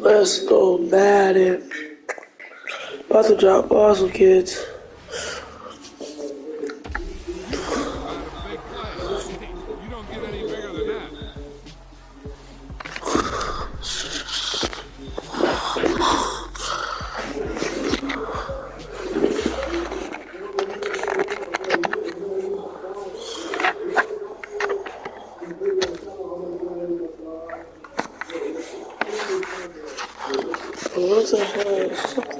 Let's go, Madden. About to drop awesome kids. About a big play. You don't get any bigger than that. What the hell?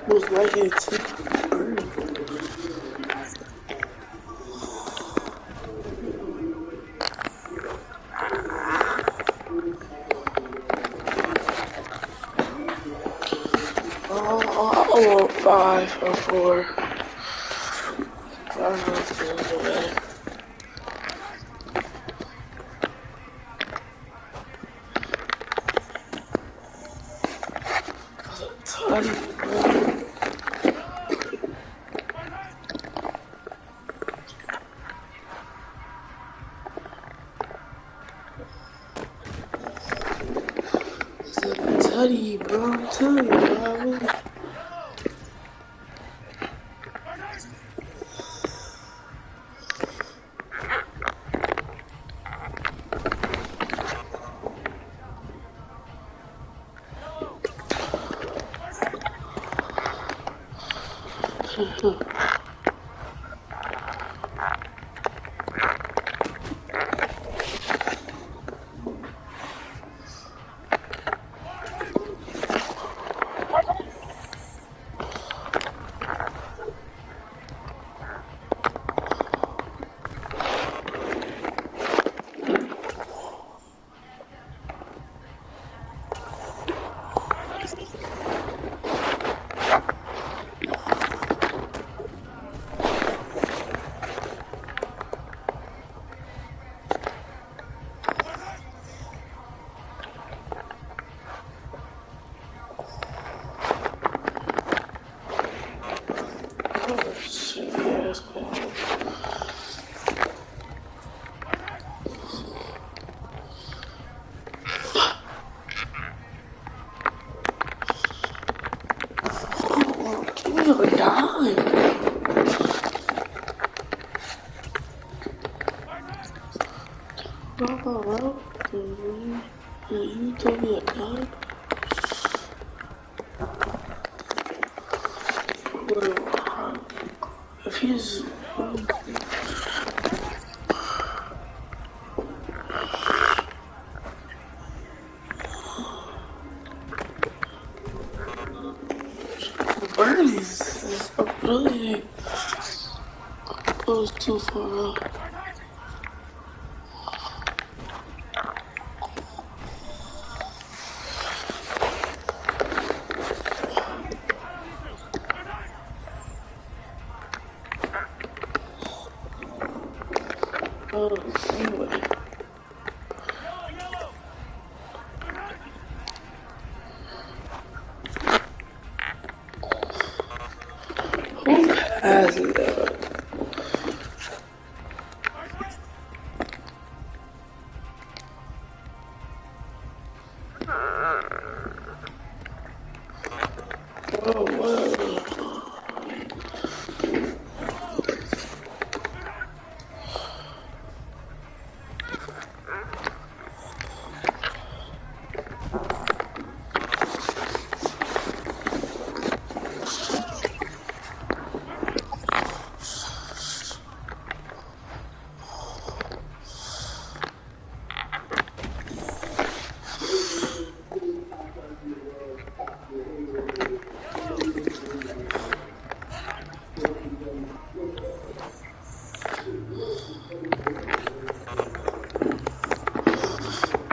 Was right here too. I want 5 or 4. I don't know if there's a way. Tutty, bro. I'm telling you, bro. You told me a gun? If he's... Bernie's is really goes too far up. Anyway. Who has that?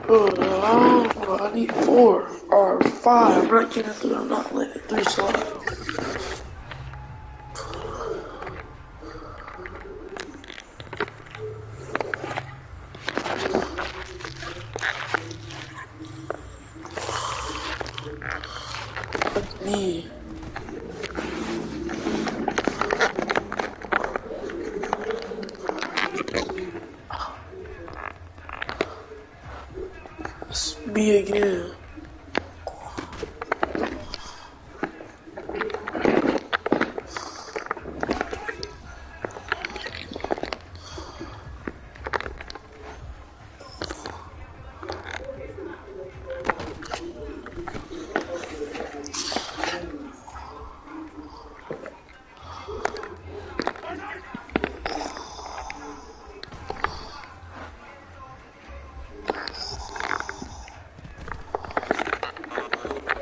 Oh, wow. Oh, I need 4 or 5. I'm not getting through. I'm not letting 3 slots. That's me. It's me again.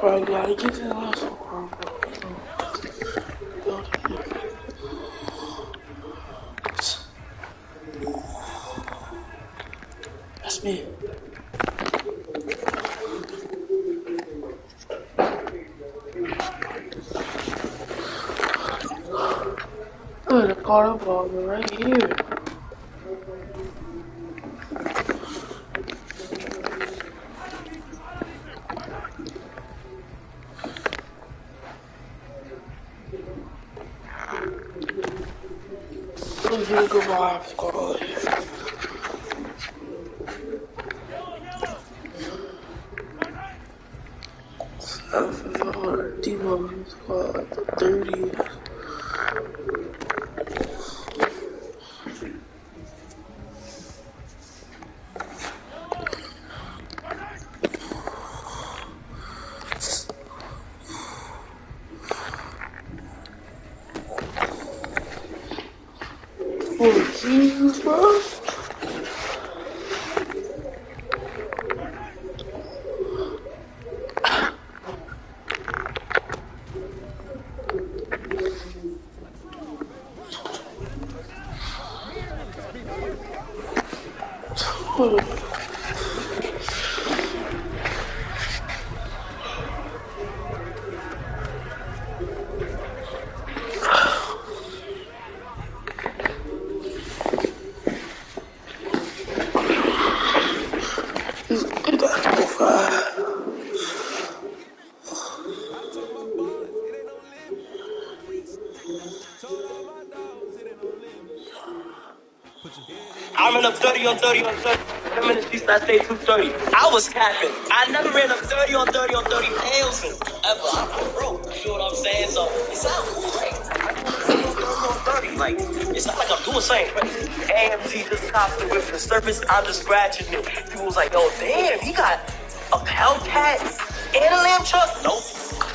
I gotta get to the last one. That's me. Good, I caught up on me right here. Look here, goodbye, Scarlet. Demo squad 30. Oh, Jesus, bro. Oh. I ran up 30 on 30 on 30. 10 minutes least I stayed 230. I was capping. I never ran up 30 on 30 on 30,000 ever. I'm broke. You know what I'm saying? So it sounds great. I ran up 30 on 30 on 30. 30. Like, it's not like I'm doing something crazy. AMG just copped the whip. The surface, I'm just scratching it. People was like, oh, damn, he got a Hellcat and a lamb truck? Nope.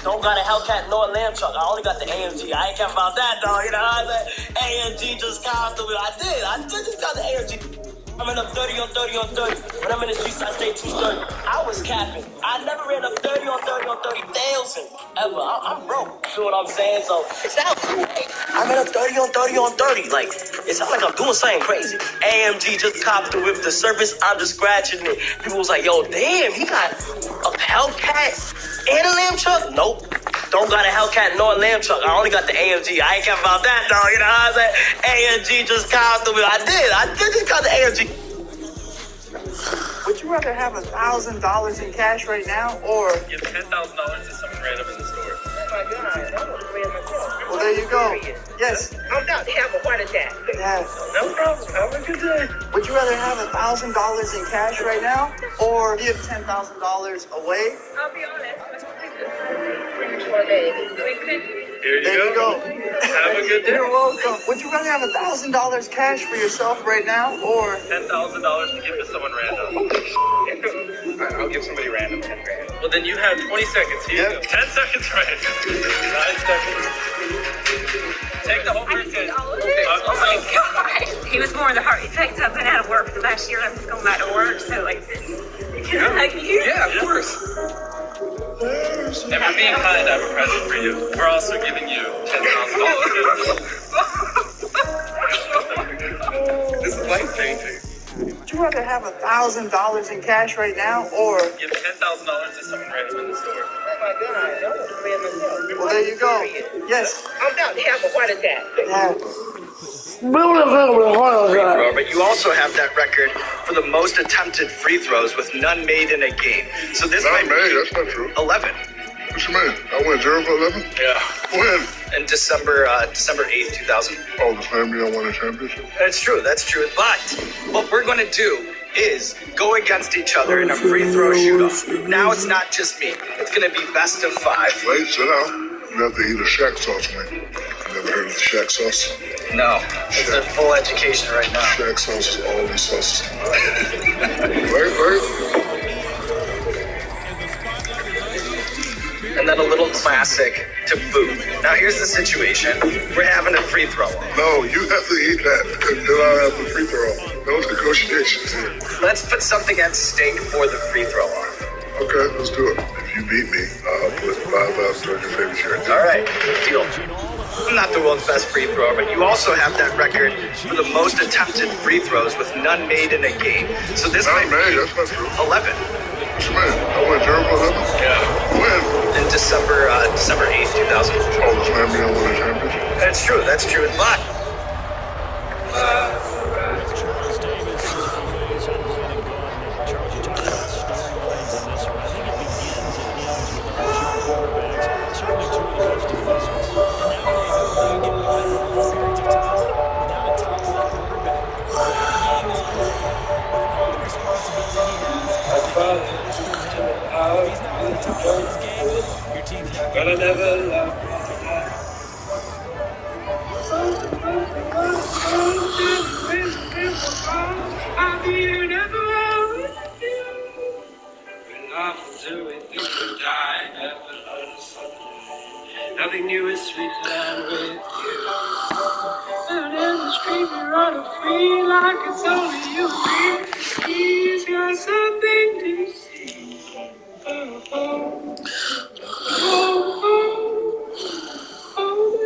Don't got a Hellcat nor a lamb truck. I only got the AMG. I ain't care about that, dog. You know what I'm saying? AMG just copped the whip. I did just got the AMG. I'm in up 30 on 30 on 30. When I'm in the streets, I stay 230. I was capping. I never ran up 30 on 30 on 30,000 ever. I'm broke. You know what I'm saying? So it's not cool. I'm in up 30 on 30 on 30. Like, it's not like I'm doing something crazy. AMG just copped the whip. The surface, I'm just scratching it. People was like, yo, damn, he got a Hellcat and a lamb truck? Nope. Don't got a Hellcat nor a lamb truck. I only got the AMG. I ain't care about that, dog. You know what I'm saying? AMG just copped the whip. I did just got the AMG. Would you rather have $1,000 in cash right now, or give $10,000 to someone random in the store? Oh my God, that was way myself. well, there you go. Yes. I'm about to have a heart attack. Yeah. No problem. Have a good day. Would you rather have $1,000 in cash right now, or give $10,000 away? I'll be honest. I don't think this is premature, baby. We could. Here There you go. Have a good day. You're welcome. Would you rather have $1,000 cash for yourself right now, or $10,000 to give to someone random. Alright, I'll give somebody random 10 grand. Well, then you have 20 seconds. Here you go. 10 seconds, right? 9 seconds. Take the whole I can see all of it. Oh my God. He was more the heart. In fact, I've been out of work for the last year and I'm just going back to work. So, like, can I hug you? Yeah, of course. And for being kind, I have a present for you. We're also giving you $10,000. This is life changing. would you rather have $1,000 in cash right now, or Give $10,000 to someone random in the store. Oh my God, that was way myself. well, there you go. Yes. I'm about to have a heart attack. Yeah. But you also have that record for the most attempted free throws with none made in a game. So this Not might made, be that's not true. 11 What you mean? I went 0 for 11? Yeah. When? in December 8th, 2000. Oh, the same year I won the championship? That's true. But what we're going to do is go against each other in a free throw shootout. Now it's not just me. It's going to be best of 5. Wait, sit down. You have to eat a Shaq sauce, man. You never heard of the Shaq sauce? No, it's a full education right now. Shaq sauce is all these sauces. Wait. And then a little classic to boot. Now here's the situation. We're having a free throw. No, you have to eat that. Then I'll have the free throw. No negotiations here. Let's put something at stake for the free throw off. Okay, let's do it. If you beat me, I'll put 5,000 towards your favorite shirt. All right, deal. I'm not the world's best free thrower, but you also have that record for the most attempted free throws with none made in a game. So this Not might made, be that's not true. 11 What you mean? I went 0 for 11? Yeah. When? in December 8th, 2000. Oh, the same year I won the championship? That's true. But But I never loved I'll be here never with you. We're not until we think we die. Never understand. Nothing new is sweet than with you. Out in the street, we run free like it's only you and me. He's got something to see. Oh, oh, oh, oh, oh,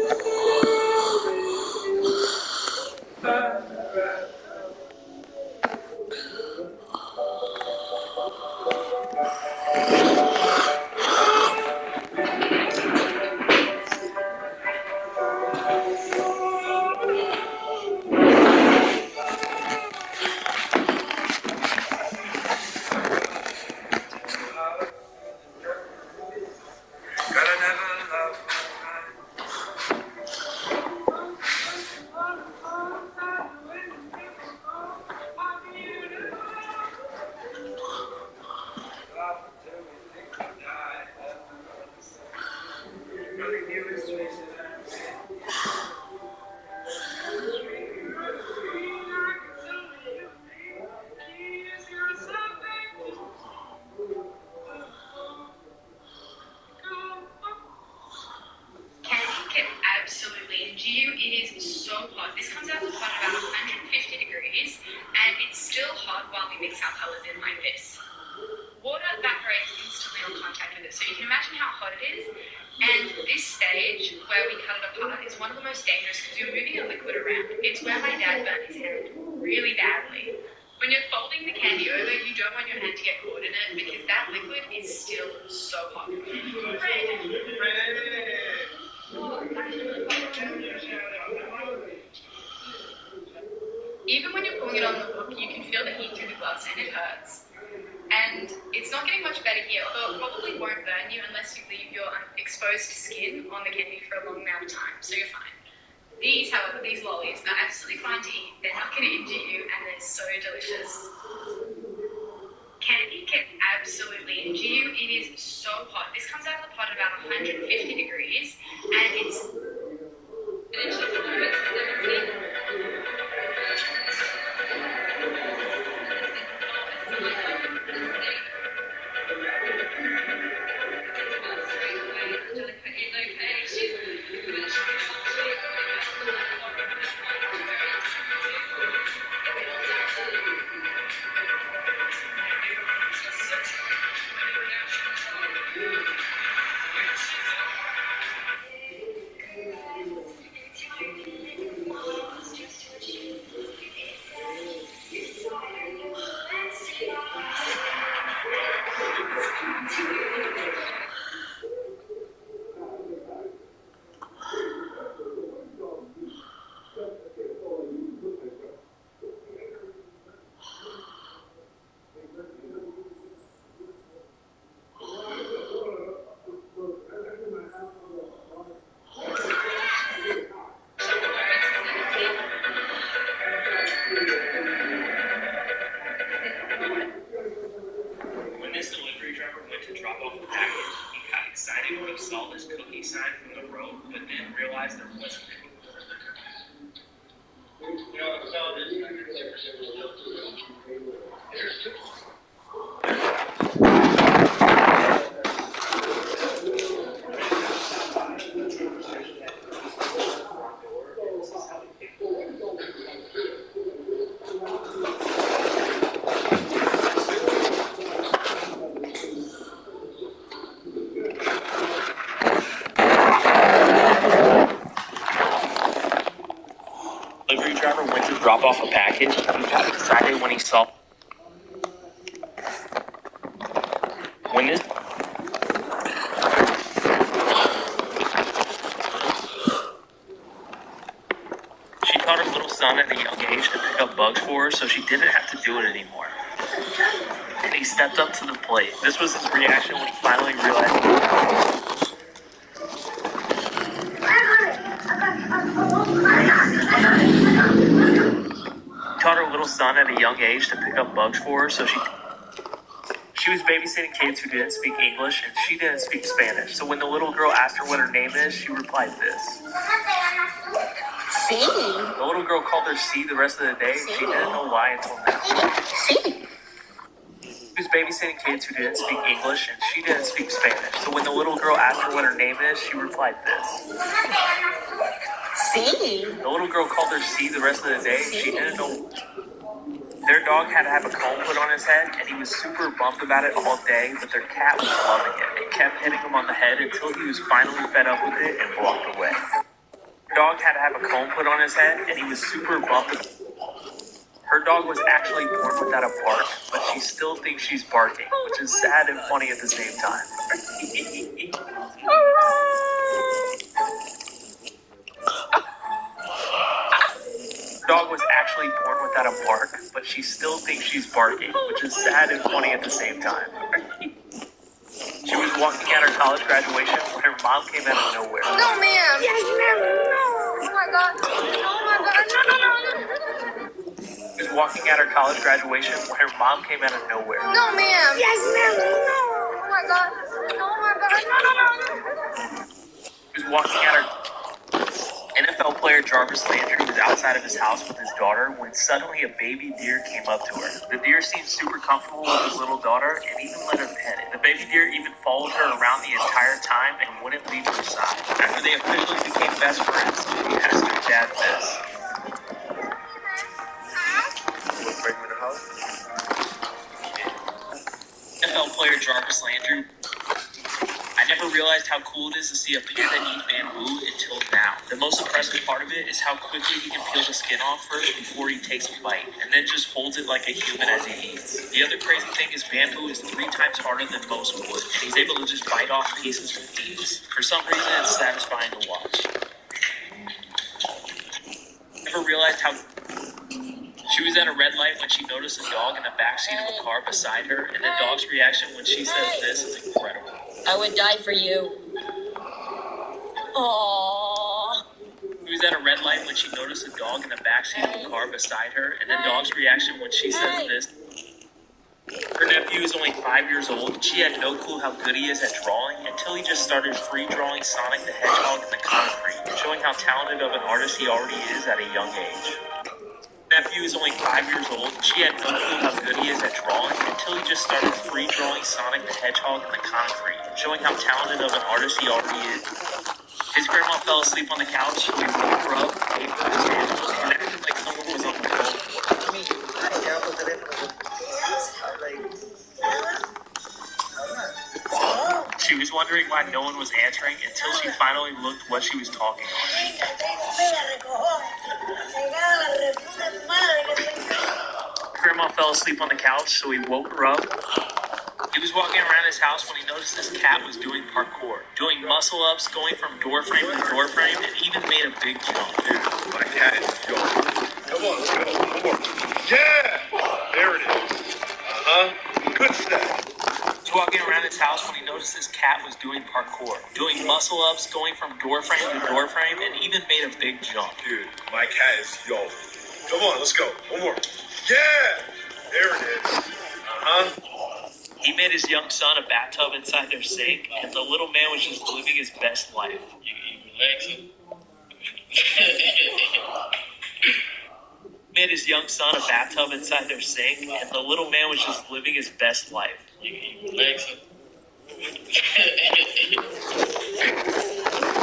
it's where my dad burnt his hand really badly. When you're folding the candy over, you don't want your hand to get caught in it because that liquid is still so hot. Even when you're pulling it on the hook, you can feel the heat through the gloves and it hurts. And it's not getting much better here, although it probably won't burn you unless you leave your exposed skin on the candy for a long amount of time, so you're fine. These, however, these lollies are absolutely fine to eat. They're not going to injure you, and they're so delicious. Candy can absolutely injure you. It is so hot. This comes out of the pot at about 150 degrees, and it's... When this delivery driver went to drop off the package, he got excited when he saw this cookie sign from the road, but then realized there wasn't any. Delivery driver went to drop off a package. He got excited when he saw. When this. She taught her little son at a young age to pick up bugs for her, so she didn't have to do it anymore. And he stepped up to the plate. This was his reaction when he finally realized. Taught her little son at a young age to pick up bugs for her, so she was babysitting kids who didn't speak English, and she didn't speak Spanish. So when the little girl asked her what her name is, she replied this. Sí. The little girl called her C the rest of the day, and she didn't know why until now. Sí. She was babysitting kids who didn't speak English, and she didn't speak Spanish. So when the little girl asked her what her name is, she replied this. Sí. The little girl called her C the rest of the day, and she didn't know. Their dog had to have a comb put on his head, and he was super bummed about it all day, but their cat was loving it. It kept hitting him on the head until he was finally fed up with it and walked away. Their dog had to have a comb put on his head, and he was super bummed. Her dog was actually born without a bark, but she still thinks she's barking, which is sad and funny at the same time. Her dog was actually born without a bark, but she still thinks she's barking, which is sad and funny at the same time. She was walking at her college graduation when her mom came out of nowhere. No, ma'am. Yes, ma'am. No. Oh my God. Oh my God. No. She was walking at her college graduation when her mom came out of nowhere. No, ma'am. Yes, ma'am. No. Oh my God. Oh my God. No. She was walking at her. NFL player Jarvis Landry was outside of his house with his daughter when suddenly a baby deer came up to her. The deer seemed super comfortable with his little daughter and even let her pet it. The baby deer even followed her around the entire time and wouldn't leave her side. After they officially became best friends, he asked her dad this. What, bring me to the house? NFL player Jarvis Landry. I I never realized how cool it is to see a panda eat bamboo until now. The most impressive part of it is how quickly he can peel the skin off first before he takes a bite, and then just holds it like a human as he eats. The other crazy thing is bamboo is 3 times harder than most wood, and he's able to just bite off pieces with ease. For some reason, it's satisfying to watch. Never realized how... She was at a red light when she noticed a dog in the backseat of a car beside her, and the dog's reaction when she says this is incredible. I would die for you. Aww. She was at a red light when she noticed a dog in the backseat of a car beside her, and the dog's reaction when she says this. Her nephew is only 5 years old. She had no clue how good he is at drawing until he just started free drawing Sonic the Hedgehog in the concrete, showing how talented of an artist he already is at a young age. Nephew is only 5 years old. She had no clue how good he is at drawing until he just started free drawing Sonic the Hedgehog in the concrete, showing how talented of an artist he already is. His grandma fell asleep on the couch, so we woke her up, gave her his candles, and acted like someone was on the phone. She was wondering why no one was answering until she finally looked what she was talking about. Grandma fell asleep on the couch, so we woke her up. He was walking around his house when he noticed this cat was doing parkour, doing muscle-ups, going from door frame to door frame, and even made a big jump. Dude, my cat is going. Come on, let's go. One more. Yeah! There it is. Good stuff. He was walking around his house when he noticed this cat was doing parkour, doing muscle-ups, going from door frame to door frame, and even made a big jump. Dude, my cat is yo. Come on, let's go. One more. Yeah! There it is. He made his young son a bathtub inside their sink, and the little man was just living his best life. You relaxing? Made his young son a bathtub inside their sink, and the little man was just living his best life. You relaxing?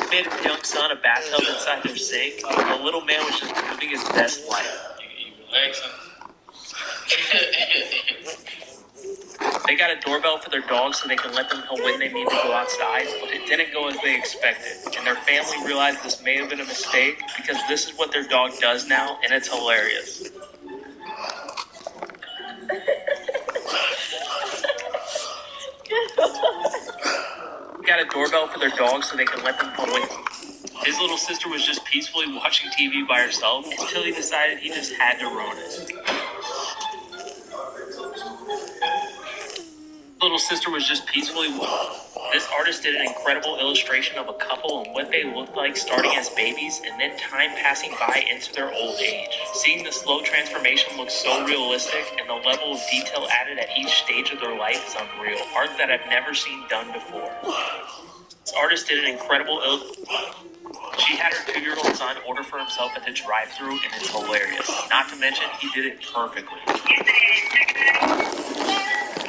Made his young son a bathtub inside their sink, and the little man was just living his best life. You relaxing? They got a doorbell for their dog so they can let them know when they need to go outside, but it didn't go as they expected, and their family realized this may have been a mistake because this is what their dog does now, and it's hilarious. Got a doorbell for their dog so they can let them know when. His little sister was just peacefully watching TV by herself until he decided he just had to ruin it. Little sister was just peacefully watching. This artist did an incredible illustration of a couple and what they looked like starting as babies and then time passing by into their old age. Seeing the slow transformation look so realistic and the level of detail added at each stage of their life is unreal. Art that I've never seen done before. This artist did an incredible She had her 2-year-old son order for himself at the drive-thru, and it's hilarious. Not to mention, he did it perfectly. You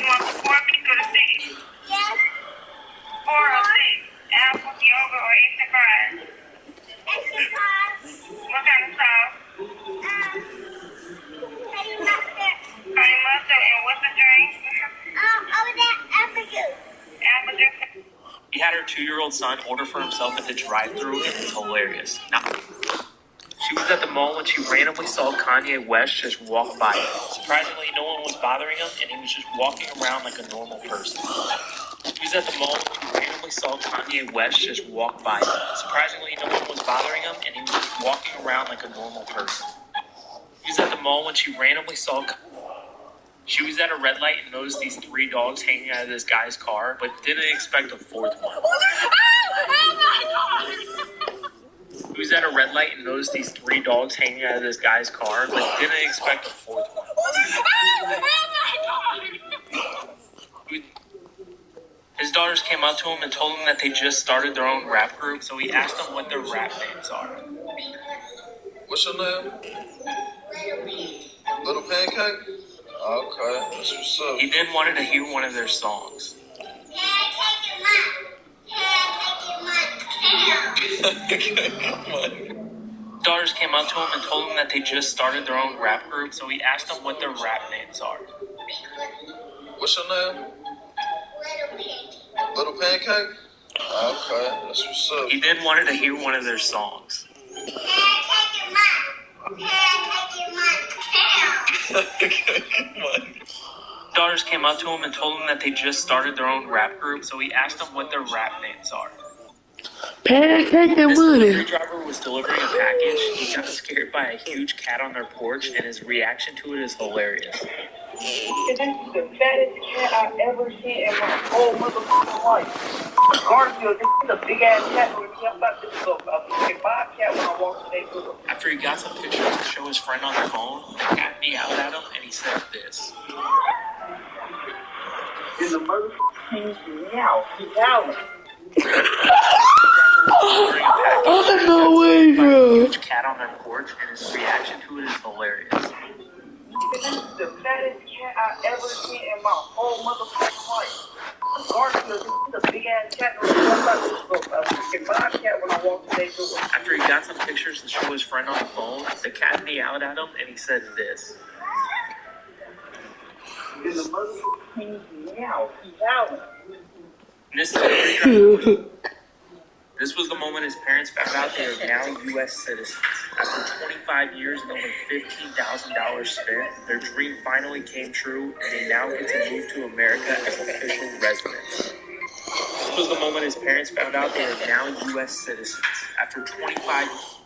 want 4 pieces of steak? Yes. 4 of 6. Apple, yogurt, or extra fries? Extra fries. What kind of sauce? Honey mustard. Honey mustard, and what's the drink? Over there, apple juice. Apple juice. He had her 2-year-old son order for himself at the drive-thru, and it's hilarious. She was at the mall when she randomly saw Kanye West just walk by. Surprisingly, no one was bothering him, and he was just walking around like a normal person. She was at the mall when she randomly saw Kanye West just walk by. Surprisingly, no one was bothering him, and he was just walking around like a normal person. She was at the mall when she randomly saw... She was at a red light and noticed these 3 dogs hanging out of this guy's car, but didn't expect a 4th one. She was at a red light and noticed these 3 dogs hanging out of this guy's car, but didn't expect a 4th one. His daughters came up to him and told him that they just started their own rap group, so he asked them what their rap names are. What's your name? Little Pancake? Okay, that's what's up. He then wanted to hear one of their songs. Daughters came up to him and told him that they just started their own rap group, so he asked them what their rap names are. What's your name? Little Pancake? Okay, that's what's up. He then wanted to hear one of their songs. Daughters came up to him and told him that they just started their own rap group, so he asked them what their rap names are. Pancake and This money. delivery driver was delivering a package. He got scared by a huge cat on their porch, and his reaction to it is hilarious. This is the fattest cat I've ever seen in my whole motherfucking life. Garfield, this is a big ass cat. I thought this was a fucking bobcat when I walked today through it. After he got some pictures to show his friend on the phone, the cat meowed at him, and he said this. In the motherfucking meow, he's howling. Oh, no way, bro. Huge cat on their porch, and his reaction to it is hilarious. This is the fattest cat I've ever seen in my whole motherfucking life. Garfield, this is a big ass cat. I thought this was a fucking bobcat when I walked today through it. After he got some pictures to show his friend on the phone, the cat meowed at him, and he said this. In the motherfucking meow, he's howling. This was the moment his parents found out they are now U.S. citizens. After 25 years and over $15,000 spent, their dream finally came true, and they now get to move to America as official residents. This was the moment his parents found out they are now U.S. citizens. After 25 years.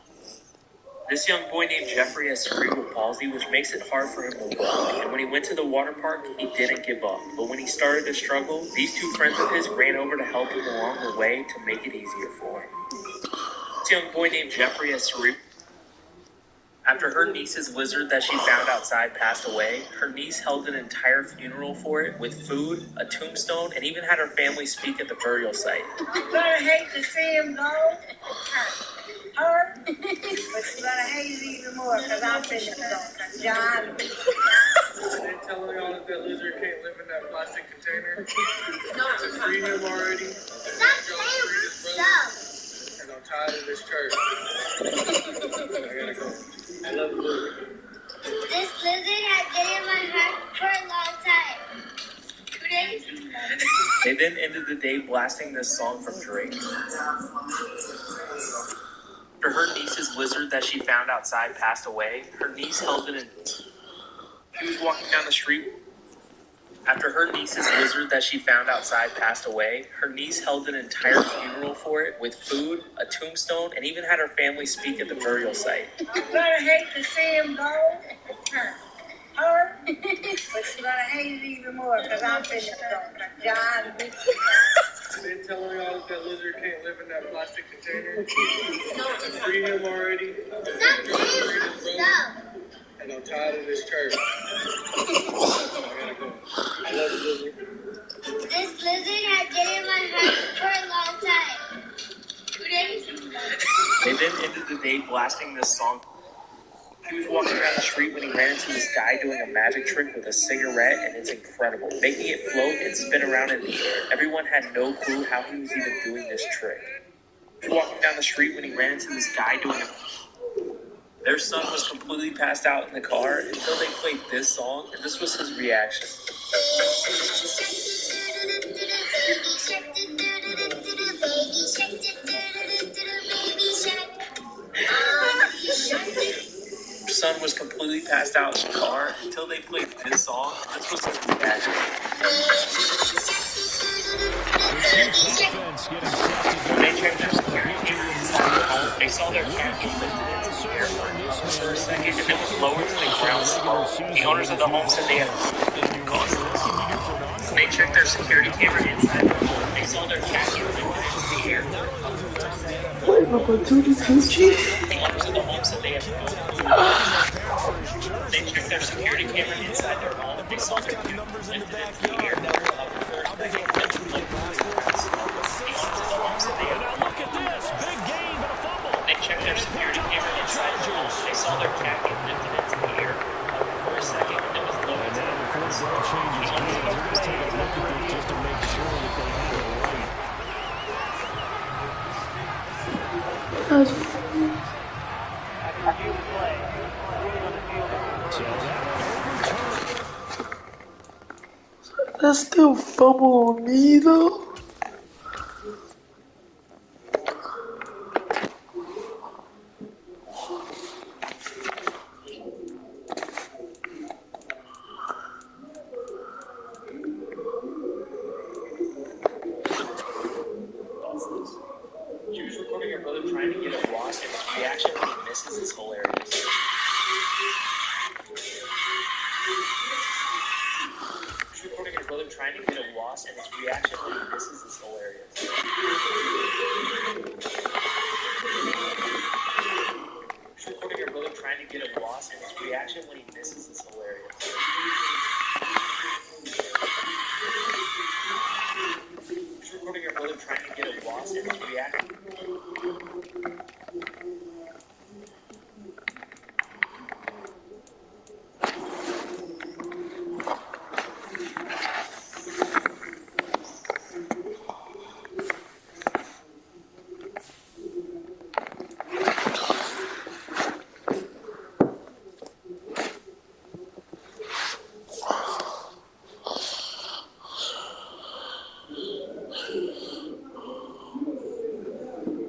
This young boy named Jeffrey has cerebral palsy, which makes it hard for him to walk. And when he went to the water park, he didn't give up. But when he started to struggle, these two friends of his ran over to help him along the way to make it easier for him. This young boy named Jeffrey has cerebral. After her niece's lizard that she found outside passed away, her niece held an entire funeral for it with food, a tombstone, and even had her family speak at the burial site. You're gonna hate to see him go. Her, but you're gonna hate it even more because I'm finished though. John. They telling y'all that that lizard can't live in that plastic container? To free him already? Stop saying stuff. And I'm tired of this church. I gotta go. I love the lizard. This lizard has been in my heart for a long time. 2 days. They then ended the day blasting this song from Drake. After her niece's lizard that she found outside passed away, her niece held it in. She was walking down the street. After her niece's lizard that she found outside passed away, her niece held an entire funeral for it with food, a tombstone, and even had her family speak at the burial site. You're gonna hate to see him go. Her, but you're gonna hate it even more because I'm finished though. John. They telling y'all that that lizard can't live in that plastic container? To free him already? And I'm tired of this church. I gotta go. I love the lizard. This lizard has been in my heart for a long time. 2 days. They then ended the day blasting this song. He was walking down the street when he ran into this guy doing a magic trick with a cigarette, and it's incredible, making it float and spin around in the air. Everyone had no clue how he was even doing this trick. He was walking down the street when he ran into this guy doing a... Their son was completely passed out in the car until they played this song, and this was his reaction. Their son was completely passed out in the car until they played this song, and this was his reaction. When they checked their security camera inside the home, they saw their cat lifted into the air for a second, and it was lowered to the ground slowly. The owners of the home said they had caused this. When they checked their security camera inside the home, they saw their cat lifted into the air. Wait, my Tutti Tucci? The owners of the home said they had They checked their security camera inside their home, and they saw their cat lifted into the air. They checked their security camera inside the home. They saw their cat get lifted into the air for a second, and it was lowered to the ground. That's still fumble on me though. wasp, and his reaction when he misses is hilarious. He's recording a brother trying to get a wasp, and his reaction when he misses is hilarious. He's recording a brother trying to get a wasp, and his reaction.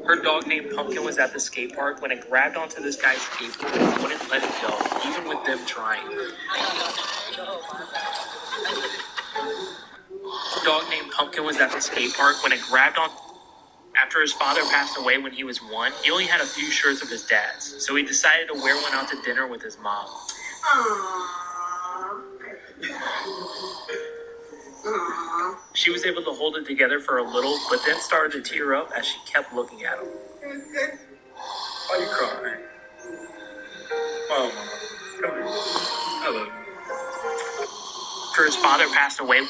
Her dog named Pumpkin was at the skate park when it grabbed onto this guy's skateboard and wouldn't let it go, even with them trying. Her dog named Pumpkin was at the skate park when it grabbed on. After his father passed away when he was 1, he only had a few shirts of his dad's, so he decided to wear one out to dinner with his mom. She was able to hold it together for a little, but then started to tear up as she kept looking at him. Why you crying? Oh, Mama. Come here. I love you. After his father passed away,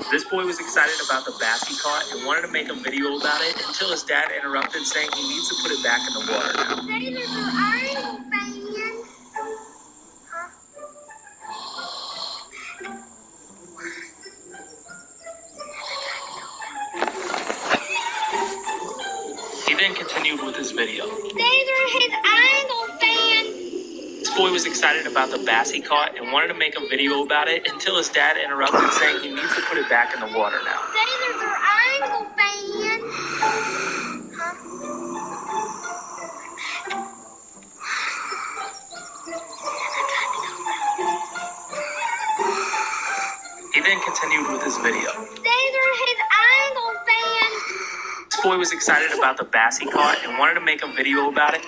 this boy was excited about the bass he caught and wanted to make a video about it until his dad interrupted, saying he needs to put it back in the water now. He then continued with his video. These are his idol fans. This boy was excited about the bass he caught and wanted to make a video about it until his dad interrupted, saying he needs to put it back in the water now. These are idol fans. He then continued with his video. These are his idol fans. This boy was excited about the bass he caught and wanted to make a video about it.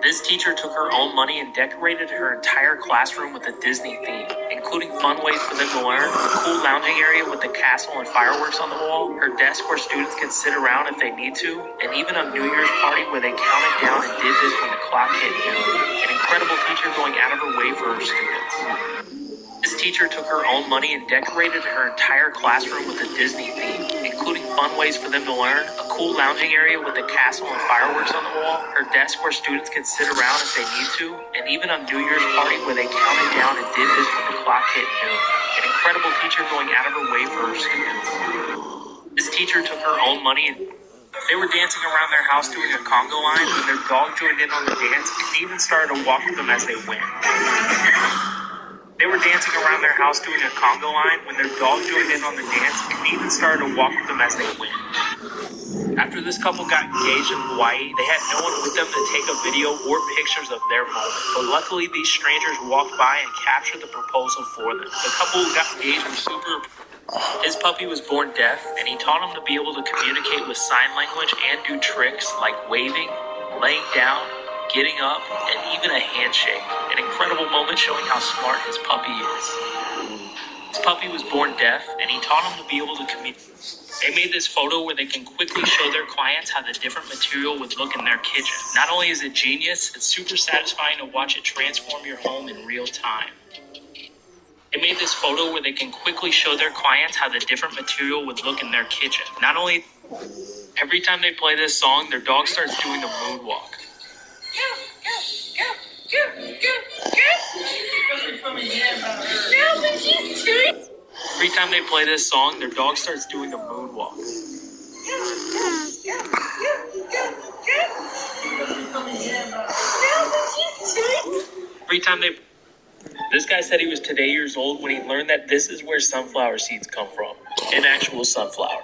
This teacher took her own money and decorated her entire classroom with a Disney theme, including fun ways for them to learn, a cool lounging area with the castle and fireworks on the wall, her desk where students can sit around if they need to, and even a New Year's party where they counted down and did this when the clock hit noon. An incredible teacher going out of her way for her students. This teacher took her own money and decorated her entire classroom with a Disney theme, including fun ways for them to learn, a cool lounging area with a castle and fireworks on the wall, her desk where students can sit around if they need to, and even a New Year's party where they counted down and did this when the clock hit noon. An incredible teacher going out of her way for her students. This teacher took her own money and they were dancing around their house doing a conga line when their dog joined in on the dance and even started to walk with them as they went. They were dancing around their house doing a conga line when their dog joined in on the dance and even started to walk with them as they went. After this couple got engaged in Hawaii, they had no one with them to take a video or pictures of their moment. But luckily, these strangers walked by and captured the proposal for them. The couple who got engaged were super. His puppy was born deaf, and he taught him to be able to communicate with sign language and do tricks like waving, laying down, getting up, and even a handshake. An incredible moment showing how smart his puppy is. His puppy was born deaf, and he taught him to be able to communicate. They made this photo where they can quickly show their clients how the different material would look in their kitchen. Not only is it genius, it's super satisfying to watch it transform your home in real time. They made this photo where they can quickly show their clients how the different material would look in their kitchen. Not only, every time they play this song, their dog starts doing the moonwalk. Every time they play this song, their dog starts doing the moonwalk. Every time they... This guy said he was today years old when he learned that this is where sunflower seeds come from. An actual sunflower.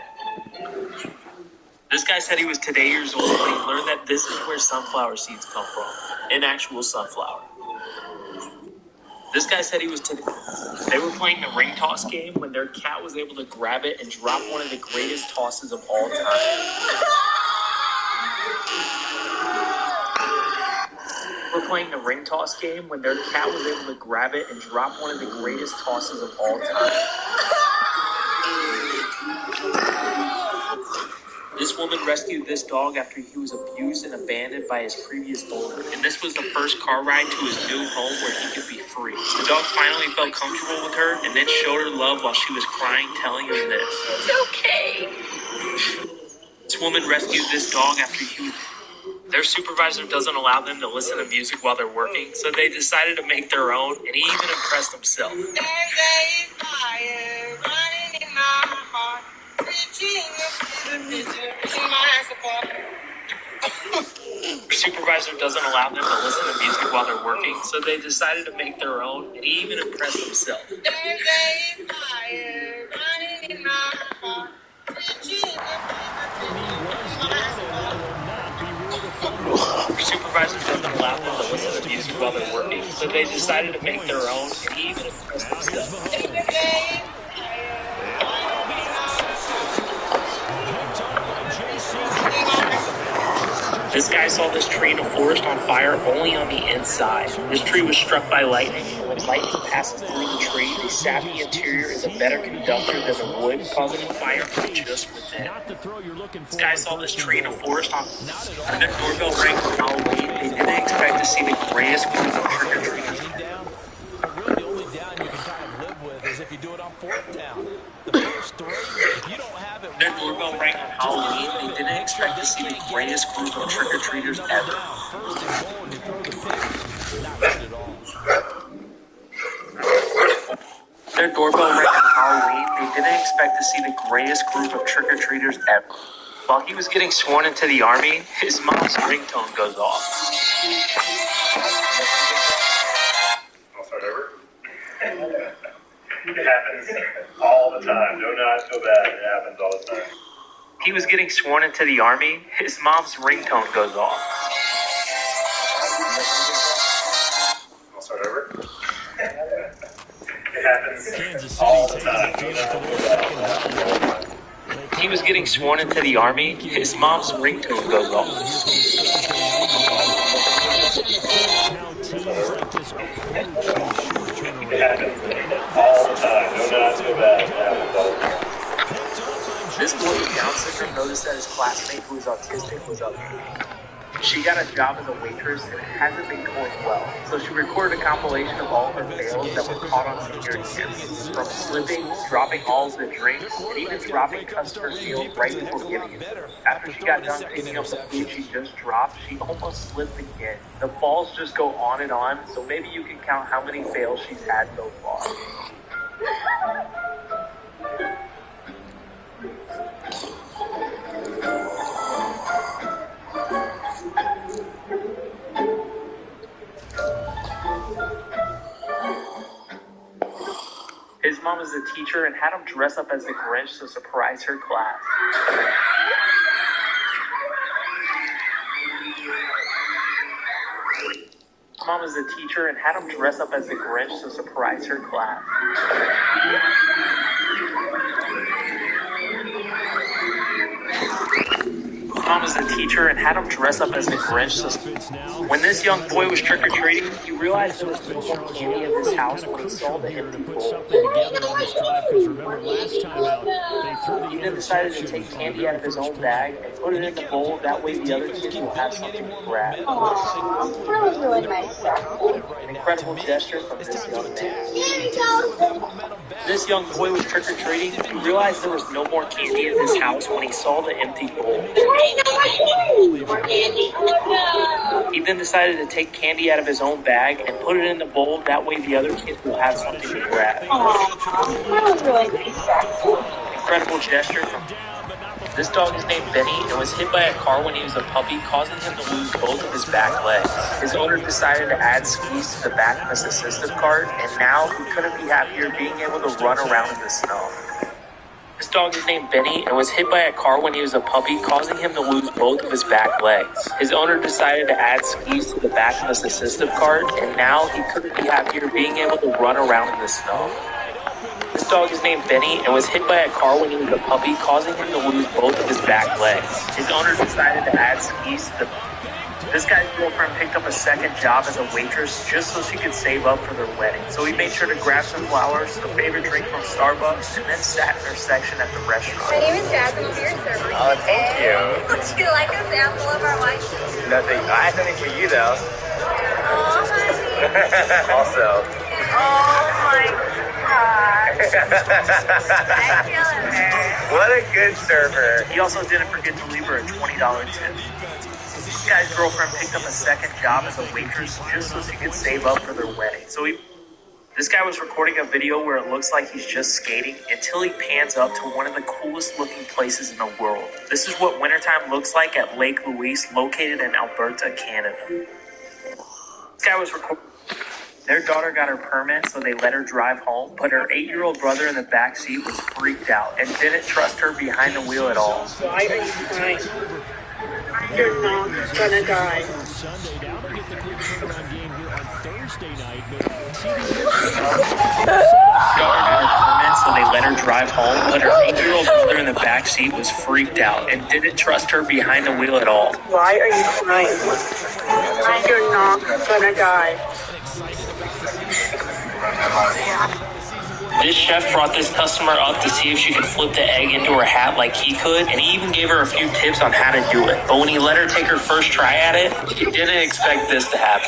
This guy said he was today years old when he learned that this is where sunflower seeds come from. An actual sunflower. This guy said he was today... They were playing the ring toss game when their cat was able to grab it and drop one of the greatest tosses of all time. We're playing the ring toss game when their cat was able to grab it and drop one of the greatest tosses of all time. This woman rescued this dog after he was abused and abandoned by his previous owner. And this was the first car ride to his new home where he could be free. The dog finally felt comfortable with her and then showed her love while she was crying, telling him this. It's okay. This woman rescued this dog after their supervisor doesn't allow them to listen to music while they're working, so they decided to make their own, and he even impressed himself. There's a fire running in my heart, reaching up to the picture in my support. Their supervisor doesn't allow them to listen to music while they're working, so they decided to make their own, and he even impressed himself. There's a fire running in my heart, reaching up to the picture in my support. Their supervisor doesn't allow them to listen to music while they're working, so they decided to make their own, and he even impressed himself. There's a fire running in my heart. This guy saw this tree in a forest on fire only on the inside. This tree was struck by lightning, and when lightning passes through the tree, the sappy interior is a better conductor than the wood, causing a fire from just within. This guy saw this tree in a forest when their doorbell rang on Halloween. They didn't expect to see the greatest group of trick-or-treaters. The only down you can kind of live with is if you do it on fourth down. The first three, if you don't have it, their doorbell rang on Halloween. They didn't expect to see the greatest group of trick-or-treaters ever. First and goal, and you throw the pick. Not good at all. Their doorbell rang on Halloween. They didn't expect to see the greatest group of trick-or-treaters ever. While he was getting sworn into the army, his mom's ringtone goes off. I'll start over. It happens all the time. Do not feel bad. It happens all the time. He was getting sworn into the army. His mom's ringtone goes off. I'll start over. It happens all the time. Do not feel bad. He was getting sworn into the army. His mom's ringtone goes off. It happens all the time. Do not feel bad. It happens all the time. This boy with Down syndrome noticed that his classmate who was autistic was up. She got a job as a waitress and it hasn't been going well. So she recorded a compilation of all her fails that were caught on security cameras. From slipping, dropping all of the drinks, and even dropping customer meals right before giving it. After she got done picking up the food she just dropped, she almost slipped again. The falls just go on and on, so maybe you can count how many fails she's had so far. His mom is a teacher and had him dress up as the Grinch to surprise her class. Mom is a teacher and had him dress up as the Grinch to surprise her class. Mom is a teacher and had him dress up as the Grinch. When this young boy was trick-or-treating, he realized there was no more candy in his house when he saw the empty bowl. He then decided to take candy out of his own bag and put it in the bowl. That way the other kids will have something to grab. Aww, that was really nice. An incredible gesture from this young man. This young boy was trick-or-treating. He realized there was no more candy in his house when he saw the empty bowl. More candy. He then decided to take candy out of his own bag and put it in the bowl. That way the other kids will have something to grab. Aww, that was really nice. An incredible gesture from this dog is named Benny and was hit by a car when he was a puppy, causing him to lose both of his back legs. His owner decided to add skis to the back of his assistive cart, and now he couldn't be happier being able to run around in the snow. This dog is named Benny and was hit by a car when he was a puppy, causing him to lose both of his back legs. His owner decided to add skis to the back of his assistive cart, and now he couldn't be happier being able to run around in the snow. This dog is named Benny and was hit by a car when he was a puppy, causing him to lose both of his back legs. His owner decided to add skis to the This guy's girlfriend picked up a second job as a waitress just so she could save up for their wedding. So he made sure to grab some flowers, a favorite drink from Starbucks, and then sat in their section at the restaurant. My name is Jasmine. I'll be your server. Oh, thank you. Would you like a sample of our wine? Nothing. I have nothing for you though. Oh, honey. Also. Oh my gosh. I feel embarrassed. What a good server. He also didn't forget to leave her a $20 tip. This guy's girlfriend picked up a second job as a waitress just so she could save up for their wedding. This guy was recording a video where it looks like he's just skating until he pans up to one of the coolest looking places in the world. This is what wintertime looks like at Lake Louise, located in Alberta, Canada. This guy was recording. Their daughter got her permit, so they let her drive home, but her 8-year-old brother in the back seat was freaked out and didn't trust her behind the wheel at all. Why are you crying? You're not gonna die. Sunday. Now they get the quick turnaround game here on Thursday night. Daughter got her permit, so they let her drive home, but her 8-year-old brother in the back seat was freaked out and didn't trust her behind the wheel at all. Why are you crying? You're not gonna die. This chef brought this customer up to see if she could flip the egg into her hat like he could, and he even gave her a few tips on how to do it. But when he let her take her first try at it, she didn't expect this to happen.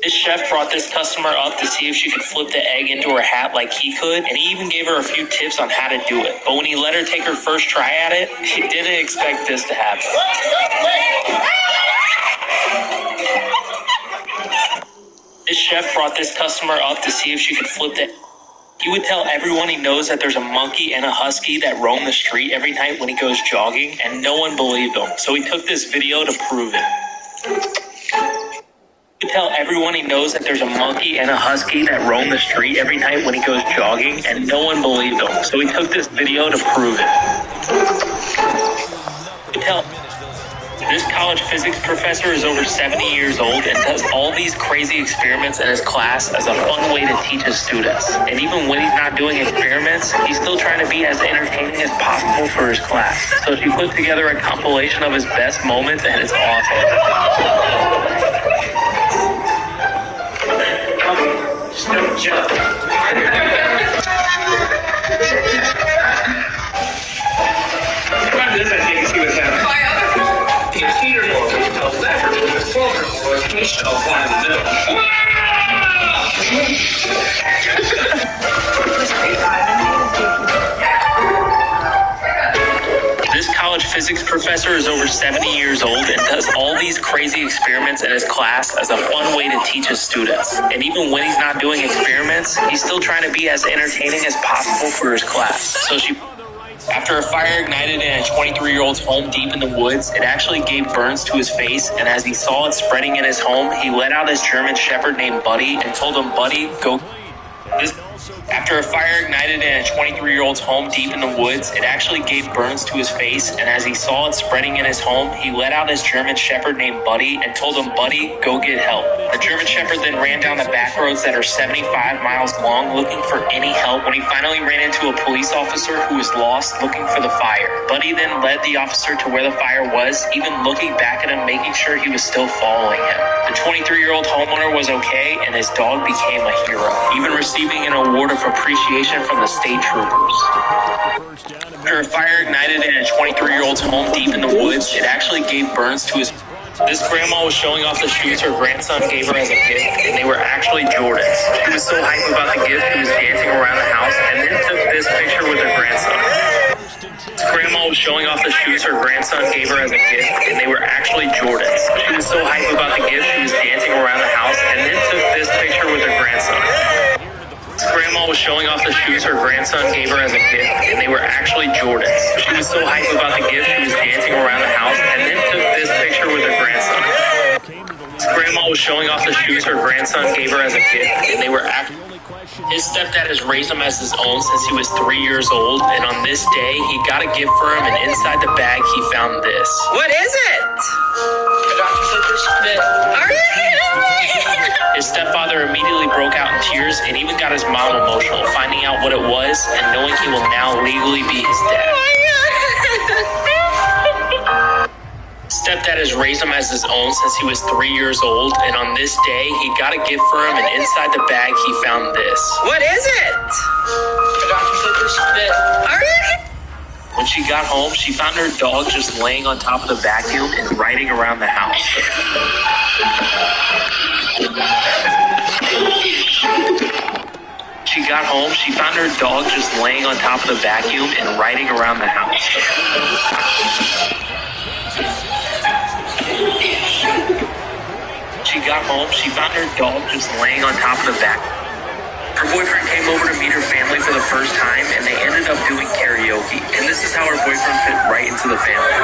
This chef brought this customer up to see if she could flip the egg into her hat like he could, and he even gave her a few tips on how to do it. But when he let her take her first try at it, she didn't expect this to happen. This chef brought this customer up to see if she could flip the... He would tell everyone he knows that there's a monkey and a husky that roam the street every night when he goes jogging, and no one believed him. So he took this video to prove it. He would tell everyone he knows that there's a monkey and a husky that roam the street every night when he goes jogging, and no one believed him. So he took this video to prove it. He would tell... This college physics professor is over 70 years old and does all these crazy experiments in his class as a fun way to teach his students. And even when he's not doing experiments, he's still trying to be as entertaining as possible for his class. So she put together a compilation of his best moments, and it's awesome. This college physics professor is over 70 years old and does all these crazy experiments in his class as a fun way to teach his students. And even when he's not doing experiments, he's still trying to be as entertaining as possible for his class. After a fire ignited in a 23-year-old's home deep in the woods, it actually gave burns to his face, and as he saw it spreading in his home, he let out his German Shepherd named Buddy and told him, "Buddy, go." After a fire ignited in a 23-year-old's home deep in the woods, it actually gave burns to his face, and as he saw it spreading in his home, he let out his German Shepherd named Buddy and told him, "Buddy, go get help." The German Shepherd then ran down the back roads that are 75 miles long looking for any help when he finally ran into a police officer who was lost looking for the fire. Buddy then led the officer to where the fire was, even looking back at him, making sure he was still following him. The 23-year-old homeowner was okay, and his dog became a hero, even receiving an award of appreciation from the state troopers. After a fire ignited in a 23-year-old's home deep in the woods, it actually gave burns to his... This grandma was showing off the shoes her grandson gave her as a gift, and they were actually Jordans. She was so hyped about the gift, she was dancing around the house, and then took this picture with her grandson. This grandma was showing off the shoes her grandson gave her as a gift, and they were actually Jordans. She was so hyped about the gift, she was dancing around the house, and then took this picture with her grandson. Grandma was showing off the shoes her grandson gave her as a gift, and they were actually Jordans. She was so hyped about the gift, she was dancing around the house, and then took this picture with her grandson. Grandma was showing off the shoes her grandson gave her as a gift, and they were actually... His stepdad has raised him as his own since he was 3 years old, and on this day, he got a gift for him, and inside the bag, he found this. What is it? Are you kidding me? His stepfather immediately broke out in tears and even got his mom emotional, finding out what it was and knowing he will now legally be his dad. Oh my God. Stepdad has raised him as his own since he was 3 years old, and on this day, he got a gift for him, and inside the bag, he found this. What is it? Are you? When she got home, she found her dog just laying on top of the vacuum and riding around the house. She got home, she found her dog just laying on top of the vacuum and riding around the house. She got home, she found her dog just laying on top of the vacuum. Her boyfriend came over to meet her family for the first time, and they ended up doing karaoke. And this is how her boyfriend fit right into the family.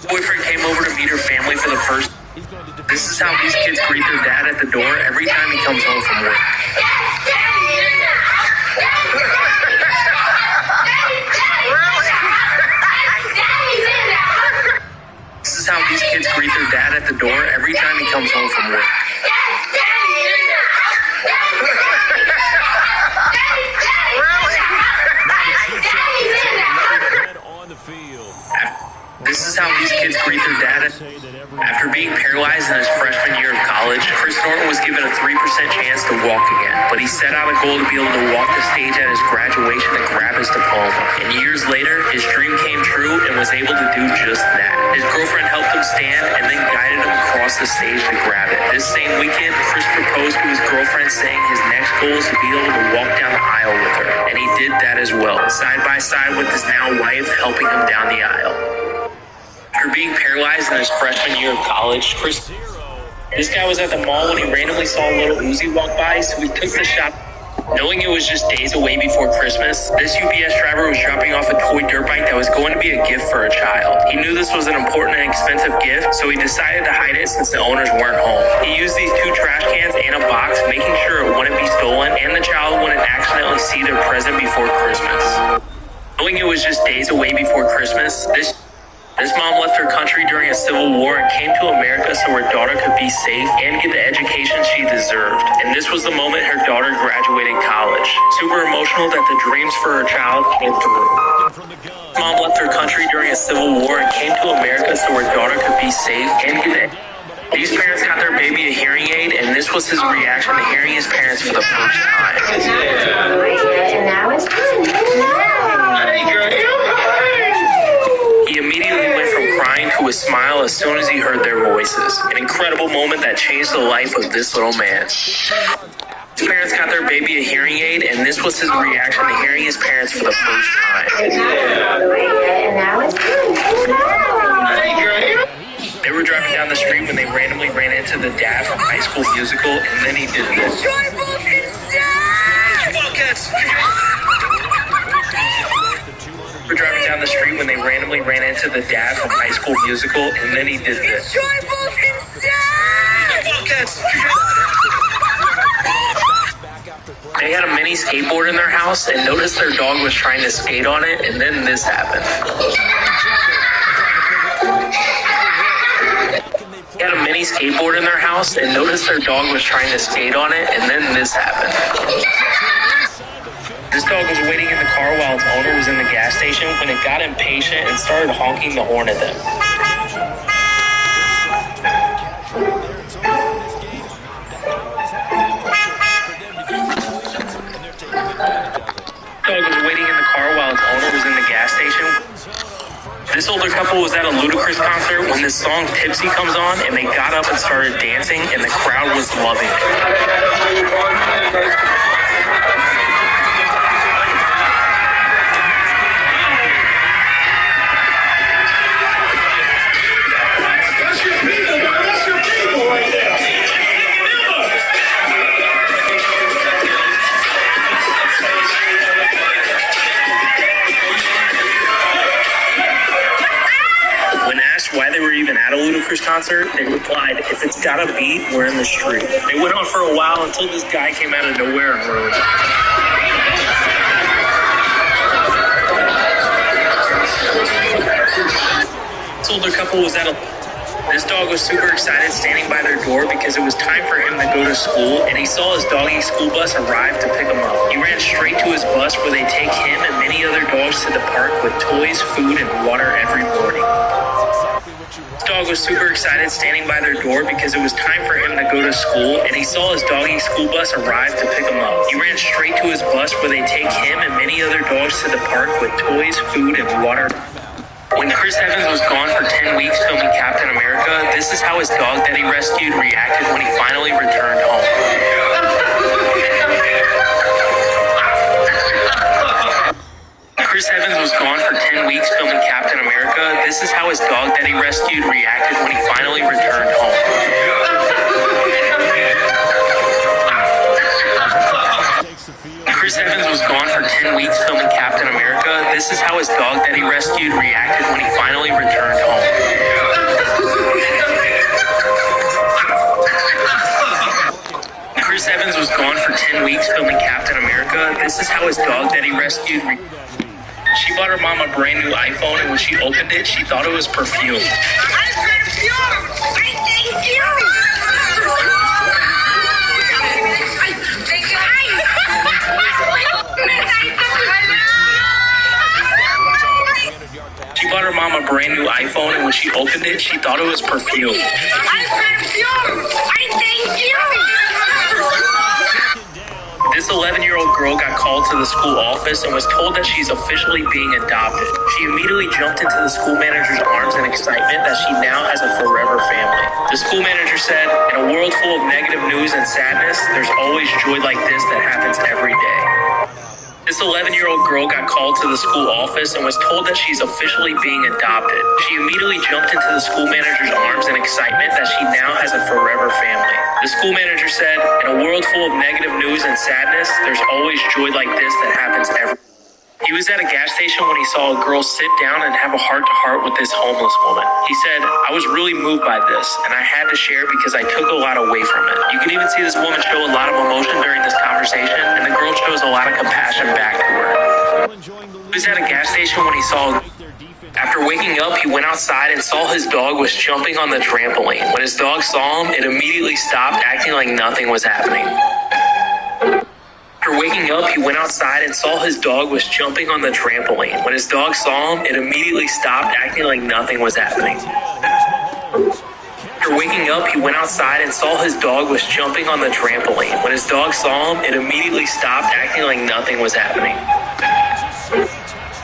Boyfriend came over to meet her family for the first. This is how these kids greet their dad at the door every time he comes home from work. This is how these kids greet their dad at the door every time he comes home from work. This is how these kids greet their dad. After being paralyzed in his freshman year of college, Chris Norton was given a 3% chance to walk again, but he set out a goal to be able to walk the stage at his graduation and grab his diploma. And years later, his dream came true and was able to do just that. His girlfriend helped him stand and then guided him across the stage to grab it. This same weekend, Chris proposed to his girlfriend, saying his next goal is to be able to walk down the aisle with her. And he did that as well, side by side with his now wife, helping him down the aisle. After being paralyzed in his freshman year of college, this guy was at the mall when he randomly saw a little Uzi walk by, so he took the shot. Knowing it was just days away before Christmas, this UPS driver was dropping off a toy dirt bike that was going to be a gift for a child. He knew this was an important and expensive gift, so he decided to hide it since the owners weren't home. He used these 2 trash cans and a box, making sure it wouldn't be stolen, and the child wouldn't accidentally see their present before Christmas. Knowing it was just days away before Christmas, this mom left her country during a civil war and came to America so her daughter could be safe and get the education she deserved. And this was the moment her daughter graduated college. Super emotional that the dreams for her child came through. Mom left her country during a civil war and came to America so her daughter could be safe and get the These parents got their baby a hearing aid, and this was his reaction to hearing his parents for the first time. And now it's He immediately went from crying to a smile as soon as he heard their voices. An incredible moment that changed the life of this little man. His parents got their baby a hearing aid, and this was his reaction to hearing his parents for the first time. And now it's They were driving down the street when they randomly ran into the dad from High School Musical, and then he did this. We're driving down the street when they randomly ran into the dad from High School Musical, and then he did this. They had a mini skateboard in their house and noticed their dog was trying to skate on it, and then this happened. They had a mini skateboard in their house and noticed their dog was trying to skate on it, and then this happened. This dog was waiting in the car while its owner was in the gas station when it got impatient and started honking the horn at them. The dog was waiting in the car while its owner was in the gas station. This older couple was at a Ludacris concert when this song Tipsy comes on, and they got up and started dancing, and the crowd was loving it. Why they were even at at a Ludacris concert? They replied, if it's got a beat, we're in the street. They went on for a while until this guy came out of nowhere and ruined it. This older couple was at a... This dog was super excited standing by their door because it was time for him to go to school, and he saw his doggy school bus arrive to pick him up. He ran straight to his bus where they take him and many other dogs to the park with toys, food, and water every morning. This dog was super excited standing by their door because it was time for him to go to school, and he saw his doggy school bus arrive to pick him up. He ran straight to his bus where they take him and many other dogs to the park with toys, food, and water. When Chris Evans was gone for 10 weeks filming Captain America, this is how his dog that he rescued reacted when he finally returned home. Chris Evans was gone for 10 weeks filming Captain America. This is how his dog that he rescued reacted when he finally returned home. Chris Evans was gone for 10 weeks filming Captain America. This is how his dog that he rescued reacted when he finally returned home. Chris Evans was gone for 10 weeks filming Captain America. This is how his dog that he rescued. She bought her mom a brand new iPhone, and when she opened it, she thought it was perfume. She bought her mom a brand new iPhone, and when she opened it, she thought it was perfume. This 11-year-old girl got called to the school office and was told that she's officially being adopted. She immediately jumped into the school manager's arms in excitement that she now has a forever family. The school manager said, in a world full of negative news and sadness, there's always joy like this that happens every day. This 11-year-old girl got called to the school office and was told that she's officially being adopted. She immediately jumped into the school manager's arms in excitement that she now has a forever family. The school manager said, in a world full of negative news and sadness, there's always joy like this that happens every day. He was at a gas station when he saw a girl sit down and have a heart-to-heart with this homeless woman. He said, I was really moved by this, and I had to share because I took a lot away from it. You can even see this woman show a lot of emotion during this conversation, and the girl shows a lot of compassion back to her. He was at a gas station when he saw... After waking up, he went outside and saw his dog was jumping on the trampoline. When his dog saw him, it immediately stopped, acting like nothing was happening. After waking up, he went outside and saw his dog was jumping on the trampoline. When his dog saw him, it immediately stopped, acting like nothing was happening. After waking up, he went outside and saw his dog was jumping on the trampoline. When his dog saw him, it immediately stopped, acting like nothing was happening.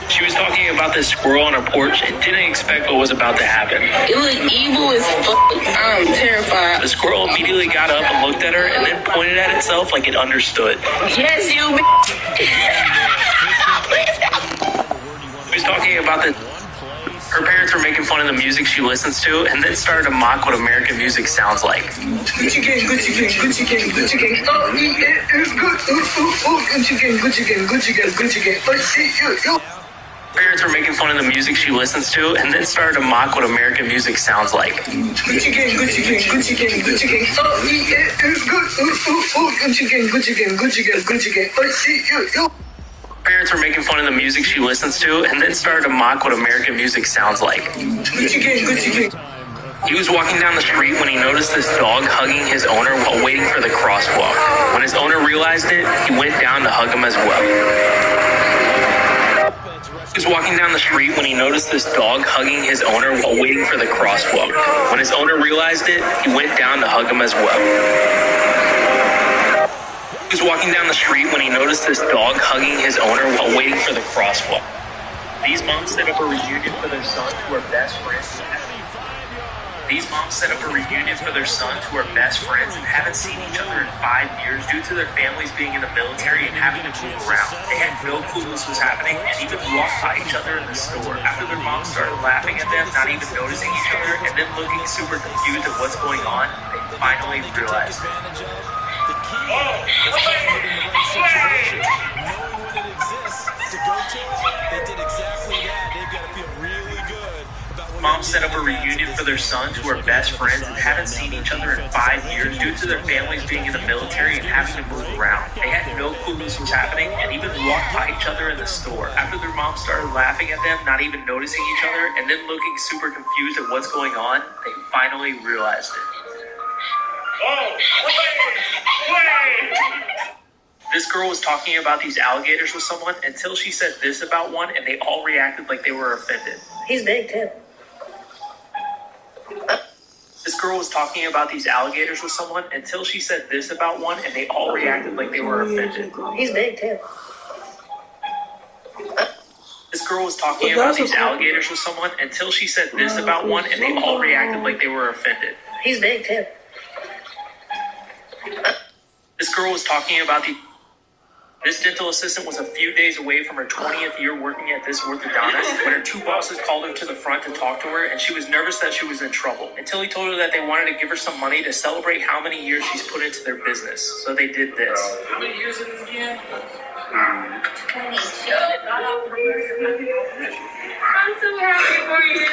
She was talking about this squirrel on her porch and didn't expect what was about to happen. It looked evil as fuck. I'm terrified. The squirrel immediately got up and looked at her and then pointed at itself like it understood. Yes, you She was talking about this. Her parents were making fun of the music she listens to and then started to mock what American music sounds like. Gucci gang, Gucci gang, Gucci gang, Gucci gang. Oh, yeah, it's good. Gucci gang, Gucci gang, Gucci gang, Gucci gang. Oh, shit, you. Parents were making fun of the music she listens to and then started to mock what American music sounds like. Gucci gang, Gucci gang, Gucci gang, Gucci gang. Oh, yeah, it's good. Gucci gang, Gucci gang, Gucci gang, Gucci gang. Oh, shit, you. Parents were making fun of the music she listens to and then started to mock what American music sounds like. Gucci gang, Gucci gang. He was walking down the street when he noticed this dog hugging his owner while waiting for the crosswalk. When his owner realized it, he went down to hug him as well. He was walking down the street when he noticed this dog hugging his owner while waiting for the crosswalk. When his owner realized it, he went down to hug him as well. He was walking down the street when he noticed this dog hugging his owner while waiting for the crosswalk. These moms set up a reunion for their sons who are best friends. These moms set up a reunion for their sons who are best friends and haven't seen each other in 5 years due to their families being in the military and having to move around. They had no clue this was happening and even walked by each other in the store. After their moms started laughing at them, not even noticing each other, and then looking super confused at what's going on, they finally realized it. They did exactly that. They've got to feel really good about Mom set up a reunion for their sons who are best friends and haven't seen each other in 5 years due to their families being in the military and having to move around. They had no clue this was happening and even walked by each other in the store. After their mom started laughing at them, not even noticing each other, and then looking super confused at what's going on, they finally realized it. Oh, wait! This girl was talking about these alligators with someone until she said this about one, and they all reacted like they were offended. He's big too. This girl was talking about these alligators with someone until she said this about one, and they all reacted like they were offended. He's big too. This girl was talking about these alligators with someone until she said this about one, and they all reacted like they were offended. He's big too. This girl was talking about This dental assistant was a few days away from her 20th year working at this orthodontist when her two bosses called her to the front to talk to her, and she was nervous that she was in trouble until he told her that they wanted to give her some money to celebrate how many years she's put into their business. So they did this. How many years is it again? 22. I'm so happy for you.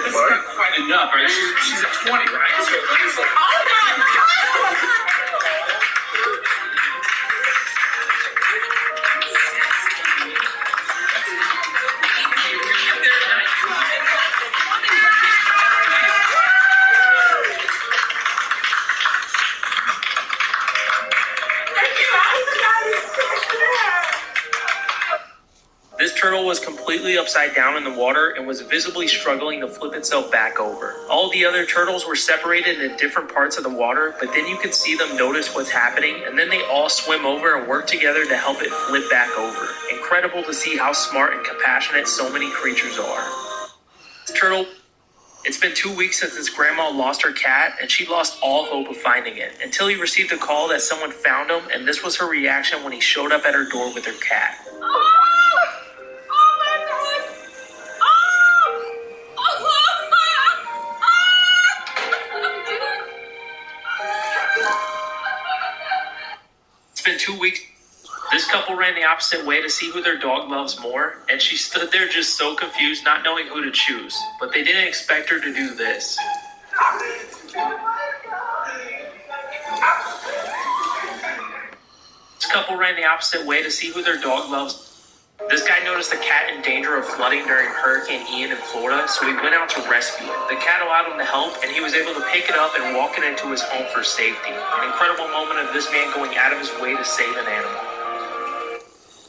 That's not quite enough, right? She's at 20, right? So it's like, This turtle was completely upside down in the water and was visibly struggling to flip itself back over. All the other turtles were separated in different parts of the water, but then you can see them notice what's happening, and then they all swim over and work together to help it flip back over. Incredible to see how smart and compassionate so many creatures are. This turtle... It's been 2 weeks since his grandma lost her cat, and she lost all hope of finding it, until he received a call that someone found him, and this was her reaction when he showed up at her door with her cat. It's been 2 weeks. This couple ran the opposite way to see who their dog loves more, and she stood there just so confused, not knowing who to choose. But they didn't expect her to do this. This couple ran the opposite way to see who their dog loves. This guy noticed the cat in danger of flooding during Hurricane Ian in Florida, so he went out to rescue it. The cat allowed him to help, and he was able to pick it up and walk it into his home for safety. An incredible moment of this man going out of his way to save an animal.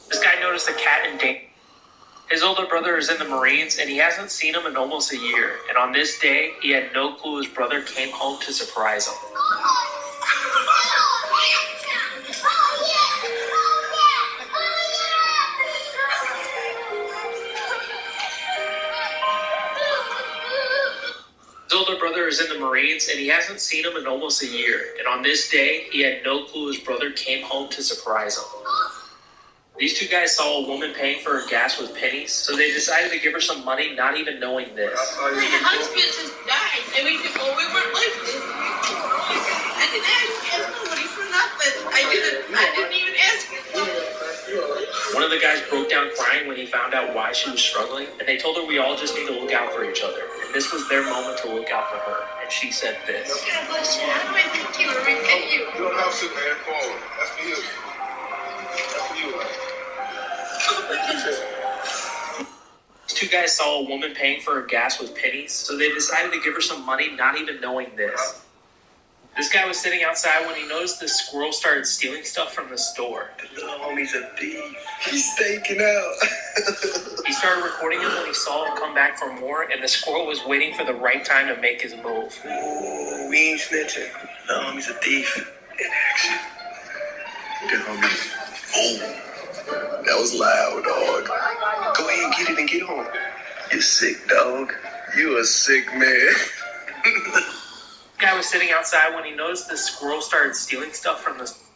This guy noticed the cat in danger. His older brother is in the Marines, and he hasn't seen him in almost a year. And on this day, he had no clue his brother came home to surprise him. His older brother is in the Marines, and he hasn't seen him in almost a year. And on this day, he had no clue his brother came home to surprise him. These two guys saw a woman paying for her gas with pennies, so they decided to give her some money, not even knowing this. My husband just died, and we weren't like this. I didn't ask nobody for nothing. I didn't even ask him. One of the guys broke down crying when he found out why she was struggling, and they told her we all just need to look out for each other. And this was their moment to look out for her, and she said this. God bless you. How do I thank you or repay you? You don't have to, man. Forward. That's for you. That's for you, man. These two guys saw a woman paying for her gas with pennies, so they decided to give her some money, not even knowing this. This guy was sitting outside when he noticed this squirrel started stealing stuff from the store. The little homie's a thief. He's staking out. He started recording him when he saw him come back for more, and the squirrel was waiting for the right time to make his move. Ooh, we ain't snitching. The homie's a thief. In action. Good homie. Oh, that was loud, dog. Go ahead and get it and get home. You're sick, dog. You a sick man. The guy was sitting outside when he noticed the squirrel started stealing stuff from the store.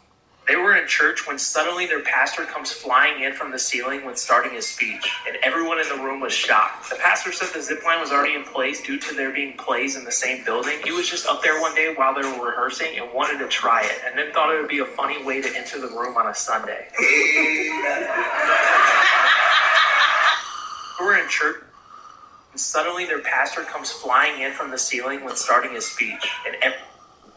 They were in church when suddenly their pastor comes flying in from the ceiling when starting his speech, and everyone in the room was shocked. The pastor said the zip line was already in place due to there being plays in the same building. He was just up there one day while they were rehearsing and wanted to try it, and then thought it would be a funny way to enter the room on a Sunday. They were in church and suddenly their pastor comes flying in from the ceiling when starting his speech, and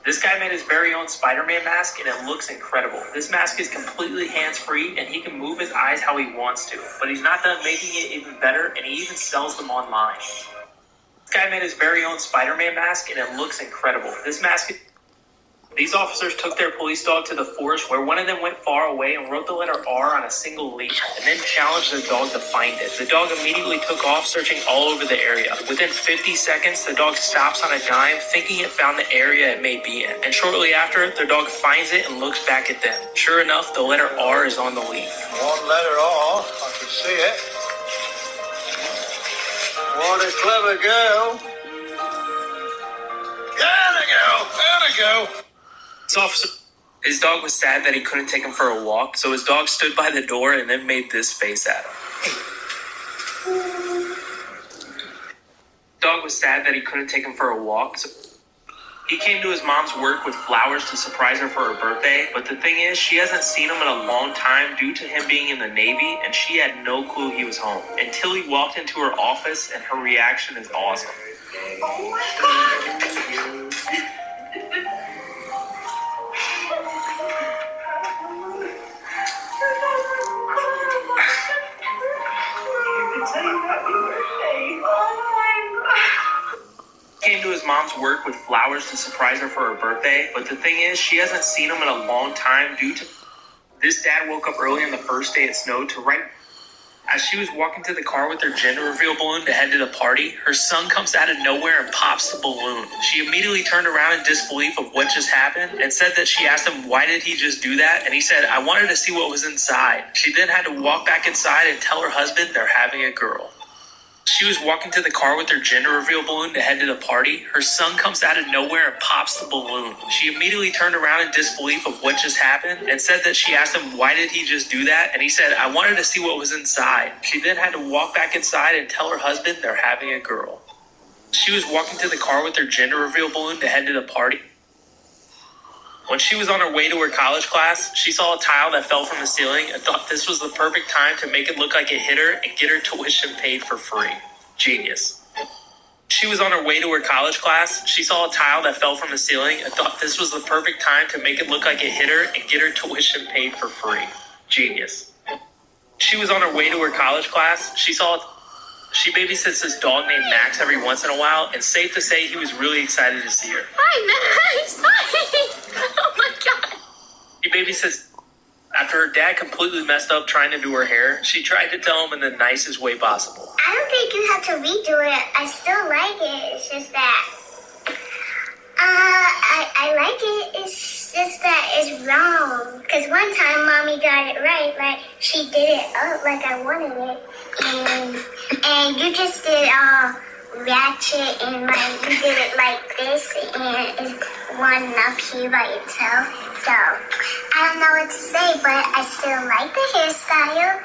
this guy made his very own Spider-Man mask, and it looks incredible. This mask is completely hands-free, and he can move his eyes how he wants to. But he's not done making it even better, and he even sells them online. This guy made his very own Spider-Man mask, and it looks incredible. These officers took their police dog to the forest where one of them went far away and wrote the letter R on a single leaf and then challenged the dog to find it. The dog immediately took off, searching all over the area. Within 50 seconds, the dog stops on a dime, thinking it found the area it may be in. And shortly after, the dog finds it and looks back at them. Sure enough, the letter R is on the leaf. One letter R, I can see it. What a clever girl. There we go. His dog was sad that he couldn't take him for a walk, so his dog stood by the door and then made this face at him. Dog was sad that he couldn't take him for a walk, so he came to his mom's work with flowers to surprise her for her birthday, but the thing is, she hasn't seen him in a long time due to him being in the Navy, and she had no clue he was home until he walked into her office, and her reaction is awesome. Oh my God! Came to his mom's work with flowers to surprise her for her birthday, but the thing is, she hasn't seen him in a long time due to this dad woke up early on the first day it snowed to right as she was walking to the car with her gender reveal balloon to head to the party. Her son comes out of nowhere and pops the balloon. She immediately turned around in disbelief of what just happened and said that she asked him, why did he just do that? And he said, I wanted to see what was inside. She then had to walk back inside and tell her husband they're having a girl. She was walking to the car with her gender reveal balloon to head to the party. Her son comes out of nowhere and pops the balloon. She immediately turned around in disbelief of what just happened and said that she asked him, why did he just do that? And he said, I wanted to see what was inside. She then had to walk back inside and tell her husband they're having a girl. She was walking to the car with her gender reveal balloon to head to the party. When she was on her way to her college class, she saw a tile that fell from the ceiling and thought this was the perfect time to make it look like it hit her and get her tuition paid for free. Genius. She was on her way to her college class. She saw a tile that fell from the ceiling and thought this was the perfect time to make it look like it hit her and get her tuition paid for free. Genius. She was on her way to her college class. She babysits this dog named Max every once in a while, and safe to say he was really excited to see her. Hi, Max. Hi. Oh my God. She babysits. After her dad completely messed up trying to do her hair, she tried to tell him in the nicest way possible. I don't think you have to redo it. I still like it. It's just that. I like it. It's just that it's wrong. Because one time Mommy got it right. Like, she did it up like I wanted it. And you just did all ratchet and like you did it like this and it's one up here by itself. So, I don't know what to say, but I still like the hairstyle.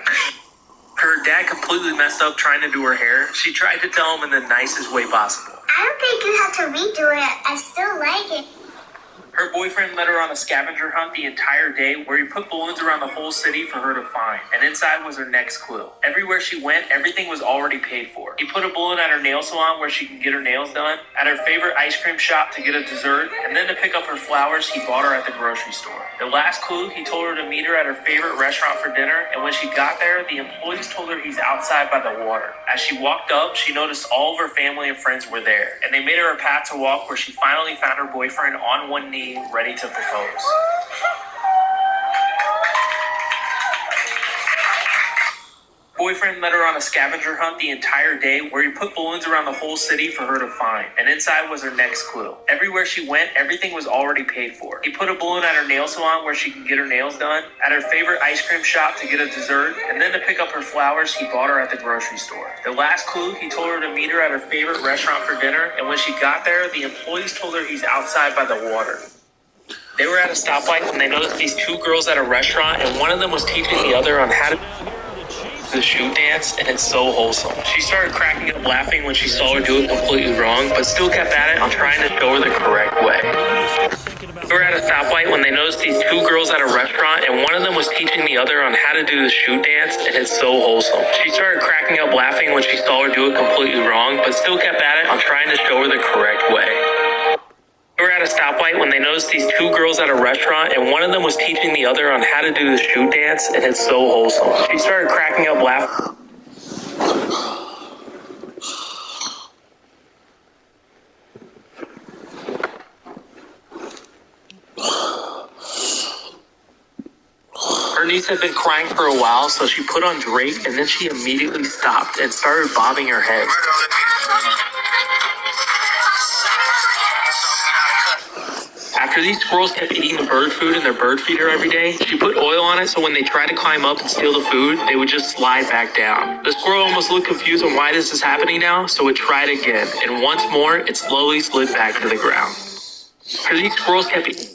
Her dad completely messed up trying to do her hair. She tried to tell him in the nicest way possible. I don't think you have to redo it. I still like it. Her boyfriend led her on a scavenger hunt the entire day where he put balloons around the whole city for her to find. And inside was her next clue. Everywhere she went, everything was already paid for. He put a balloon at her nail salon where she can get her nails done, at her favorite ice cream shop to get a dessert, and then to pick up her flowers he bought her at the grocery store. The last clue, he told her to meet her at her favorite restaurant for dinner, and when she got there, the employees told her he's outside by the water. As she walked up, she noticed all of her family and friends were there, and they made her a path to walk where she finally found her boyfriend on one knee, ready to propose. Boyfriend led her on a scavenger hunt the entire day where he put balloons around the whole city for her to find. And inside was her next clue. Everywhere she went, everything was already paid for. He put a balloon at her nail salon where she can get her nails done, at her favorite ice cream shop to get a dessert, and then to pick up her flowers he bought her at the grocery store. The last clue, he told her to meet her at her favorite restaurant for dinner, and when she got there, the employees told her he's outside by the water. They were at a stoplight when they noticed these two girls at a restaurant, and one of them was teaching the other on how to the shoe dance, and it's so wholesome. She started cracking up laughing when she saw her do it completely wrong, but still kept at it on trying to show her the correct way. They were at a stoplight when they noticed these two girls at a restaurant, and one of them was teaching the other on how to do the shoe dance, and it's so wholesome. She started cracking up laughing when she saw her do it completely wrong, but still kept at it on trying to show her the correct way. They were at a stoplight when they noticed these two girls at a restaurant, and one of them was teaching the other on how to do the shoe dance, and it's so wholesome. She started cracking up laughing. Her niece had been crying for a while, so she put on Drake, and then she immediately stopped and started bobbing her head. After these squirrels kept eating the bird food in their bird feeder every day, she put oil on it so when they tried to climb up and steal the food, they would just slide back down. The squirrel almost looked confused on why this is happening now, so it tried again, and once more, it slowly slid back to the ground. After these squirrels kept eating,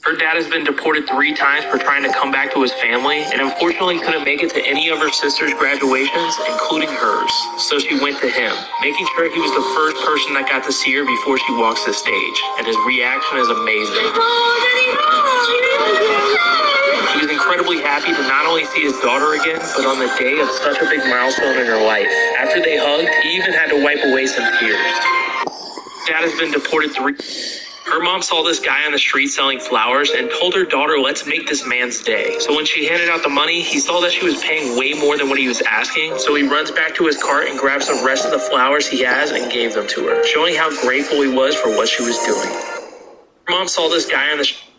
her dad has been deported 3 times for trying to come back to his family, and unfortunately couldn't make it to any of her sister's graduations, including hers. So she went to him, making sure he was the first person that got to see her before she walks the stage, and his reaction is amazing. He was incredibly happy to not only see his daughter again, but on the day of such a big milestone in her life. After they hugged, he even had to wipe away some tears. Dad has been deported 3. Her mom saw this guy on the street selling flowers and told her daughter, let's make this man's day. So when she handed out the money, he saw that she was paying way more than what he was asking. So he runs back to his cart and grabs the rest of the flowers he has and gave them to her, showing how grateful he was for what she was doing. Her mom saw this guy on the street.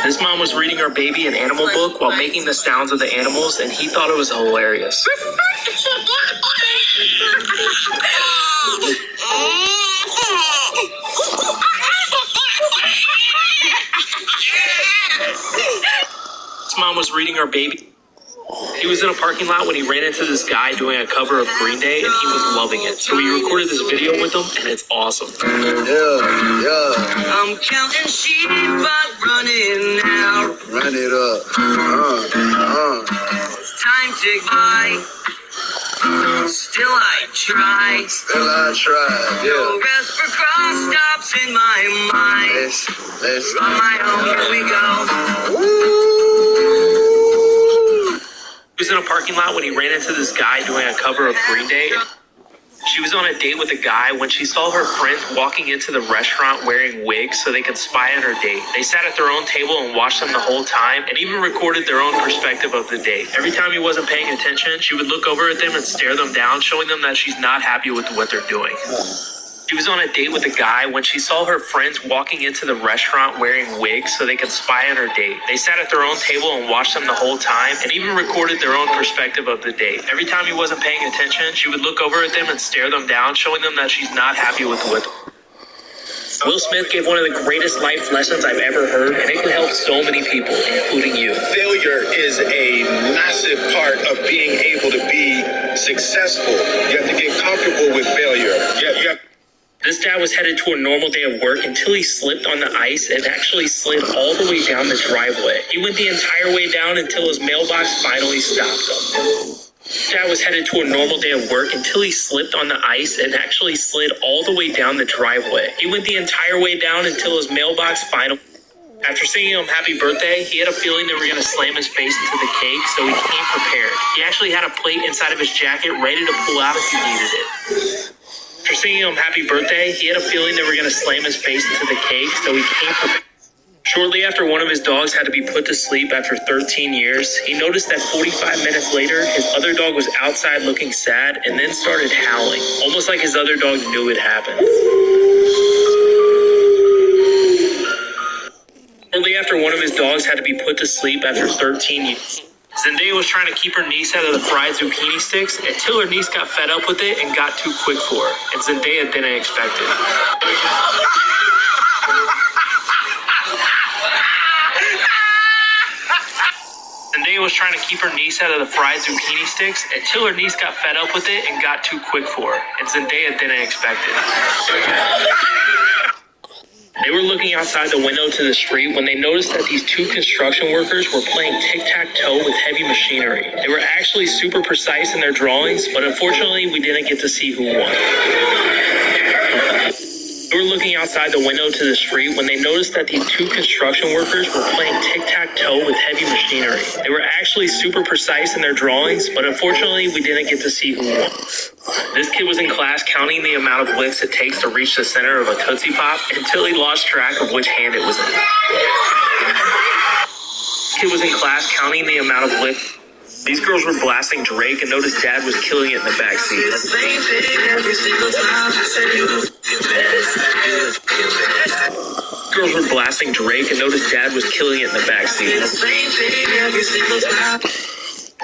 This mom was reading her baby an animal book while making the sounds of the animals, and he thought it was hilarious. This mom was reading her baby. He was in a parking lot when he ran into this guy doing a cover of Green Day, and he was loving it. So he recorded this video with him, and it's awesome. Yeah. I'm counting sheep, but running now. Run it up. Time to buy. Still I try. Yeah. No rest for cross stops in my mind. Let's on my own, here we go. He was in a parking lot when he ran into this guy doing a cover of Green Day. She was on a date with a guy when she saw her friends walking into the restaurant wearing wigs so they could spy on her date. They sat at their own table and watched them the whole time and even recorded their own perspective of the date. Every time he wasn't paying attention, she would look over at them and stare them down, showing them that she's not happy with what they're doing. She was on a date with a guy when she saw her friends walking into the restaurant wearing wigs so they could spy on her date. They sat at their own table and watched them the whole time and even recorded their own perspective of the date. Every time he wasn't paying attention, she would look over at them and stare them down, showing them that she's not happy with what. Will Smith gave one of the greatest life lessons I've ever heard, and it can help so many people, including you. Failure is a massive part of being able to be successful. You have to get comfortable with failure. You have This dad was headed to a normal day of work until he slipped on the ice and actually slid all the way down the driveway. He went the entire way down until his mailbox finally stopped him. Dad was headed to a normal day of work until he slipped on the ice and actually slid all the way down the driveway. He went the entire way down until his mailbox finally. After singing him happy birthday, he had a feeling they were going to slam his face into the cake, so he came prepared. He actually had a plate inside of his jacket ready to pull out if he needed it. After singing him happy birthday, he had a feeling they were going to slam his face into the cake, so he came prepared. Shortly after one of his dogs had to be put to sleep after 13 years, he noticed that 45 minutes later, his other dog was outside looking sad and then started howling, almost like his other dog knew it happened. Shortly after one of his dogs had to be put to sleep after 13 years, Zendaya was trying to keep her niece out of the fried zucchini sticks until her niece got fed up with it and got too quick for her, and Zendaya didn't expect it. Zendaya was trying to keep her niece out of the fried zucchini sticks until her niece got fed up with it and got too quick for her, and Zendaya didn't expect it. They were looking outside the window to the street when they noticed that these two construction workers were playing tic-tac-toe with heavy machinery. They were actually super precise in their drawings, but unfortunately we didn't get to see who won. They were looking outside the window to the street when they noticed that these two construction workers were playing tic-tac-toe with heavy machinery. They were actually super precise in their drawings, but unfortunately we didn't get to see who won. This kid was in class counting the amount of licks it takes to reach the center of a Tootsie Pop until he lost track of which hand it was in. This kid was in class counting the amount of licks. These girls were blasting Drake and noticed Dad was killing it in the backseat. Girls were blasting Drake and noticed Dad was killing it in the backseat.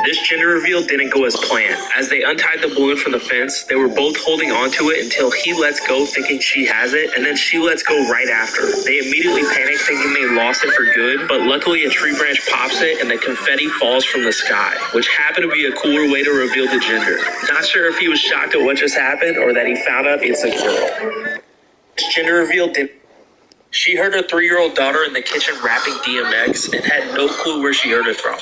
This gender reveal didn't go as planned. As they untied the balloon from the fence, they were both holding onto it until he lets go thinking she has it, and then she lets go right after. They immediately panic thinking they lost it for good, but luckily a tree branch pops it and the confetti falls from the sky, which happened to be a cooler way to reveal the gender. Not sure if he was shocked at what just happened or that he found out it's a girl. This gender reveal didn't. She heard her 3-year-old daughter in the kitchen rapping DMX and had no clue where she heard it from.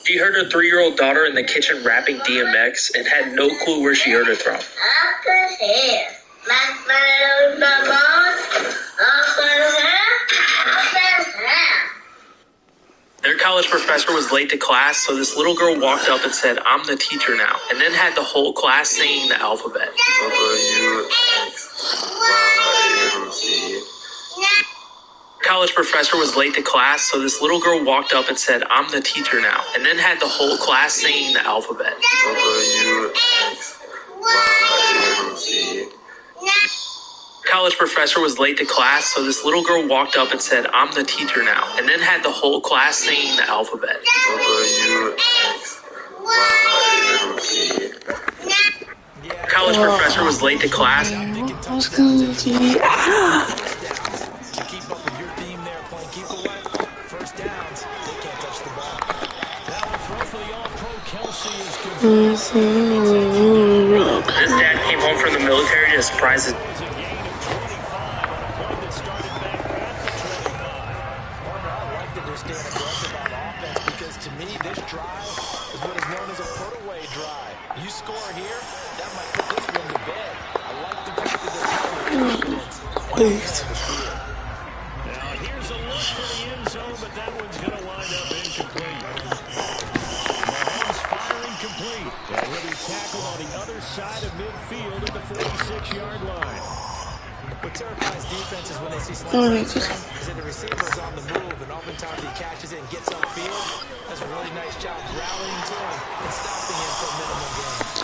She heard her 3-year-old daughter in the kitchen rapping DMX and had no clue where she heard it from. Their college professor was late to class, so this little girl walked up and said, "I'm the teacher now," and then had the whole class singing the alphabet. College professor was late to class, so this little girl walked up and said, "I'm the teacher now," and then had the whole class singing the alphabet. College professor was late to class, so this little girl walked up and said, "I'm the teacher now," and then had the whole class singing the alphabet. College professor was late to class. This dad came home from the military to surprise his. Because to me, this drive is what is known as a put-away drive. You score here, that might put this one to bed. I like the fact that they're confidence. Now here's a look for the end zone, but that one's going to wind up incomplete. Mahomes firing complete. And he'll be tackled on the other side of midfield at the 46-yard line. What terrifies defenses when they see slants is that the receiver's on the move, and oftentimes he catches it and gets upfield. Does a really nice job rallying to him and stopping him for a minimal gain.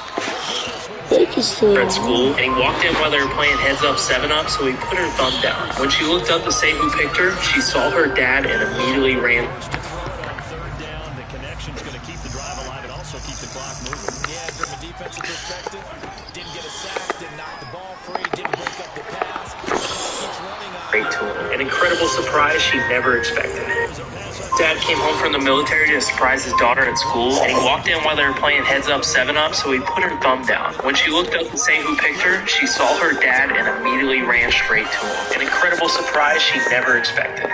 At school, and he walked in while they were playing heads-up 7-up, so he put her thumb down. When she looked up to say who picked her, she saw her dad and immediately ran. On third down, the connection's going to keep the drive alive and also keep the clock moving. Yeah, from a defensive perspective, didn't get a sack, didn't knock the ball free, didn't break up the pass. Keeps running on. Great tool. An incredible surprise she never expected. Dad came home from the military to surprise his daughter at school, and he walked in while they were playing heads-up 7-up, so he put her thumb down. When she looked up to say who picked her, she saw her dad and immediately ran straight to him. An incredible surprise she never expected.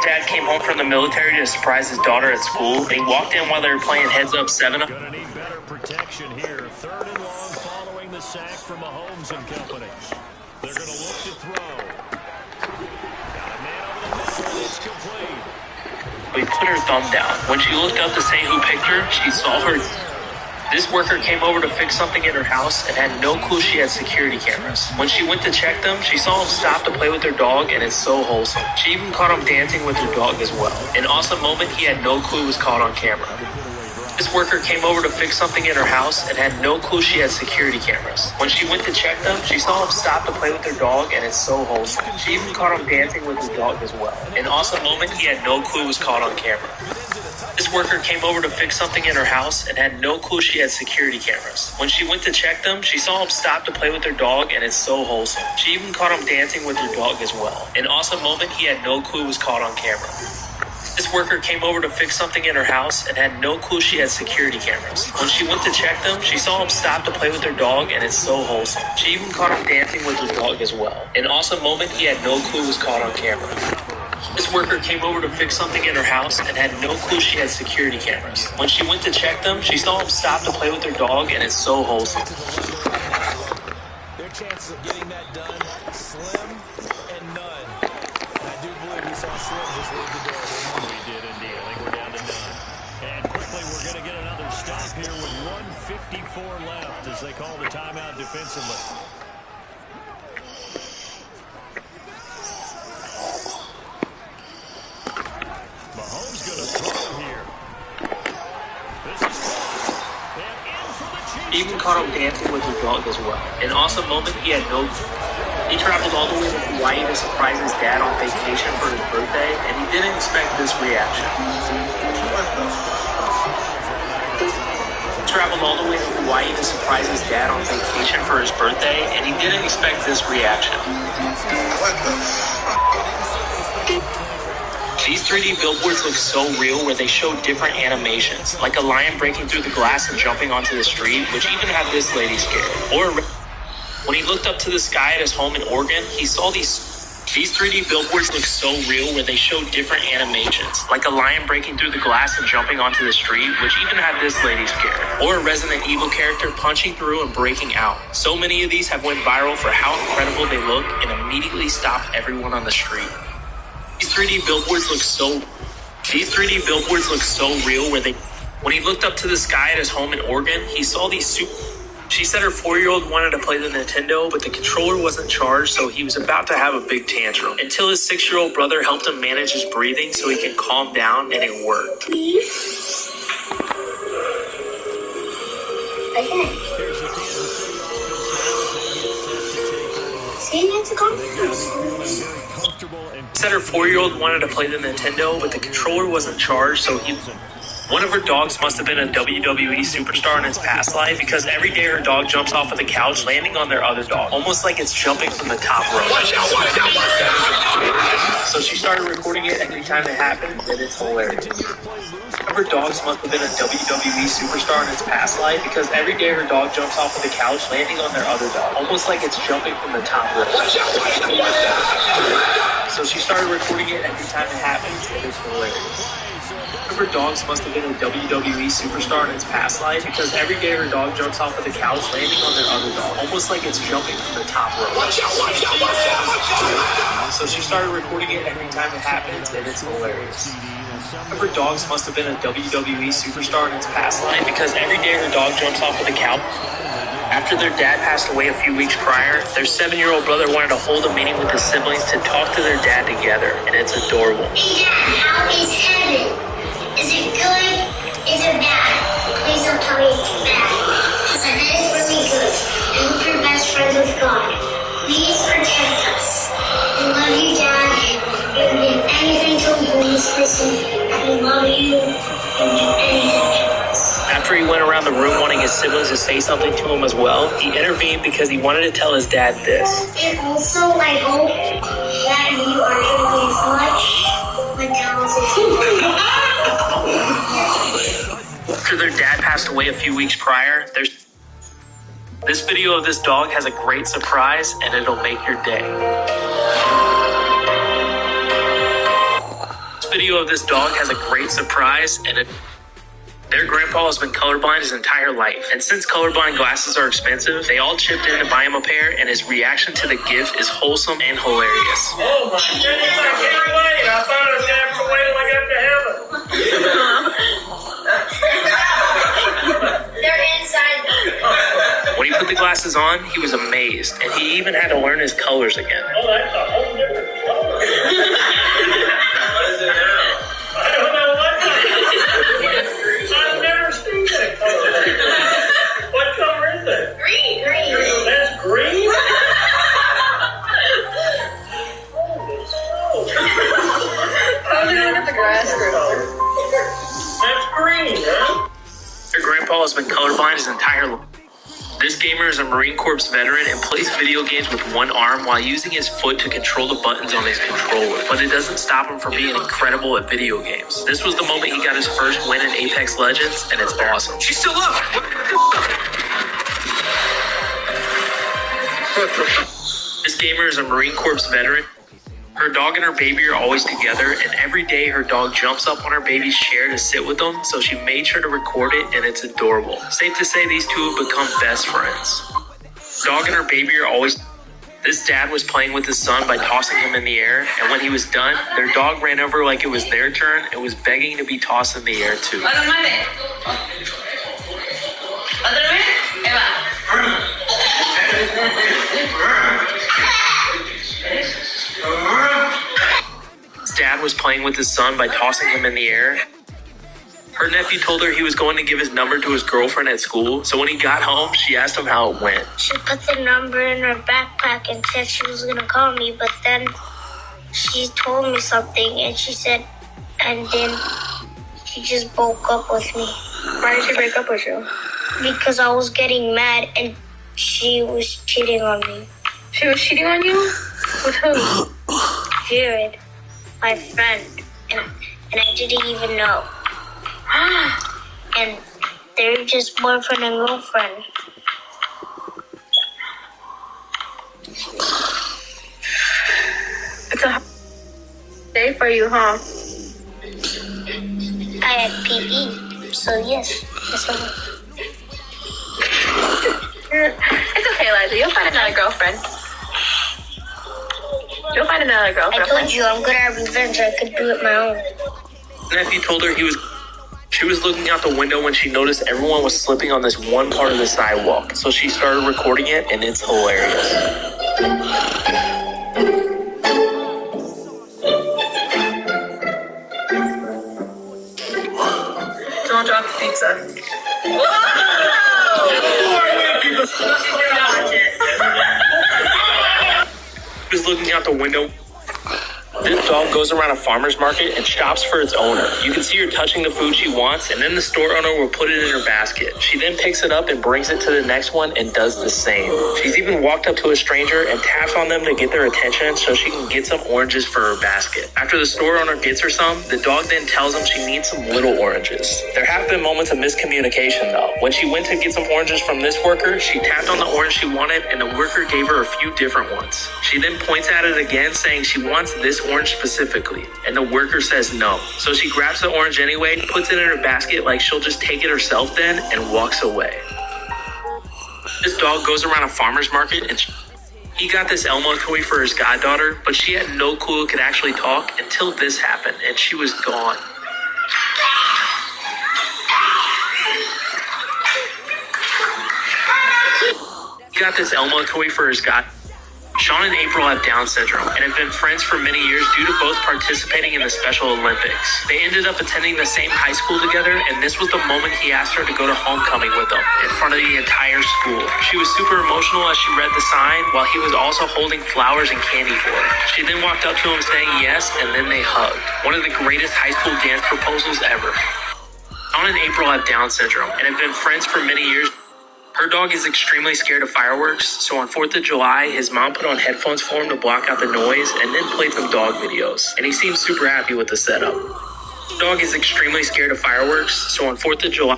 Dad came home from the military to surprise his daughter at school, and he walked in while they were playing heads-up 7-up. Going to need better protection here. Third and long following the sack from Mahomes and company. They're going to look to throw. Got a man over the middle. It's complete. We put her thumb down. When she looked up to say who picked her, she saw her. This worker came over to fix something in her house and had no clue she had security cameras. When she went to check them, she saw him stop to play with her dog, and it's so wholesome. She even caught him dancing with her dog as well. An awesome moment he had no clue was caught on camera. This worker came over to fix something in her house and had no clue she had security cameras. When she went to check them, she saw him stop to play with her dog, and it's so wholesome. She even caught him dancing with his dog as well. An awesome moment he had no clue was caught on camera. This worker came over to fix something in her house and had no clue she had security cameras. When she went to check them, she saw him stop to play with her dog, and it's so wholesome. She even caught him dancing with her dog as well. An awesome moment he had no clue was caught on camera. This worker came over to fix something in her house and had no clue she had security cameras. When she went to check them, she saw him stop to play with her dog, and it's so wholesome. She even caught him dancing with his dog as well. An awesome moment he had no clue was caught on camera. This worker came over to fix something in her house and had no clue she had security cameras. When she went to check them, she saw him stop to play with her dog, and it's so wholesome. Their chances of getting that done, slim and none. And I do believe we saw Slim just leave the door. We did indeed. I think we're down to none. And quickly, we're going to get another stop here with 1:54 left as they call the timeout defensively. Mahomes going to throw here. This is caught. And in for the Chiefs. He even caught him dancing with his dog as well. An awesome moment he had no... He traveled all the way to Hawaii to surprise his dad on vacation for his birthday, and he didn't expect this reaction. Traveled all the way to Hawaii to surprise his dad on vacation for his birthday, and he didn't expect this reaction. These 3D billboards look so real where they show different animations, like a lion breaking through the glass and jumping onto the street, which even had this lady scared. Or when he looked up to the sky at his home in Oregon, he saw these 3D billboards look so real where they show different animations, like a lion breaking through the glass and jumping onto the street, which even had this lady scared. Or a Resident Evil character punching through and breaking out. So many of these have went viral for how incredible they look and immediately stopped everyone on the street. These 3D billboards look so real where when he looked up to the sky at his home in Oregon, he saw these She said her 4-year-old wanted to play the Nintendo, but the controller wasn't charged, so he was about to have a big tantrum. Until his 6-year-old brother helped him manage his breathing so he can calm down, and it worked. Okay. See, that's a She said her 4-year-old wanted to play the Nintendo, but the controller wasn't charged, so one of her dogs must have been a WWE superstar in its past life, because every day her dog jumps off of the couch, landing on their other dog, almost like it's jumping from the top rope. So she started recording it every time it happens, and it's hilarious. One of her dogs must have been a WWE superstar in its past life, because every day her dog jumps off of the couch, landing on their other dog, almost like it's jumping from the top rope. So she started recording it every time it happens, and it's hilarious. One of her dogs must have been a WWE superstar in its past life, because every day her dog jumps off of the couch, landing on their other dog, almost like it's jumping from the top rope. So she started recording it every time it happens, and it's hilarious. One of her dogs must have been a WWE superstar in its past life, because every day her dog jumps off of the couch. After their dad passed away a few weeks prior, their 7-year-old brother wanted to hold a meeting with his siblings to talk to their dad together, and it's adorable. Hey Dad, how is heaven? Is it good? Is it bad? Please don't tell me it's bad. Because I bet it's really good. And hope you're best friends with God. Please protect us. We love you, Dad. We would do anything to avoid this person. And we love you. And do anything to us. After he went around the room wanting his siblings to say something to him as well, he intervened because he wanted to tell his dad this. And also, I hope that you are doing as much McDonald's as you do. After their dad passed away a few weeks prior, this video of this dog has a great surprise, and it'll make your day. This video of this dog has a great surprise, and their grandpa has been colorblind his entire life. And since colorblind glasses are expensive, they all chipped in to buy him a pair, and his reaction to the gift is wholesome and hilarious. Oh my goodness, I can't wait. I thought I was going to have to wait till I got to heaven. They're inside. When he put the glasses on, he was amazed, and he even had to learn his colors again. Oh, that's a whole different color. What is it now? I don't know what I've never seen that color. What color is that? Green. That's green? Holy smoke. Oh, look at the grass growing. That's green, huh? Their grandpa has been colorblind his entire life. This gamer is a Marine Corps veteran and plays video games with one arm while using his foot to control the buttons on his controller. But it doesn't stop him from being incredible at video games. This was the moment he got his first win in Apex Legends, and it's awesome. She's still up. This gamer is a Marine Corps veteran. Her dog and her baby are always together, and every day her dog jumps up on her baby's chair to sit with them, so she made sure to record it, and it's adorable. Safe to say these two have become best friends. Dog and her baby are always... This dad was playing with his son by tossing him in the air, and when he was done, their dog ran over like it was their turn and was begging to be tossed in the air too. His dad was playing with his son by tossing him in the air. Her nephew told her he was going to give his number to his girlfriend at school, so when he got home, she asked him how it went. She put the number in her backpack and said she was going to call me, but then she told me something and she said, and then she just broke up with me. Why did she break up with you? Because I was getting mad and she was cheating on me. She was cheating on you? With who? Jared, my friend, and I didn't even know. And they're just boyfriend and girlfriend. It's a day for you, huh? I had PE, so yes, it's okay. It's okay, Liza. You'll find another girlfriend. You'll find another girlfriend. I told you I'm good at revenge. I could do it my own. Nephew told her she was looking out the window when she noticed everyone was slipping on this one part of the sidewalk. So she started recording it, and it's hilarious. Don't drop the pizza. She was looking out the window. This dog goes around a farmer's market and shops for its owner. You can see her touching the food she wants, and then the store owner will put it in her basket. She then picks it up and brings it to the next one and does the same. She's even walked up to a stranger and taps on them to get their attention so she can get some oranges for her basket. After the store owner gets her some, the dog then tells them she needs some little oranges. There have been moments of miscommunication though. When she went to get some oranges from this worker, she tapped on the orange she wanted and the worker gave her a few different ones. She then points at it again saying she wants this orange specifically, and the worker says no. So she grabs the orange anyway, puts it in her basket like she'll just take it herself then, and walks away. This dog goes around a farmer's market and he got this Elmo toy for his goddaughter, but she had no clue it could actually talk until this happened, and she was gone. He got this Elmo toy for his goddaughter. Sean and April have Down syndrome and have been friends for many years due to both participating in the Special Olympics. They ended up attending the same high school together, and this was the moment he asked her to go to homecoming with him in front of the entire school. She was super emotional as she read the sign while he was also holding flowers and candy for her. She then walked up to him saying yes, and then they hugged. One of the greatest high school dance proposals ever. Sean and April have Down syndrome and have been friends for many years. Her dog is extremely scared of fireworks, so on 4th of July, his mom put on headphones for him to block out the noise and then played some dog videos, and he seems super happy with the setup. The dog is extremely scared of fireworks, so on 4th of July,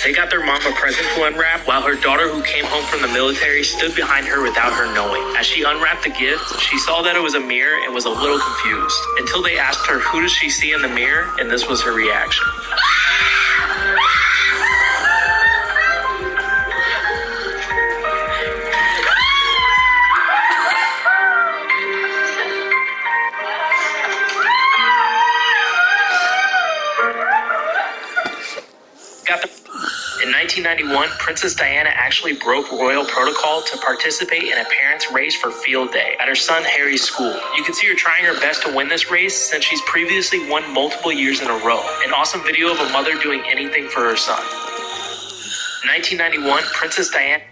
they got their mom a present to unwrap while her daughter, who came home from the military, stood behind her without her knowing. As she unwrapped the gift, she saw that it was a mirror and was a little confused, until they asked her who does she see in the mirror, and this was her reaction. In 1991, Princess Diana actually broke royal protocol to participate in a parents' race for field day at her son Harry's school. You can see her trying her best to win this race since she's previously won multiple years in a row. An awesome video of a mother doing anything for her son. In 1991, Princess Diana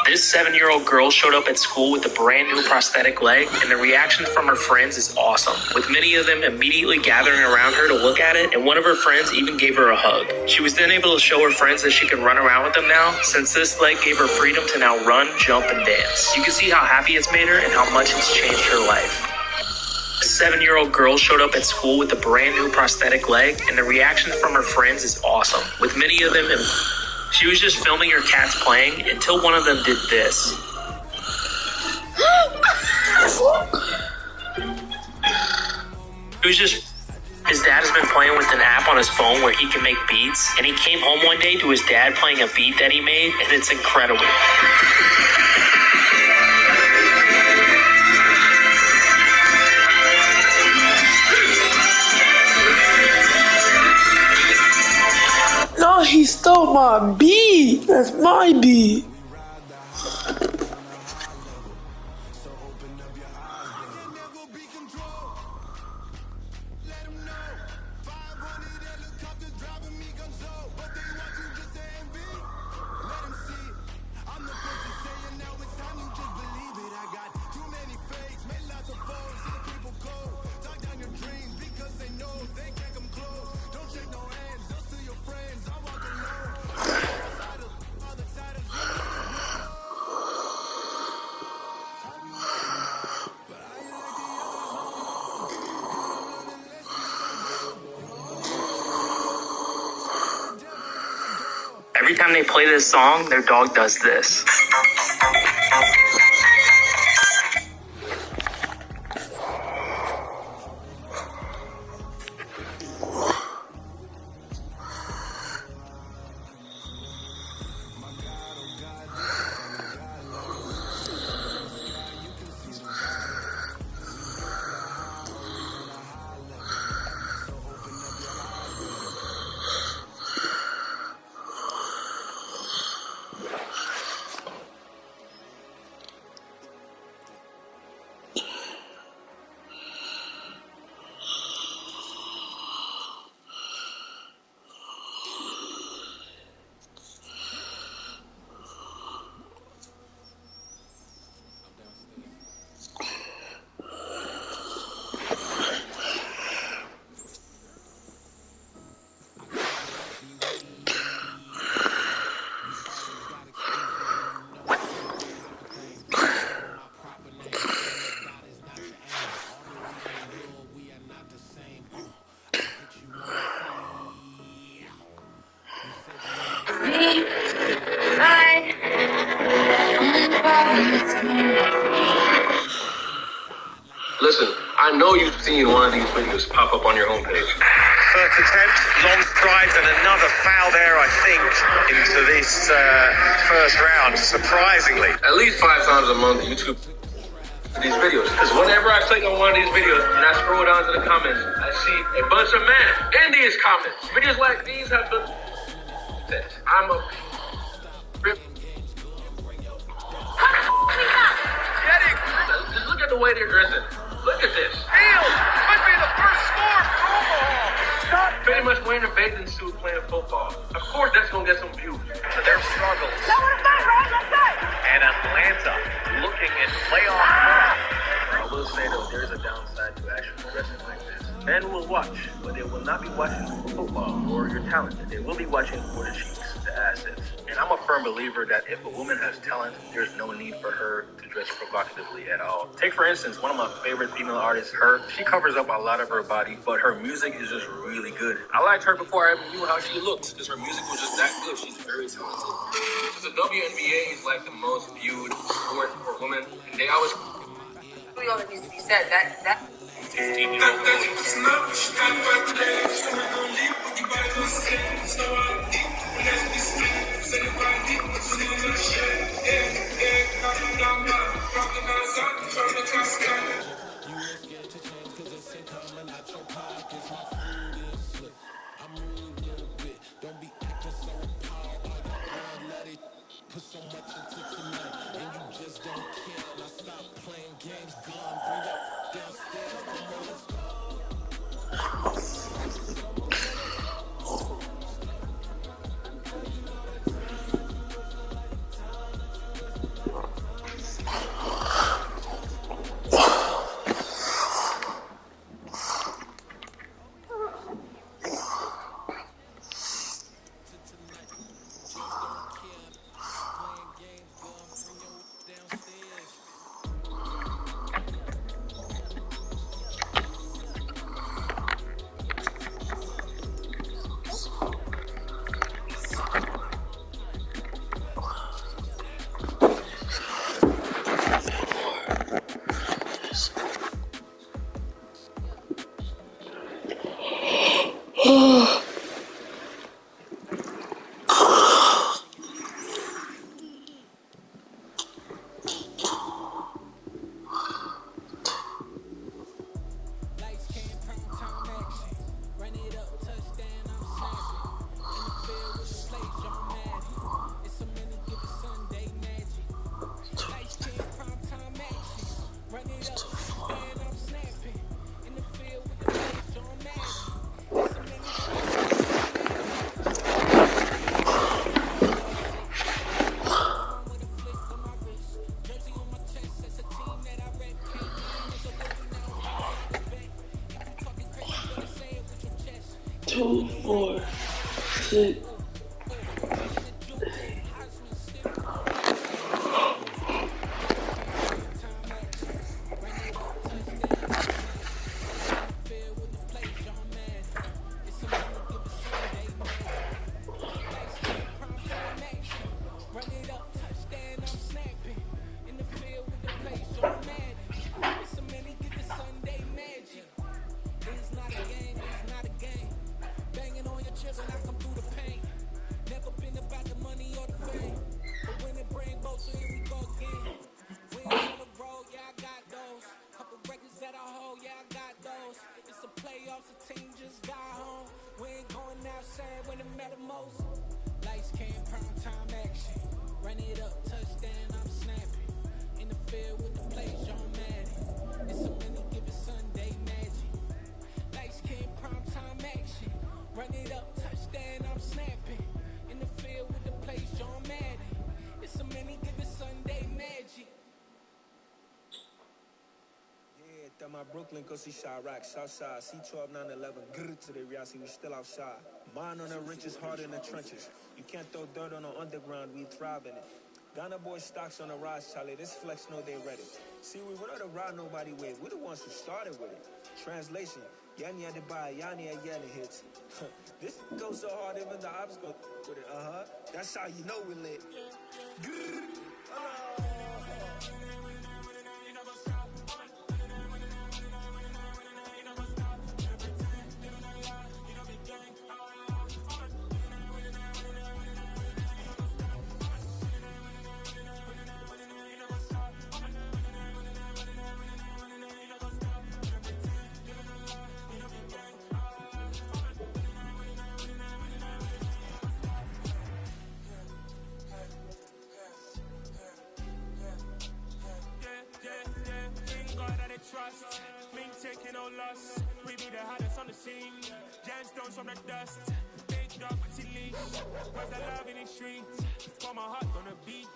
This 7-year-old girl showed up at school with a brand new prosthetic leg, and the reaction from her friends is awesome, with many of them immediately gathering around her to look at it, and one of her friends even gave her a hug. She was then able to show her friends that she can run around with them now, since this leg gave her freedom to now run, jump, and dance. You can see how happy it's made her and how much it's changed her life. A 7-year-old girl showed up at school with a brand new prosthetic leg, and the reaction from her friends is awesome, with many of them she was just filming her cats playing until one of them did this. His dad has been playing with an app on his phone where he can make beats, and he came home one day to his dad playing a beat that he made, and it's incredible. No, he stole my beat. That's my beat. Every time they play this song, their dog does this. Listen, I know you've seen one of these videos pop up on your homepage. First attempt, long strides, and another foul there, I think, into this first round, surprisingly. At least 5 times a month, YouTube these videos. Because whenever I click on one of these videos and I scroll down to the comments, I see a bunch of men in these comments. Videos like these have been... I'm a... Just look at the way they're dressing. Look at this. Field could be the first score for Omaha. Pretty much wearing a bathing suit playing football. Of course that's going to get some views. Their struggles. And Atlanta looking in playoff I will say though, there is a downside to actually dressing like this. Men will watch, but they will not be watching for football or your talent. They will be watching for the cheeks, the assets. And I'm a firm believer that if a woman has talent, there's no need for her to dress provocatively at all. Take for instance, one of my favorite female artists, her. She covers up a lot of her body, but her music is just really good. I liked her before I even knew how she looked, because her music was just that good. She's very talented. The WNBA is like the most viewed sport for women, and they always... All that needs to be said. That. It's too far. Two, 4, 6. My Brooklyn, go see Chirac, Southside, C12, 911, grrr to the Riasi, we still outside. Mine on the riches, hard in the trenches. You can't throw dirt on the underground, we thrive in it. Ghana boy stocks on the rise, Charlie, this flex know they ready. See, we were not the ride nobody with, we the ones who started with it. Translation, Yani had to buy, Yani had Yanni hits. This goes so hard, even the ops go with it, That's how you know we lit. Grrr. Trust, me taking no loss. We be the hottest on the scene. Gemstones from the dust. Big dog with your leash. Where's the love in the streets? Got my heart on the beat.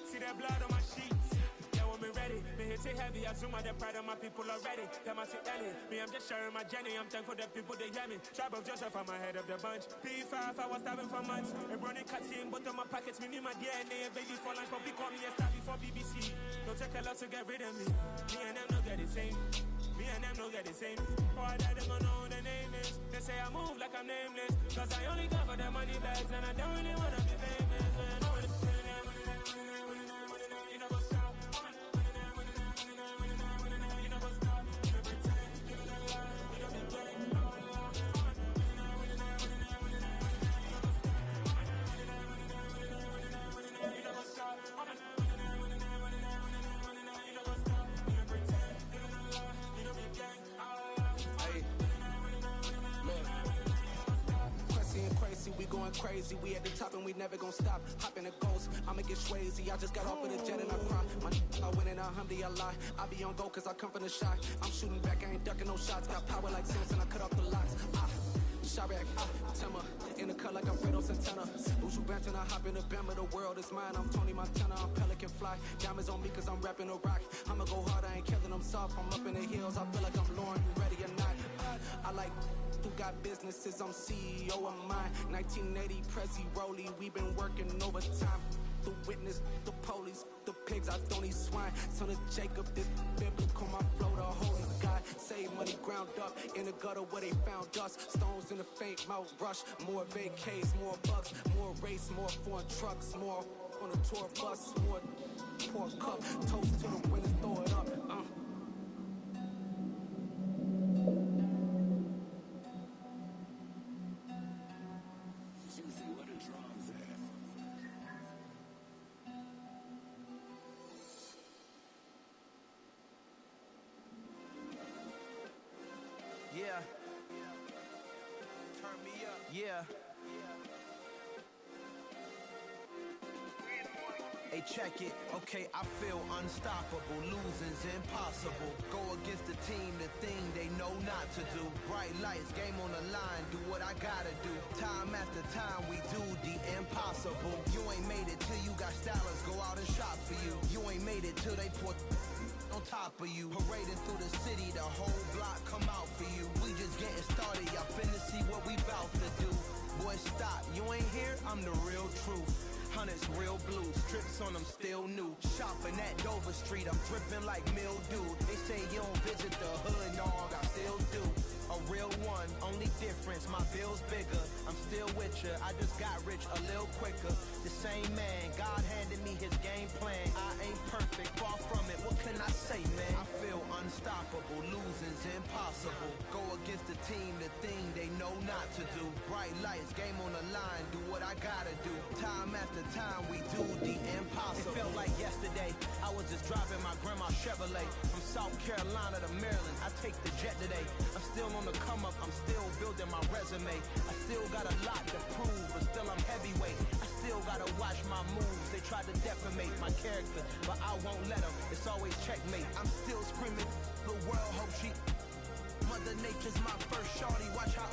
See that blood on my sheets. Yeah, when me ready, me hit it heavy. I zoom out the pride of my people already. Them I see Ellie. Me, I'm just sharing my journey. I'm thankful that people they hear me. Tribe of Joseph, I'm ahead of the bunch. P5, I was starving for months. A running cut in, but on my pockets, me need my DNA. Baby for lunch, probably call me a star before BBC. Don't take a lot to get rid of me. Me and them no get the same. Me and them no get the same. Boy, that them gonna know who the name is. They say I move like I'm nameless. Cause I only cover the money bags and I don't really wanna be famous. Man, I wanna you know what's up. You know what's up. You know pretend. You know the lie. You know the game. You know what's up. We going crazy, we at the top and we never gonna stop. Hop in a ghost, I'ma get swayzy. I just got off of the jet and I cry. I win in a Humvee, I lie. I be on go cause I come from the shot. I'm shooting back, I ain't ducking no shots. Got power like Samson, I cut off the locks. Chirac, Timmer, in the cut like I'm Fredo Santana. Usu Banton, I hop in the Bama, the world is mine. I'm Tony Montana, I'm Pelican Fly. Diamonds on me cause I'm rapping a rock. I'ma go hard, I ain't killing them soft. I'm up in the hills, I feel like I'm Lauren, you ready or not. I like who got businesses, I'm CEO of mine. 1980 Prezi Rolly, we been working overtime. The witness, the police, the pigs, I don't eat swine. Son of Jacob, this biblical, my flow, the holy God. Save money ground up in the gutter where they found dust. Stones in the faint mouth rush. More vacays, more bucks, more race, more foreign trucks, more on a tour bus, more pour cup. Toast to the winners, throw it up. Yeah. Turn me up. Yeah. Hey, check it, okay, I feel unstoppable. Losing's impossible. Go against the team, the thing they know not to do. Bright lights, game on the line, do what I gotta do. Time after time, we do the impossible. You ain't made it till you got stylers go out and shop for you. You ain't made it till they put on top of you. Parading through the city, the whole block come out for you. We just getting started, y'all finna see what we bout to do. Boy, stop, you ain't here, I'm the real truth. Hundreds real blue, strips on them still new. Shopping at Dover Street, I'm dripping like mildew. They say you don't visit the hood, dog, I still do. A real one, only difference, my bill's bigger. I'm still with ya, I just got rich a little quicker. The same man, God handed me his game plan. I ain't perfect, far from it, what can I say, man? I feel unstoppable, losing's impossible. Go against the team, the thing they know not to do. Bright lights, game on the line, do what I gotta do. Time after time, we do the impossible. It felt like yesterday, I was just driving my grandma's Chevrolet. From South Carolina to Maryland, I take the jet today. I'm still on the come up, I'm still building my resume. I still got a lot to prove, but still I'm heavyweight. I still gotta watch my moves, they try to defamate my character, but I won't let them, it's always checkmate. I'm still screaming, the world hope she Mother Nature's my first shorty, watch how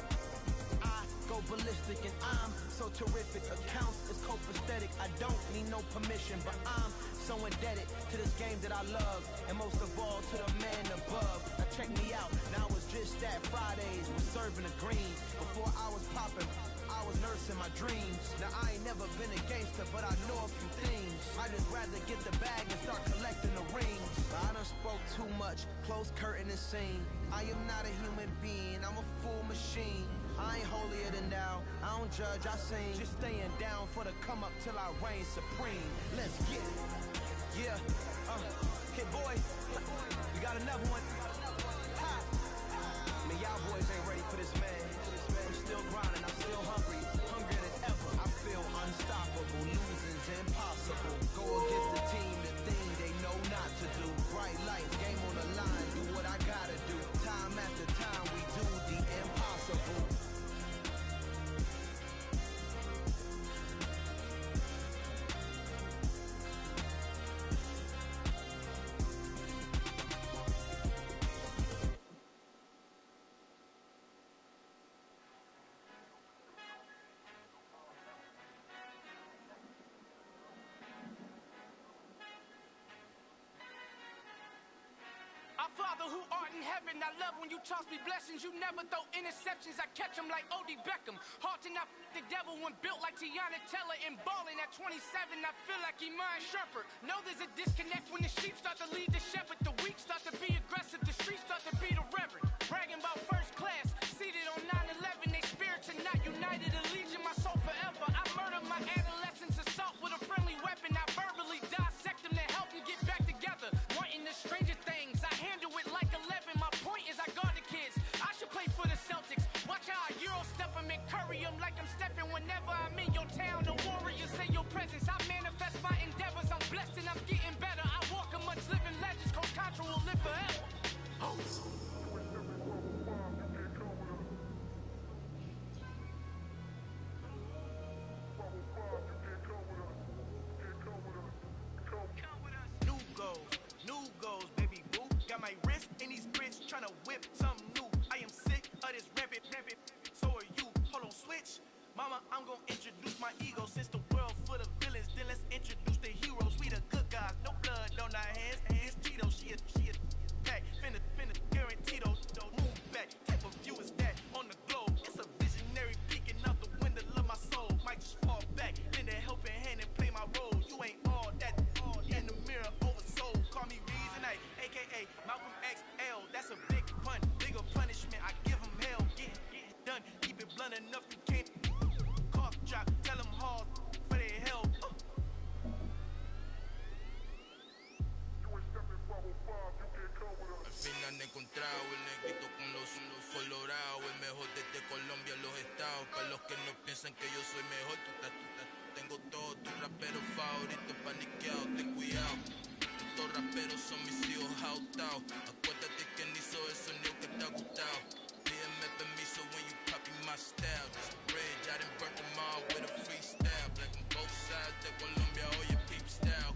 I go ballistic and I'm so terrific. Accounts is copacetic, I don't need no permission, but I'm so indebted to this game that I love, and most of all to the man above. Now check me out, now it's just that Fridays was serving the greens. Before I was popping, I was nursing my dreams. Now I ain't never been a gangster, but I know a few things. I just rather get the bag and start collecting the rings. I done spoke too much, close curtain and scene. I am not a human being, I'm a full machine. I ain't holier than thou, I don't judge, I sing. Just staying down for the come up till I reign supreme. Let's get it. Yeah, hey boy, you got another one? Ha! Man, y'all boys ain't ready for this, man. I'm still grinding, I'm still hungry, hungrier than ever. I feel unstoppable, losing's impossible. Go against the team, the thing they know not to do. Bright lights, game on the line, do what I gotta do. Time after time, we do the impossible. Our Father who art in heaven, I love when you toss me blessings. You never throw interceptions, I catch them like O.D. Beckham. Hard to not the devil when built like Tiana Teller. And balling at 27, I feel like Iman Shumpert. Know there's a disconnect when the sheep start to lead the shepherd. The weak start to be aggressive, the streets start to be the reverend. Bragging about first class, seated on 9/11. They spirits are not united, allegiance my soul forever. I murdered my adolescence, assault with a friendly weapon. I verbally dissect them to help them get back together. Wanting the stranger things, I handle it like 11. My point is I guard the kids. I should play for the Celtics. Watch how I Euro step them and curry them like I'm stepping whenever I'm in your town. The warriors say your presence. I manifest my endeavors. I'm blessed and I'm getting better. I walk amongst living legends. Coach Contra will live forever. New goals, baby boo. Got my wrist in these grits, tryna whip something new. I am sick of this rampant. So are you. Hold on, switch. Mama, I'm gonna introduce my ego. Since the world full of villains, then let's introduce the heroes. We the good guys, no blood on our hands. Hands Tito, she a pack. Finna guaranteed. Move back. Type of view is that on the globe? It's a visionary peeking out the window of my soul. Might just fall back, lend a helping hand and play my role. You ain't all that. In the mirror, oversold. Call me Reasonite, aka Malcolm XL. That's a big pun, bigger punishment. I give him hell. Get done. Keep it blunt enough you can't. Cough drop. Tell them hard for their help. Al fin han encontrado el negrito con los colorados, el mejor desde Colombia, los estados. Para los que no piensan que yo soy mejor, tengo todos tus raperos favoritos paniqueados, ten cuidado. Estos raperos son mis hijos jautados. Acuérdate que ni hizo el sonido que te ha gustado. Pídeme permiso when you copy my style. Just a bridge, I done burnt them all with a freestyle. Black on both sides de Colombia, oye peep style.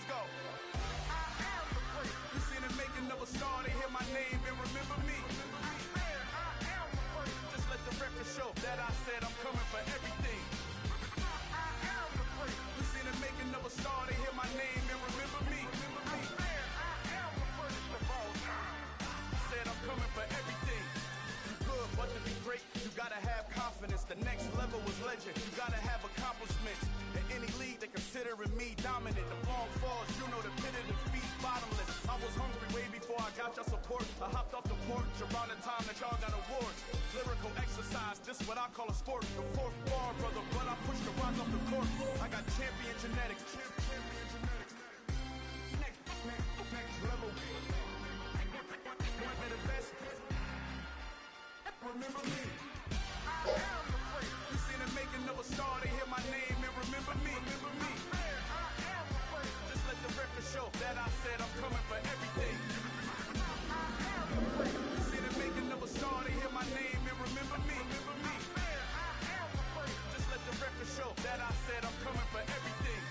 Let's go. You seen the making of a star, they hear my name and remember me. Just let the record show that I said I'm coming for everything. You seen the making of a star, they hear my name and remember me. Said I'm coming for everything. You good, but to be great, you gotta have confidence. The next level was legend, you gotta have accomplishments. In any league, they considering me dominant. The long falls, you know the pit of defeat, bottomless. I was hungry way before I got your support. I hopped off the porch around the time that y'all got awards. Lyrical exercise, this what I call a sport. The fourth bar, brother, but I pushed the rock off the court. I got champion genetics. Next level. One of the best. Remember me. You seen the making of a star, they hear my name and remember me. Just let the record show that I said I'm coming for everything. You seen the making of a star, they hear my name and remember me. Just let the record show that I said I'm coming for everything.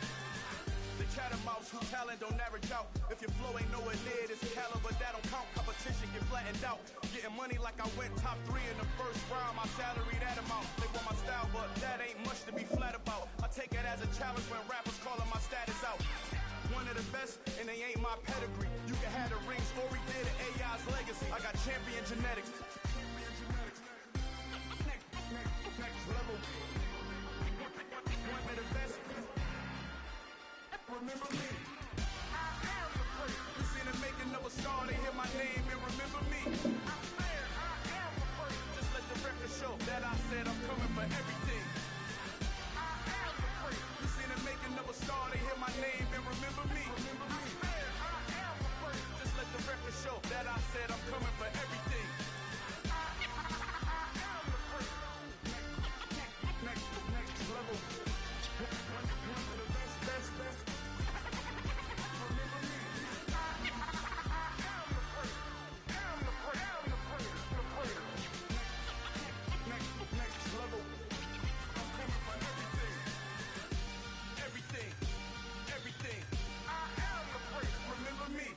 The chattermouths who talent don't average out. If your flow ain't nowhere near this caliber, that don't count. Competition get flattened out. Getting money like I went top 3 in the first round. My salary that amount. They want my style, but that ain't much to be flat about. I take it as a challenge when rappers calling my status out. One of the best, and they ain't my pedigree. You can have the ring story, did it, AI's legacy. I got champion genetics. Next level. One of the best. Remember me. You seen the making of a star, they hear my name and remember me. Just let the record show that I said I'm coming for everything. You seen the making of a star, they hear my name and remember me. Just let the record show that I said I'm coming for everything. Next level. One of the best. Next level. I'm coming for everything. Everything. I am the place. Remember me.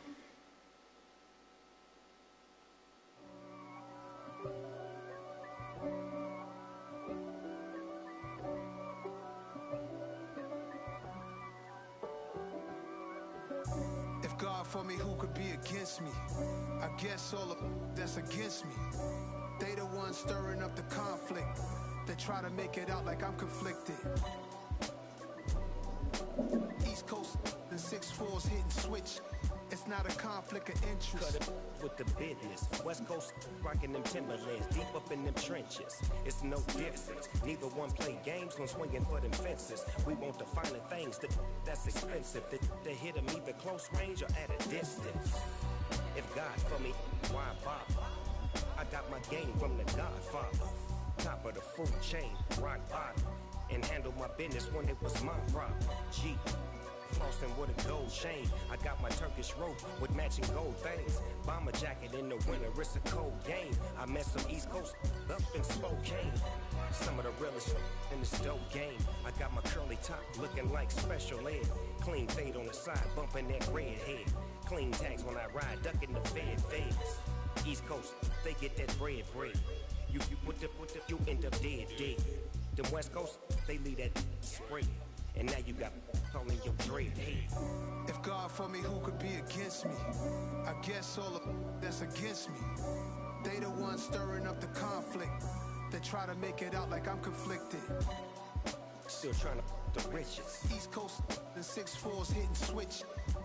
If God for me, who could be against me? I guess all of that's against me. They the ones stirring up the conflict. They try to make it out like I'm conflicted. East Coast and 6'4's hitting switch. It's not a conflict of interest. Cut it with the business. West Coast rocking them Timberlands, deep up in them trenches. It's no difference. Neither one play games when swinging for them fences. We want the finer things that's expensive. They hit them either close range or at a distance. If God for me, why bother? I got my game from the Godfather. Top of the food chain, rock bottom. And handle my business when it was my problem. G. Flossing with a gold chain. I got my Turkish rope with matching gold things. Bomber jacket in the winter, it's a cold game. I met some East Coast up in Spokane. Some of the realest in this dope game. I got my curly top looking like special ed. Clean fade on the side, bumping that red head. Clean tags when I ride, ducking the feds. East Coast, they get that bread. You put the, you end up dead. Them West Coast, they leave that spray. And now you got calling your dread head. If God for me, who could be against me? I guess all of that's against me. They the ones stirring up the conflict. They try to make it out like I'm conflicted. Still trying to the riches. East Coast and 6'4's hitting switch.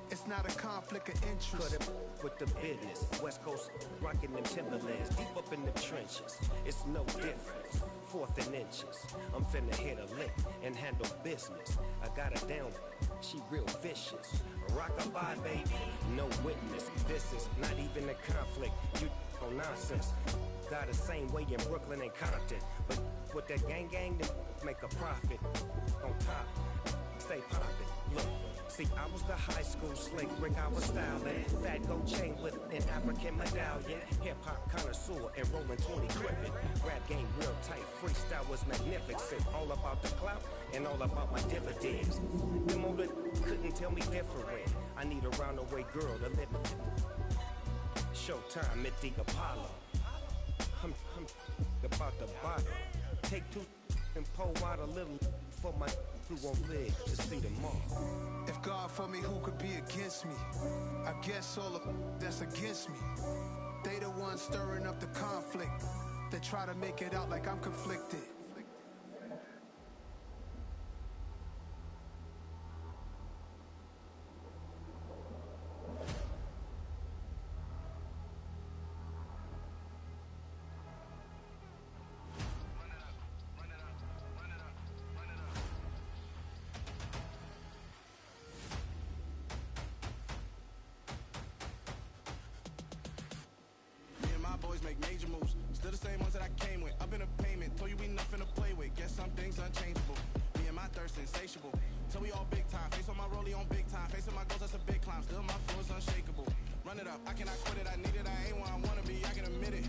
It's not a conflict of interest. Cut it with the business. West Coast rocking them Timberlands, deep up in the trenches. It's no difference. 4th and inches. I'm finna hit a lick and handle business. I got her down, she real vicious. Rock-a-bye, baby, no witness. This is not even a conflict. You on nonsense. Got the same way in Brooklyn and Compton. But with that gang, they make a profit. On top, stay poppin'. Look, see, I was the high school slick Rick, I was styling. Fat gold chain with an African medallion. Hip-hop connoisseur and rolling 20 gripping. Rap game real tight, free. freestyle was magnificent. All about the clout and all about my dividends. Them older couldn't tell me different. I need a roundaway girl to live. Showtime at the Apollo. I'm about the bottle. Take two and pour out a little for my who won't live to see them all. If God for me, who could be against me? I guess all of that's against me. They the ones stirring up the conflict. They try to make it out like I'm conflicted. Boys make major moves, still the same ones that I came with. Up in a payment, told you we nothing to play with. Guess some things unchangeable. Me and my thirst insatiable. Till we all big time. Face on my rollie on big time. Facing my goals, that's a big climb. Still my flow is unshakable. Run it up, I cannot quit it. I need it, I ain't where I wanna be. I can admit it.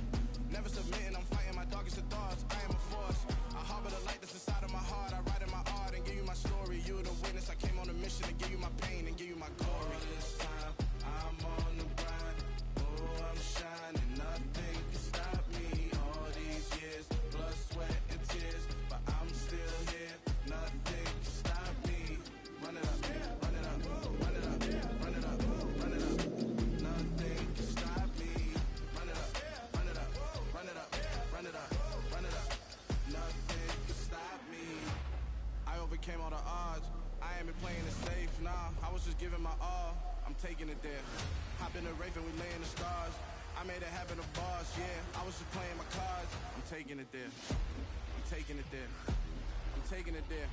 Never submitting, I'm fighting my darkest of thoughts. I am a force. I harbor the light that's inside of my heart. I write in my art and give you my story. You're the witness. I came on a mission to give you my pain and give you my glory. This time, I'm on the grind. Oh, I'm shining. Nothing can stop me. All these years, blood, sweat, and tears, but I'm still here. Nothing can stop me. Run it up, run it up, run it up, run it up, run it up. Nothing can stop me. Run it up, run it up, run it up, run it up, run it up. Nothing can stop me. I overcame all the odds. I ain't been playing it safe, nah. I was just giving my all. I'm taking it there. Hop in the Wraith and we lay in the stars. I made it happen, the boss, yeah. I was just playing my cards. I'm taking it there. I'm taking it there. I'm taking it there.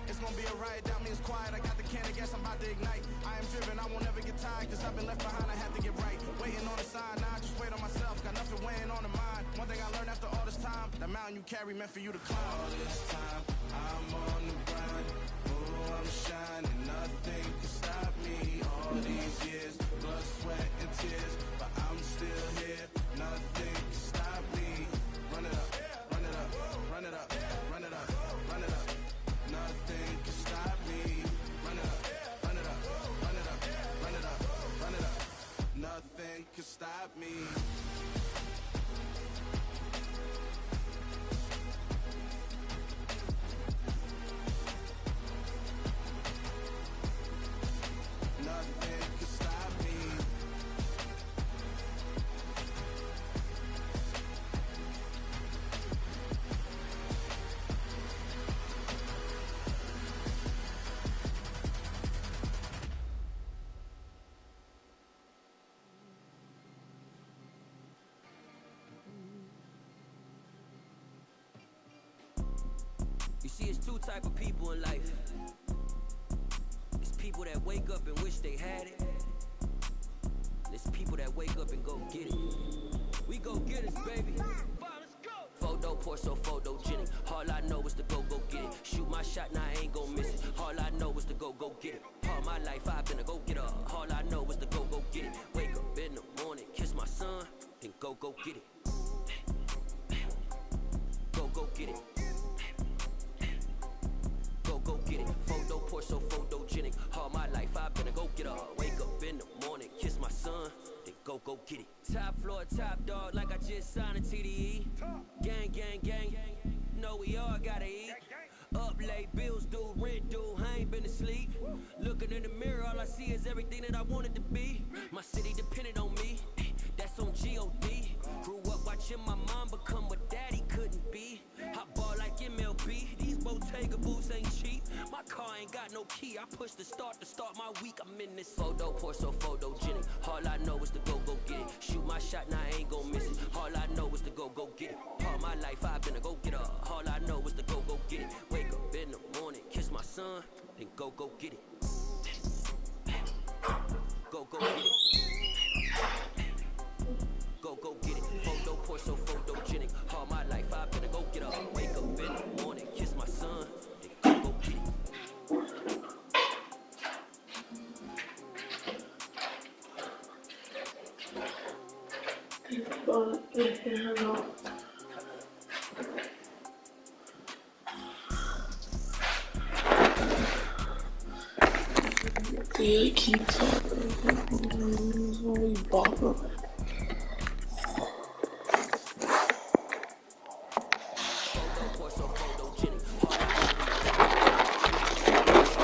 It's gonna be a riot, doubt me it's quiet. I got the can of gas, I'm about to ignite. I am driven, I won't ever get tired, cause I've been left behind, I have to get right. Waiting on the sign, now I just wait on myself. Got nothing weighing on the mind. One thing I learned after all this time, the mountain you carry meant for you to climb. All this time, I'm on the grind. Oh, I'm shining, nothing can stop me. All these years, blood, sweat, and tears, but I'm still here. Nothing can stop me. Run it up, run it up, run it up, run it up, run it up. Nothing can stop me. Run it up, run it up, run it up, run it up, run it up. Nothing can stop me. Nothing can stop me. You see, it's two type of people in life. It's people that wake up and wish they had it. It's people that wake up and go get it. We go get it, baby. Photo poor, so photogenic. All I know is to go get it. Shoot my shot, now I ain't gon' miss it. All I know is to go get it. All my life I've been a go getter. All I know is to go get it. Wake up in the morning, kiss my son, then go get it. Go get it. Go get it. Photo poor, so photogenic. All my life I've been a go getter. Wake up in the morning, kiss my son, then go get it. Top floor, top dog, like I just signed a TDE. Gang, gang, gang. Know we all gotta eat. Up late, bills due, rent due, I ain't been asleep. Looking in the mirror, all I see is everything that I wanted to be. My city depended on me, that's on G.O.D. Grew up watching my mom become what daddy couldn't be. I ball like MLB, these Bottega boots ain't cheap. My car ain't got no key, I push the start to start my week. I'm in this photo poor, so photogenic. All I know is to go get it. Shoot my shot, now I ain't gon' miss it. All I know is to go get it. All my life I've been a go getter. All I know is to go get it. Wake up in the morning, kiss my son, then go get it. Go get it. Go get it. Photo poor, so photogenic. All my life I've been a go getter. Wake up in the morning, kiss my son, then go get it. But They keep talking. We bopping. Photo, portrait, photogenic. All I know these days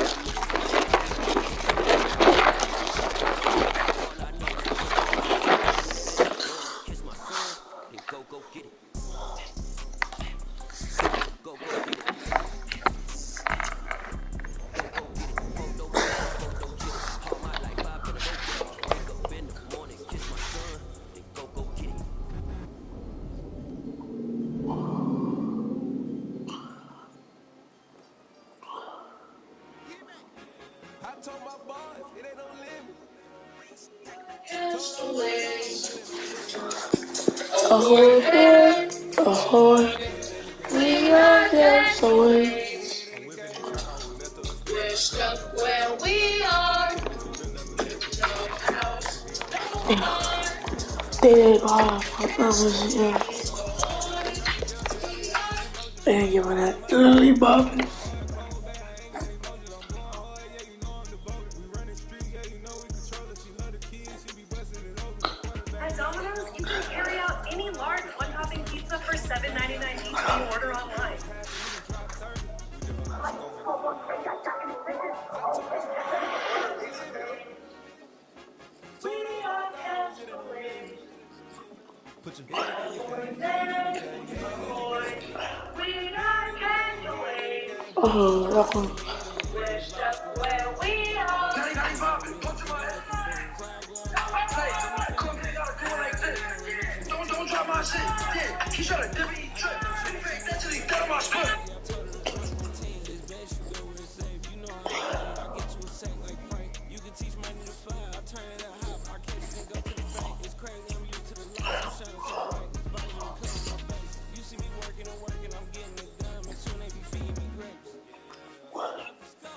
is getting money. Wish I could move faster, but you know I can't. All I know is wake up in the morning, kiss my son, then go get it. Go get it. Go get it. Photo, portrait, photogenic. All my life I've been a go getter. Wake up in the morning, kiss my son, then go get it. I told my boys, it ain't no limit. Ahoy, we are just away. We're stuck where we are. They didn't they ain't giving that literally bopping. At Domino's, you can carry out any large one-topping pizza for $7.99 each when you order online. Put your head in the game, head in the game, head in the game. That one. We're stuck where we are. Don't drop my shit. Yeah, he trying to dip me, trip. That till he dead on my split.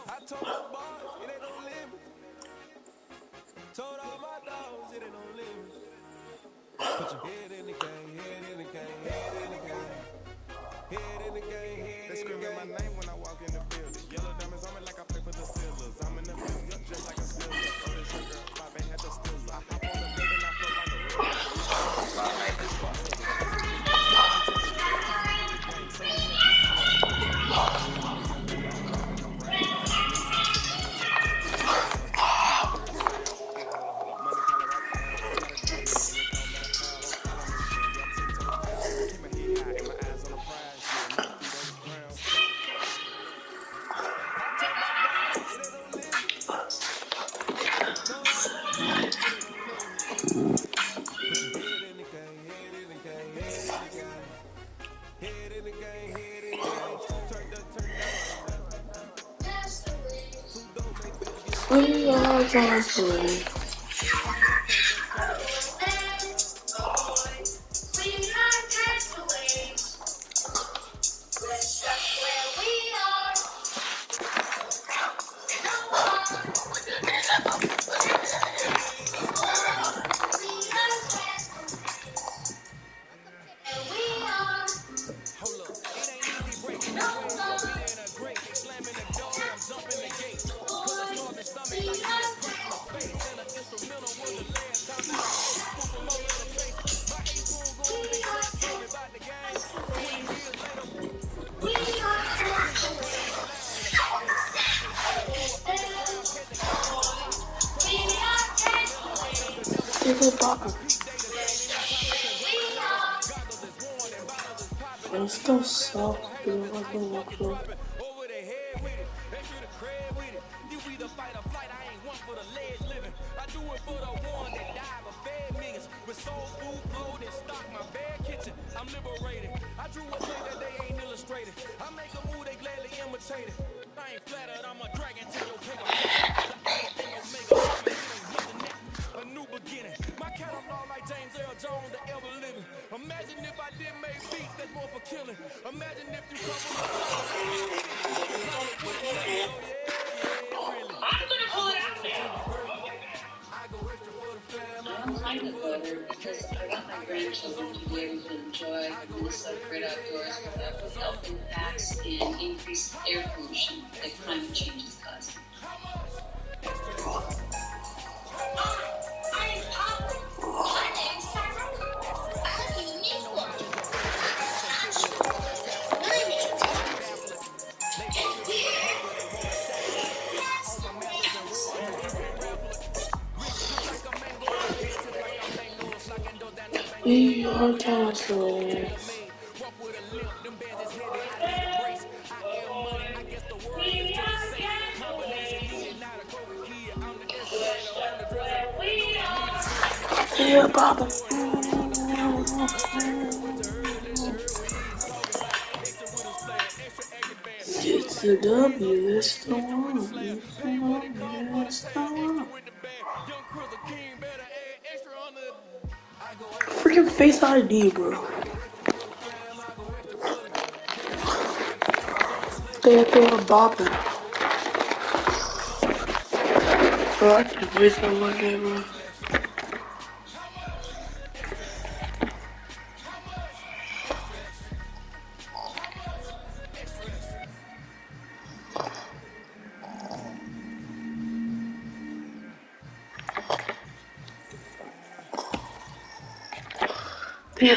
I told my boys, it ain't no limit. Told all my dogs, it ain't no limit. Put your head in the game, head in the game, head in the game. Head in the game, head they screaming my name when I walk in the building. Yellow diamonds on me like I play for the Steelers. I'm in the field, yup, just like a Steeler. Oh, this your girl, Bobby had the Steeler. I hop on the building, I float like a river. Keep my head high and my eyes on the prize. Yeah, my feet on the ground. I told my boys, it ain't no limit. Told all my dogs, it ain't no limit. Put your head in the game, head in the game, head in the game. Head in the game, head in the game. Turn up. We are just away. Hold up, it ain't easy breaking the waves, but being a great, slamming the door, I'm jumping the gates. Cause I starved the stomach like Peter Christ in the face. And an instrumental was the last time that I ate. Proof from all of the chase. My ace won't go on be son told me about the game. 20 years later, playing it loud in the back of the shop. Stepping through an underground, catch the game on the top. First elevators could never They did bopping. peak data saying anytime they congratulate us. Goggles is worn and bottles is popping. But And it's we still got fellas soft. on You haters know, that's like ice when bucket you dropping over their head with it. They should have cred with it. You either fight or flight. I ain't one for the ledge living. I do it for the one that died but fed millions. With soul food, flowed and stocked my bare kitchen. I'm liberated. I drew a play that they ain't illustrated. I make a move, they gladly imitate it. I ain't flattered, I'm a dragon to your paper plate. The alpha and omega, promise it ain't nothing that. A new beginning. My catalog like James Earl Jones, the ever living. Imagine if I did make beats that's more for killing. Imagine if you come from the south of Mississippi. Probably wouldn't make it, oh yeah, really. I'm gonna I pull go it out extra to there. be great. I go extra for the fam, I go extra for the cake. grandchildren to be able to enjoy Minnesota great outdoors without impacts and increased air pollution that climate change is causing. We are counselors. Yeah, Papa. It's the W, it's the one. It's the one. Freaking Face ID, bro. They are bopping. Bro, I can't wait for one day, bro.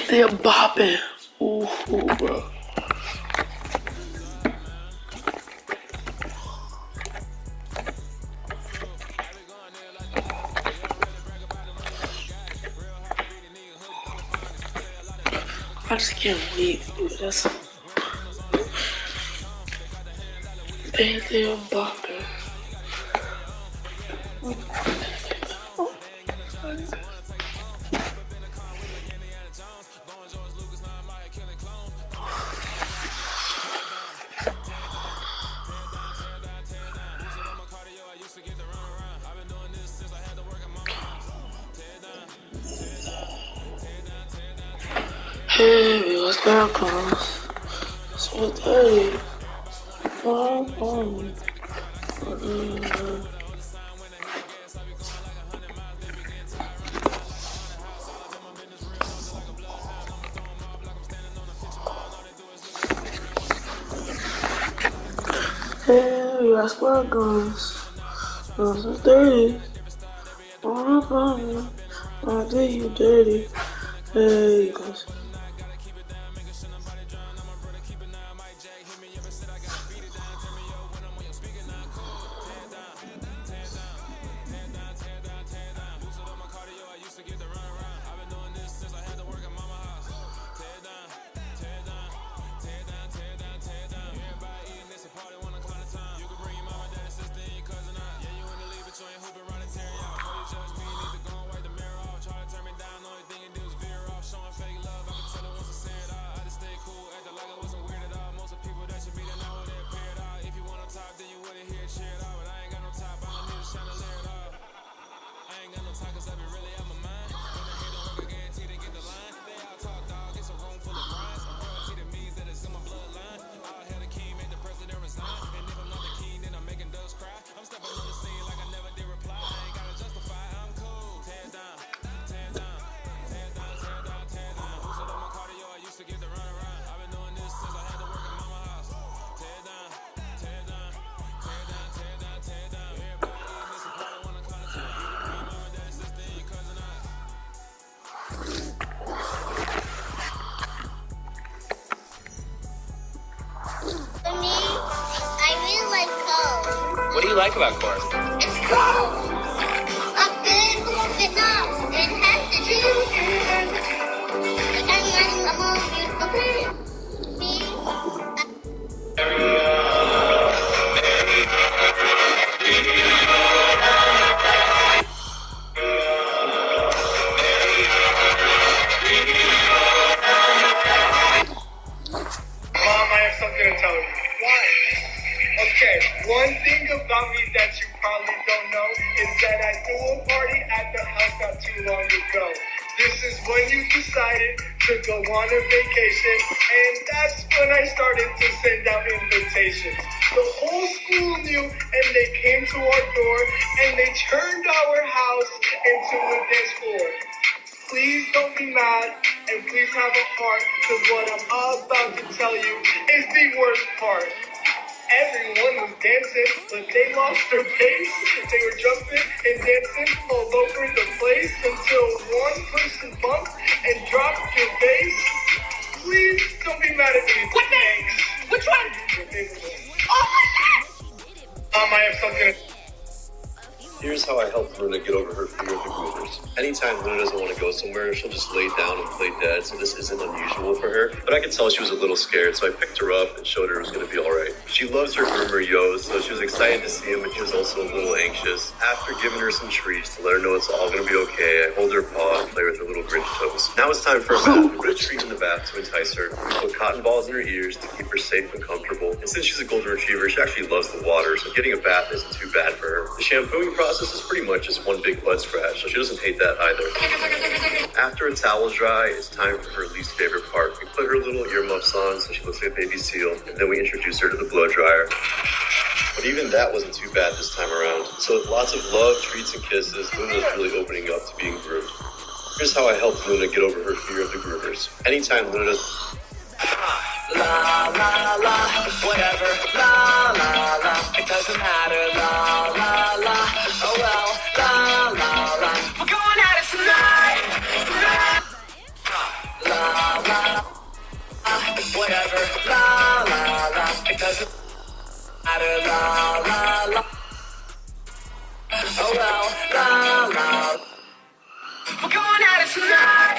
They're bopping. Ooh, bro. I just can't wait, dude. That's they're bopping. Hey, let's go, cuz. It's 4:30. Hey, I swear, guns. It's 30. I think you dirty. Hey, guys. What do you like about corn? It's cold. A big enough. It has to do. And I'm a beautiful person. Mom, I have something to tell you. Why? Okay, one thing about me that you probably don't know is that I threw a party at the house not too long ago. This is when you decided to go on a vacation, and that's when I started to send out invitations. The whole school knew, and they came to our door, and they turned our house into a dance floor. Please don't be mad, and please have a heart, because what I'm about to tell you is the worst part. Everyone was dancing, but they lost their pace. They were jumping and dancing all over the place until one person bumped and dropped your bass. Please don't be mad at me. What name? Which one? Oh my God! I have something. Here's how I help Luna get over her fear of the groomers. Anytime Luna doesn't want to go somewhere, she'll just lay down and play dead, so this isn't unusual for her. But I could tell she was a little scared, so I picked her up and showed her it was going to be all right. She loves her groomer, Yo, so she was excited to see him, but she was also a little anxious. After giving her some treats to let her know it's all going to be okay, I hold her paw and play with her little Grinch toes. Now it's time for a bath. We put a treat in the bath to entice her. We put cotton balls in her ears to keep her safe and comfortable. And since she's a golden retriever, she actually loves the water, so getting a bath isn't too bad for her. The shampooing process is pretty much just one big butt scratch, so she doesn't hate that either. After a towel's dry, it's time for her least favorite part. We put her little earmuffs on so she looks like a baby seal, and then we introduce her to the blow dryer. But even that wasn't too bad this time around. So with lots of love, treats, and kisses, Luna's really opening up to being groomed. Here's how I helped Luna get over her fear of the groomers. Anytime Luna does... La la la, whatever, la la la, it doesn't matter, la la la, oh well, la la la, we're going at it tonight, la la la, whatever, la la la, it doesn't matter, la la la, oh well, la la la, we're going at it tonight.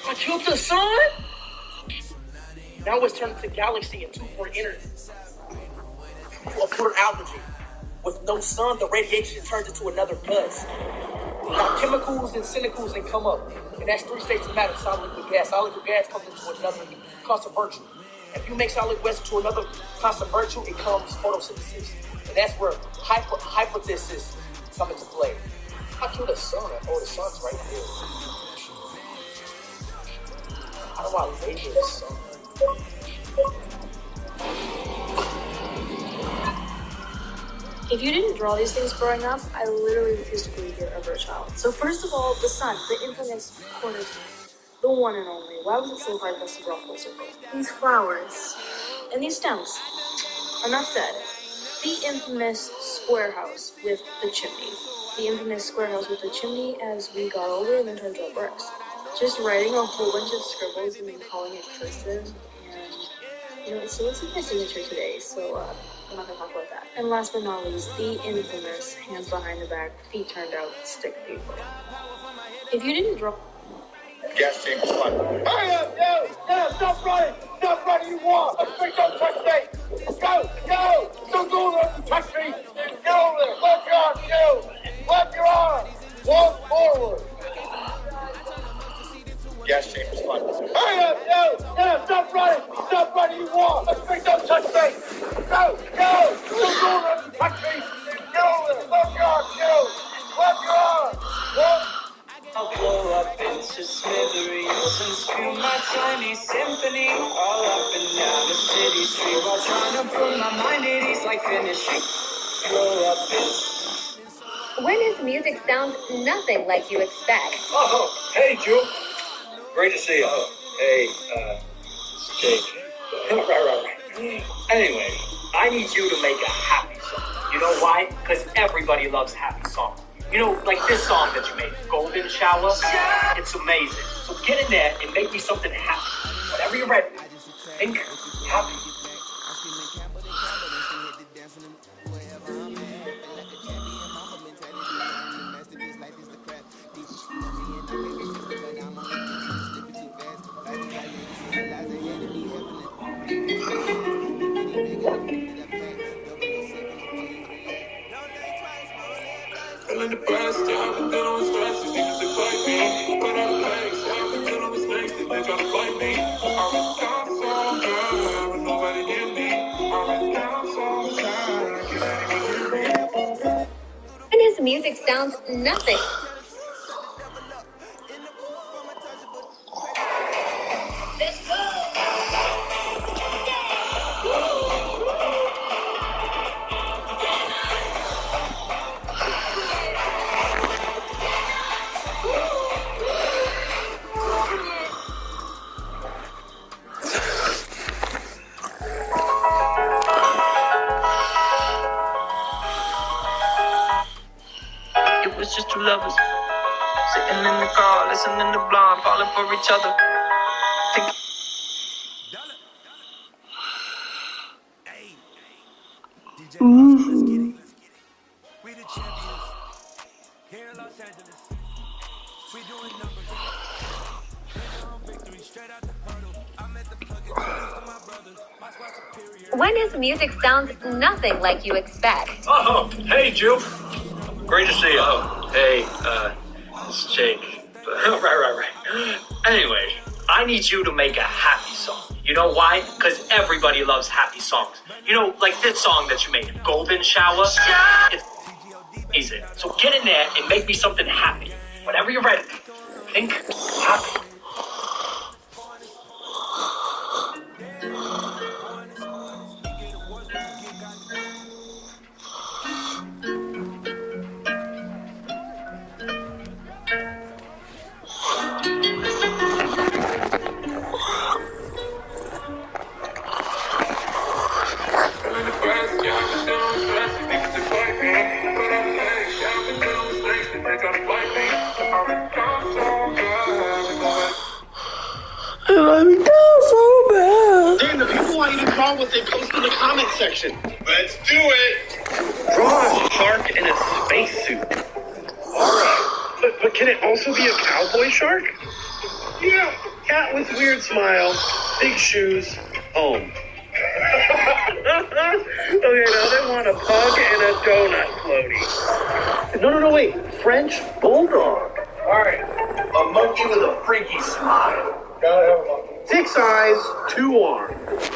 I killed the sun? Now it's turned to galaxy and 2-point energy. A pure algae. With no sun, the radiation turns into another buzz. Now chemicals and cynicals and come up. And that's 3 states of matter, solid, liquid, gas. Solid, liquid, gas comes into another constant virtue. If you make solid gas into another constant virtue, it comes photosynthesis. And that's where hypothesis come into play. I killed the sun. Oh, the sun's right here. How do I label the sun? If you didn't draw these things growing up, I literally refuse to believe you're ever a child. So first of all, the sun, the infamous cornerstone, the one and only. Why was it so hard for us to draw full circle? These flowers and these stems. Enough said. The infamous square house with the chimney. The infamous square house with the chimney as we got older and then turned to bricks. Just writing a whole bunch of scribbles and then calling it cursive. And, so it's my signature today, so I'm not going to talk about that. And last but not least, the infamous hands behind the back, feet turned out, stick people. If you didn't draw... Gas chamber's fun. Hurry up, yo! Stop running! Stop running, you want! Don't touch me! Go! Don't go there! Touch me! Get over there! Left your arm, go! Left your arm! Walk forward! Gas chamber's fun. Hurry up, yo! Stop running! Stop running, you want! Don't touch me! finishing your abyss. When his music sounds nothing like you expect. Oh, hey, Drew. Great to see you. Oh, hey, Jake. Right. Anyway, I need you to make a happy song. You know why? Because everybody loves happy songs. You know, like this song that you made, Golden Shower. It's amazing. So get in there and make me something happy. Whatever you're ready. Think happy. Feeling depressed, yeah, I've been dealing with stress. These niggas they fight me. But I'm legs, yeah, I've been dealing with snakes. They try to fight me. I was down so good, but nobody near me. I was down so sad, can anyone hear me? And his music sounds nothing. Let's go. It was just two lovers sitting in the car, listening to Blonde, falling for each other. Ooh. We the champions here in Los Angeles. We doing numbers. Victory straight out the hurdle. I'm at the plug introduced to my brother. My squad superior. When his music sounds nothing like you expect. Oh, hey, Drew. Great to see you. Oh, hey, it's Jake. Right. Anyway, I need you to make a happy song. You know why? Because everybody loves happy songs. You know, like this song that you made, Golden Shower. It's amazing. So get in there and make me something happy. Whenever you're ready. Think happy. Feeling depressed, yeah, I've been dealing with stress. These niggas they fight me. But I'm legs, yeah, I've been dealing with snakes. They try to fight me. I was down so good, but nobody. And I'm down so bad. Damn, the people want you to draw what they post in the comment section. Let's do it. Draw a shark in a spacesuit. Alright. But can it also be a cowboy shark? Yeah. Cat with weird smile, big shoes, home. Okay, now they want a pug and a donut floaty. No, wait. French bulldog. Alright, a monkey with a freaky smile. Gotta have a monkey. 6 eyes, 2 arms.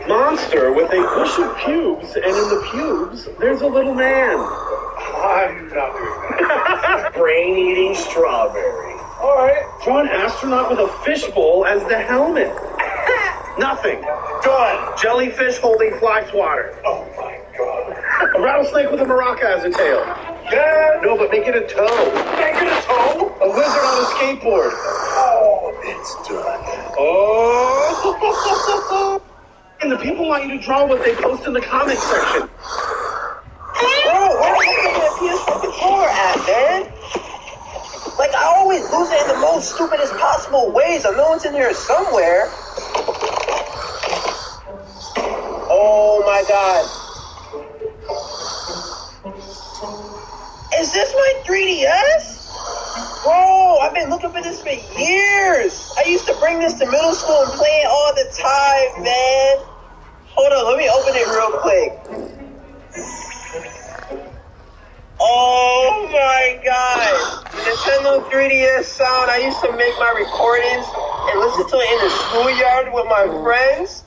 Monster with a bush of pubes, and in the pubes, there's a little man. I'm not doing that. Brain-eating strawberry. Alright. Draw an astronaut with a fishbowl as the helmet. Nothing. Done. Jellyfish holding fly swatter. Oh my god. A rattlesnake with a maraca as a tail. Yeah. No, but make it a toe. Make it a toe. A wizard on a skateboard. Oh, it's done. Oh! And the people want you to draw what they post in the comment section. Bro, where are you getting a PS4 controller at, man? Like, I always lose it in the most stupidest possible ways. I know it's in here somewhere. Oh my god. Is this my 3DS? Bro, I've been looking for this for years. I used to bring this to middle school and play it all the time, man. Hold on, let me open it real quick. Oh my god. The Nintendo 3DS sound, I used to make my recordings and listen to it in the schoolyard with my friends.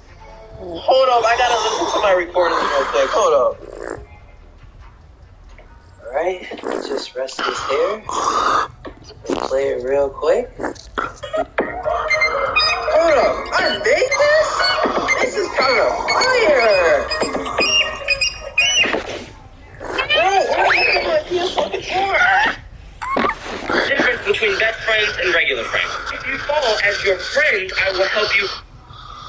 Hold up, I gotta listen to my recordings real quick. Hold up. Alright, just rest this here. Let's play it real quick. Hold up, I made this? This is kind of fire! Difference between best friends and regular friends. If you fall as your friend, I will help you.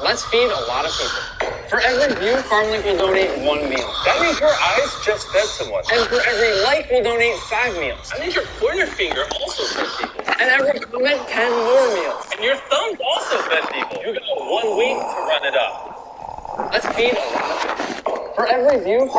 Let's feed a lot of people. For every view, FarmLink will donate 1 meal. That means your eyes just fed someone. And for every like, we'll donate 5 meals. That means your pointer finger also fed people. And every comment, 10 more meals. And your thumbs also fed people. You got 1 week to run it up. Let's feed a lot of people. For every view,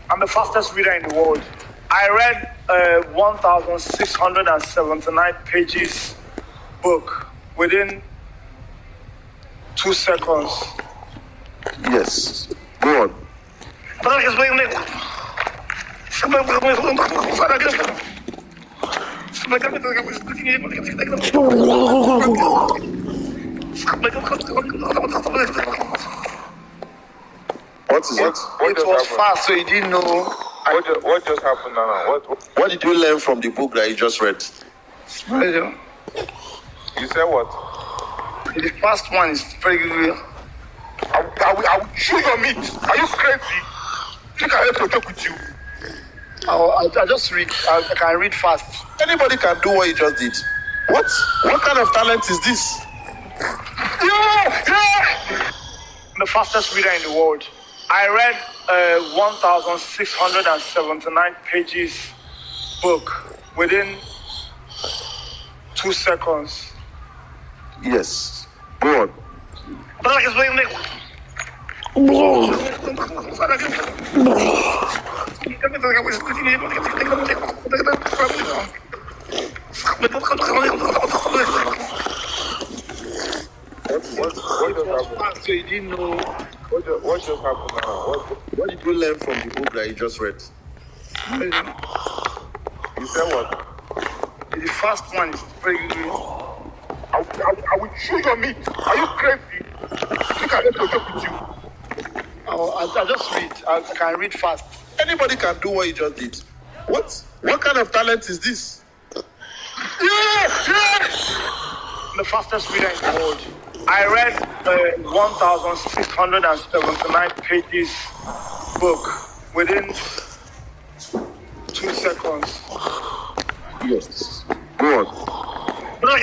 I'm the fastest reader in the world. I read 1,679 pages book within 2 seconds. Yes. Go on. What is it? It was fast, so you didn't know. What just happened now? What did you learn from the book that you just read? Pressure. You said what? The first one is very good. I will chew your meat. Are you crazy? Think I have to talk with you. I just read. I can read fast. Anybody can do what you just did. What? What kind of talent is this? I'm the fastest reader in the world. I read 1,679 pages book within 2 seconds. Yes. Go on. What just happened? So you didn't know. What just happened now? What did you learn from the book that you just read? You said what? The first one is very good. I will chew your meat. Are you crazy? Think I have to talk with you. I just read. I can read fast. Anybody can do what you just did. What? What kind of talent is this? The fastest reader in the world. I read 1,679 pages book within 2 seconds. Yes. Go on. What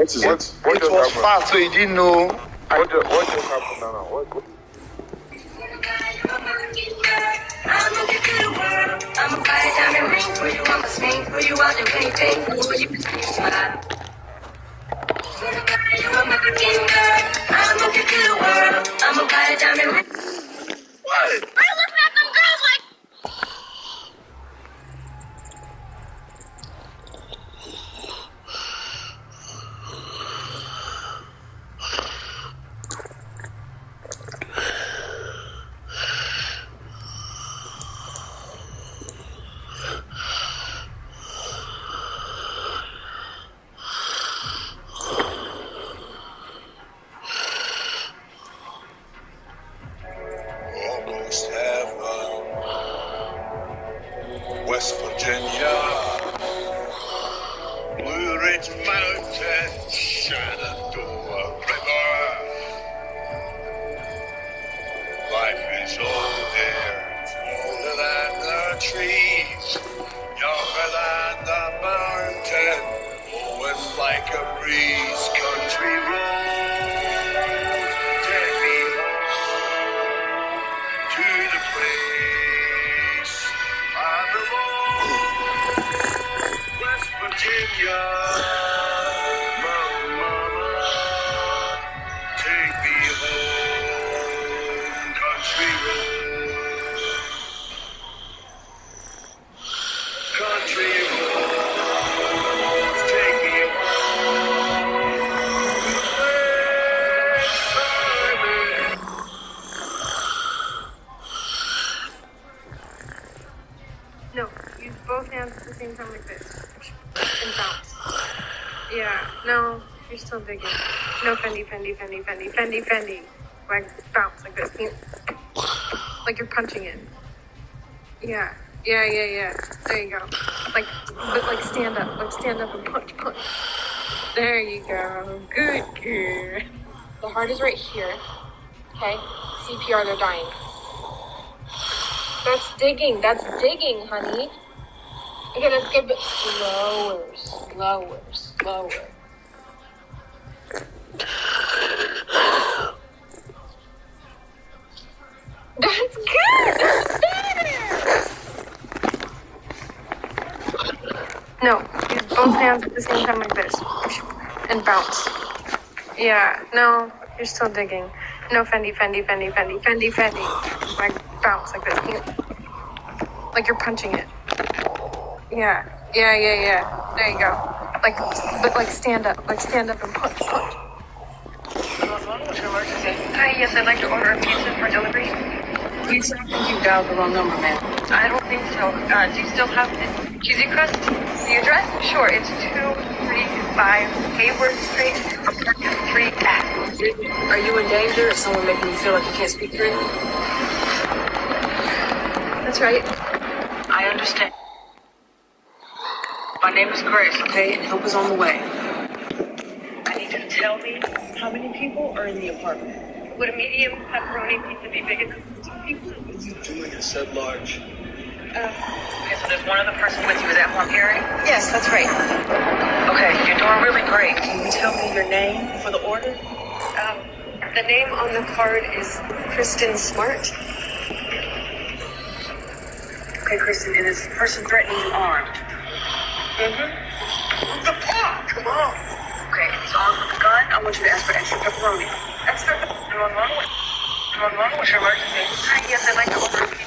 is it? It was fast, so you didn't know. What just happened now? I'ma buy a diamond ring for you, I'ma sing for you, I'll do anything for you. Smile. You are my king, girl. I'ma give you the world. I'ma buy a diamond ring. What? Why are you looking at them girls like? Almost heaven, West Virginia, Blue Ridge Mountains, Shenandoah River. Life is old there, older than the trees, younger than the mountain, blowing like a breeze. Country road, take me home to the place I belong. West Virginia, Mama, take me home, country road. Country road, take me home Yeah, no, you're still digging. No Fendi. Like bounce like this. Like you're punching it. Yeah. There you go. But stand up. Like stand up and punch. There you go. Good girl. The heart is right here. Okay? CPR, they're dying. That's digging, honey. Okay, let's get a bit slower. That's good! That's better! No, use both hands at the same time like this. And bounce. Yeah, no, you're still digging. No Fendi. Like bounce like this. Like you're punching it. Yeah. There you go. But stand up. Like stand up and punch. What's your emergency? Hi, yes, I'd like to order a pizza for delivery. Lisa, I think you dialed the wrong number, man. I don't think so. Do you still have the cheesy crust? The address? Sure, it's 235 Hayward Street, apartment 3F. Are you in danger? Is someone making you feel like you can't speak freely? That's right. I understand. My name is Grace. Okay, and help is on the way. I need you to tell me how many people are in the apartment. Would a medium pepperoni pizza be big enough for 2 people? What are you doing? It said large. Okay, so there's one other person with you. Is that who I'm hearing? Yes, that's right. Okay, you're doing really great. Can you tell me your name for the order? The name on the card is Kristen Smart. Okay, Kristen, and is the person threatening you armed? Mm-hmm. The paw! Come on! Okay, if he's armed with a gun, I want you to ask for extra pepperoni. Extra pepperoni? What's your emergency? Hi, yes, I'd like to order a pizza.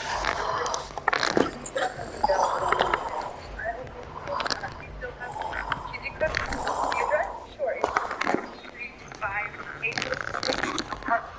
Sure, it's 235 Hayward Street, apartment.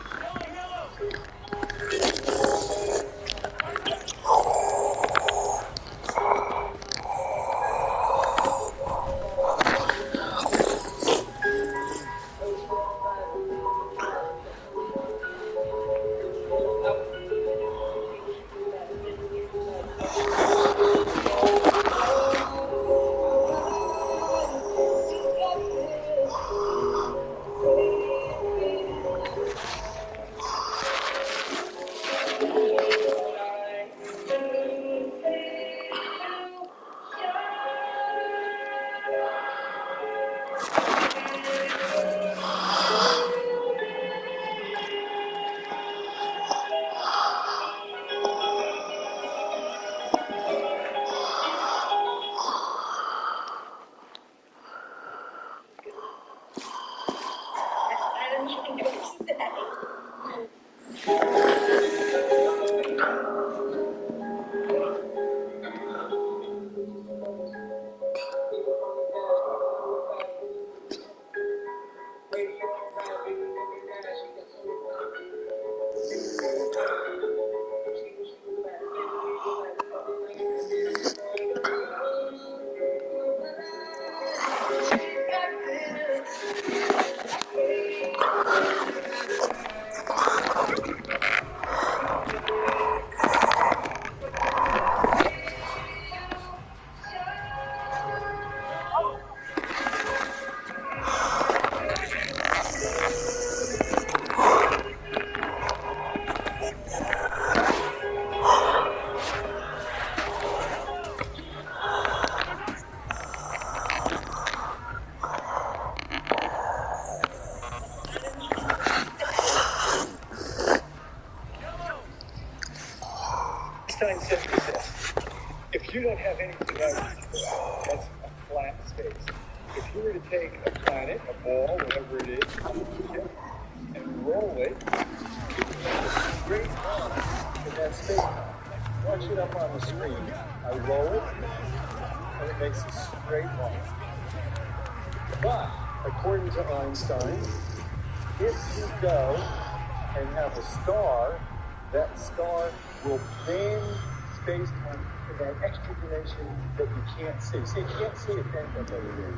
Einstein says this: if you don't have anything else, that's a flat space. If you were to take a planet, a ball, whatever it is, and roll it, it makes a straight line in that space. Watch it up on the screen. I roll it, and it makes a straight line. But, according to Einstein, if you go and have a star, that star will bend space-time in that extra dimension that you can't see. So you can't see it bend up over there.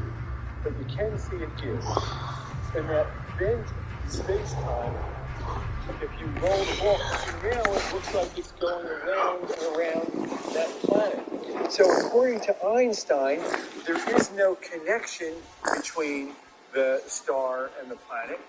but you can see it here. And that bent space-time, if you roll the ball, now it looks like it's going around and around that planet. So according to Einstein, there is no connection between the star and the planet.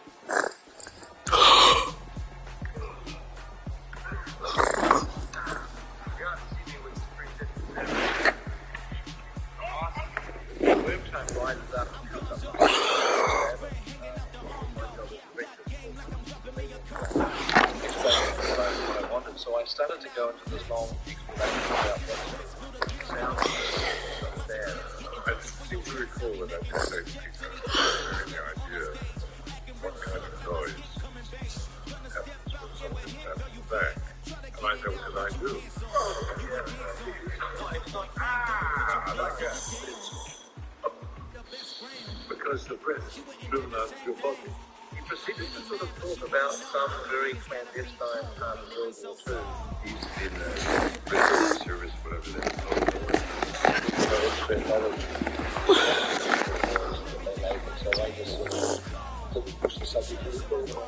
What I wanted. So I started to go into this long explanation about what sounds there. I seem to recall that I just said the idea what kind of noise happens when something happens back. And I know because I do. I like that. Because the breath is driven out of your body. He proceeded to sort of talk about some very clandestine part of World War II. He's in the military service, whatever that is. So it's been one of so I just sort of didn't push the subject really further.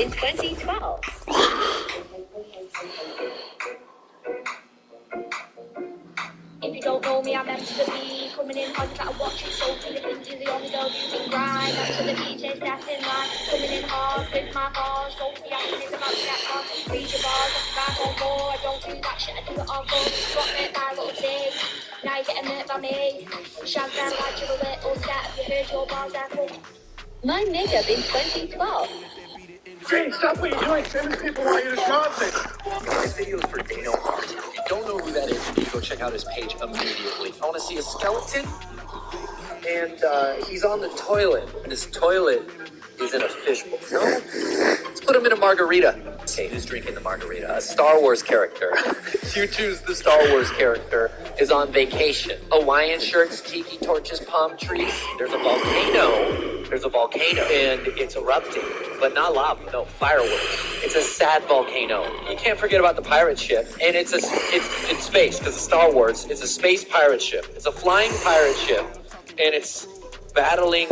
in 2012. If you don't know me, I'm meant to be coming in hard, you better watch it. So Philippines is the only girl you can grind. I'm to the DJ steps in line, coming in hard with my bars. So the action is about to get hard. Read your bars, I can rap on more. I don't do that shit, I do it all good. Got me my little thing, now you're getting hurt by me. Shag down like you're a little set. Have you heard your bars echo? My makeup in 2012. Jane, stop what you're doing. Famous people want you to draw things. This video is for Dano Art. If you don't know who that is, you need to go check out his page immediately. I want to see a skeleton, and he's on the toilet. And his toilet is in a fishbowl. No? Let's put him in a margarita. Okay, who's drinking the margarita? A Star Wars character. You choose the Star Wars character is on vacation. Hawaiian shirts, tiki torches, palm trees. There's a volcano, and it's erupting, but not lava, no, fireworks. It's a sad volcano. You can't forget about the pirate ship, and it's in space, because it's Star Wars. It's a space pirate ship. It's a flying pirate ship, and it's battling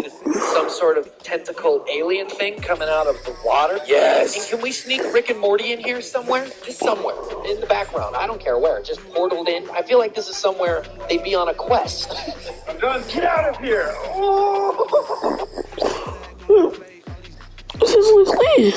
some sort of tentacle alien thing coming out of the water. Yes. And can we sneak Rick and Morty in here somewhere? Just somewhere. In the background. I don't care where. Just portaled in. I feel like this is somewhere they'd be on a quest. I'm done. Get out of here. Oh. This is Leslie.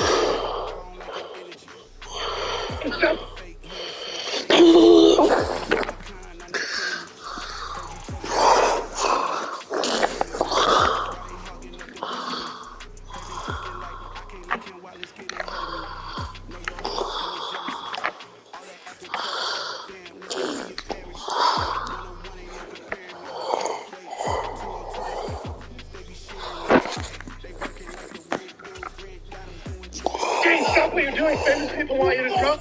Jane, stop what you're doing. Famous people want you to draw.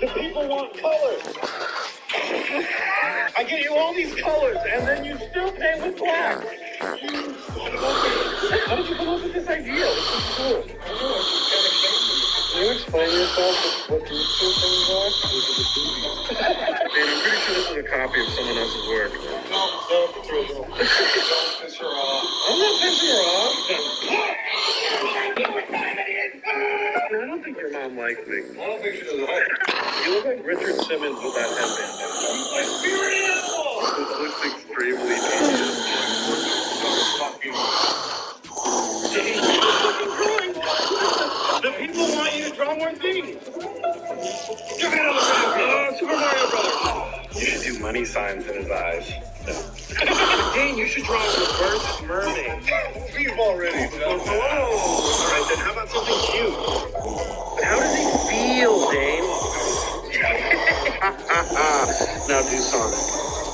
The people want colors. I get you all these colors, and then you still paint with black. How did you come up with this idea? This is cool. Can you explain yourself what these two things are? Man, I'm pretty sure this is a copy of someone else's work. No, it's original. Don't piss her off. I'm not pissing her off. I don't think your mom likes me. I don't think she does either. You look like Richard Simmons with that headband on. He's my spirit animal! This looks extremely dangerous. The people want you to draw more things. Give me another video. Super Mario Brothers. You should do money signs in his eyes. Dane, you should draw a reverse mermaid. We've already done that. Oh, all right, then how about something cute? But how does he feel, Dane? Now do Sonic.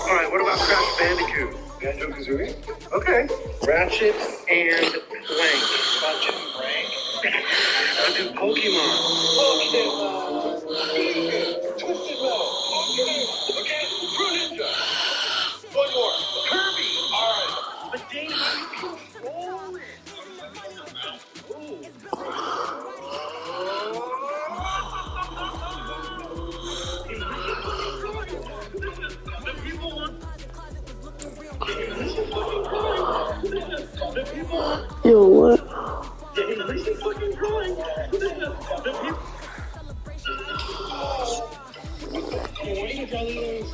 All right, what about Crash Bandicoot? Banjo-Kazooie? Okay. Ratchet and Clank. Ratchet and Clank? Now do Pokemon. Twisted Metal. Okay. Fruit Ninja. One more. Kirby. All right. But Dane, how do you control it? The people want. Yo, what? Listen fucking drawing. The people. Why do you draw these?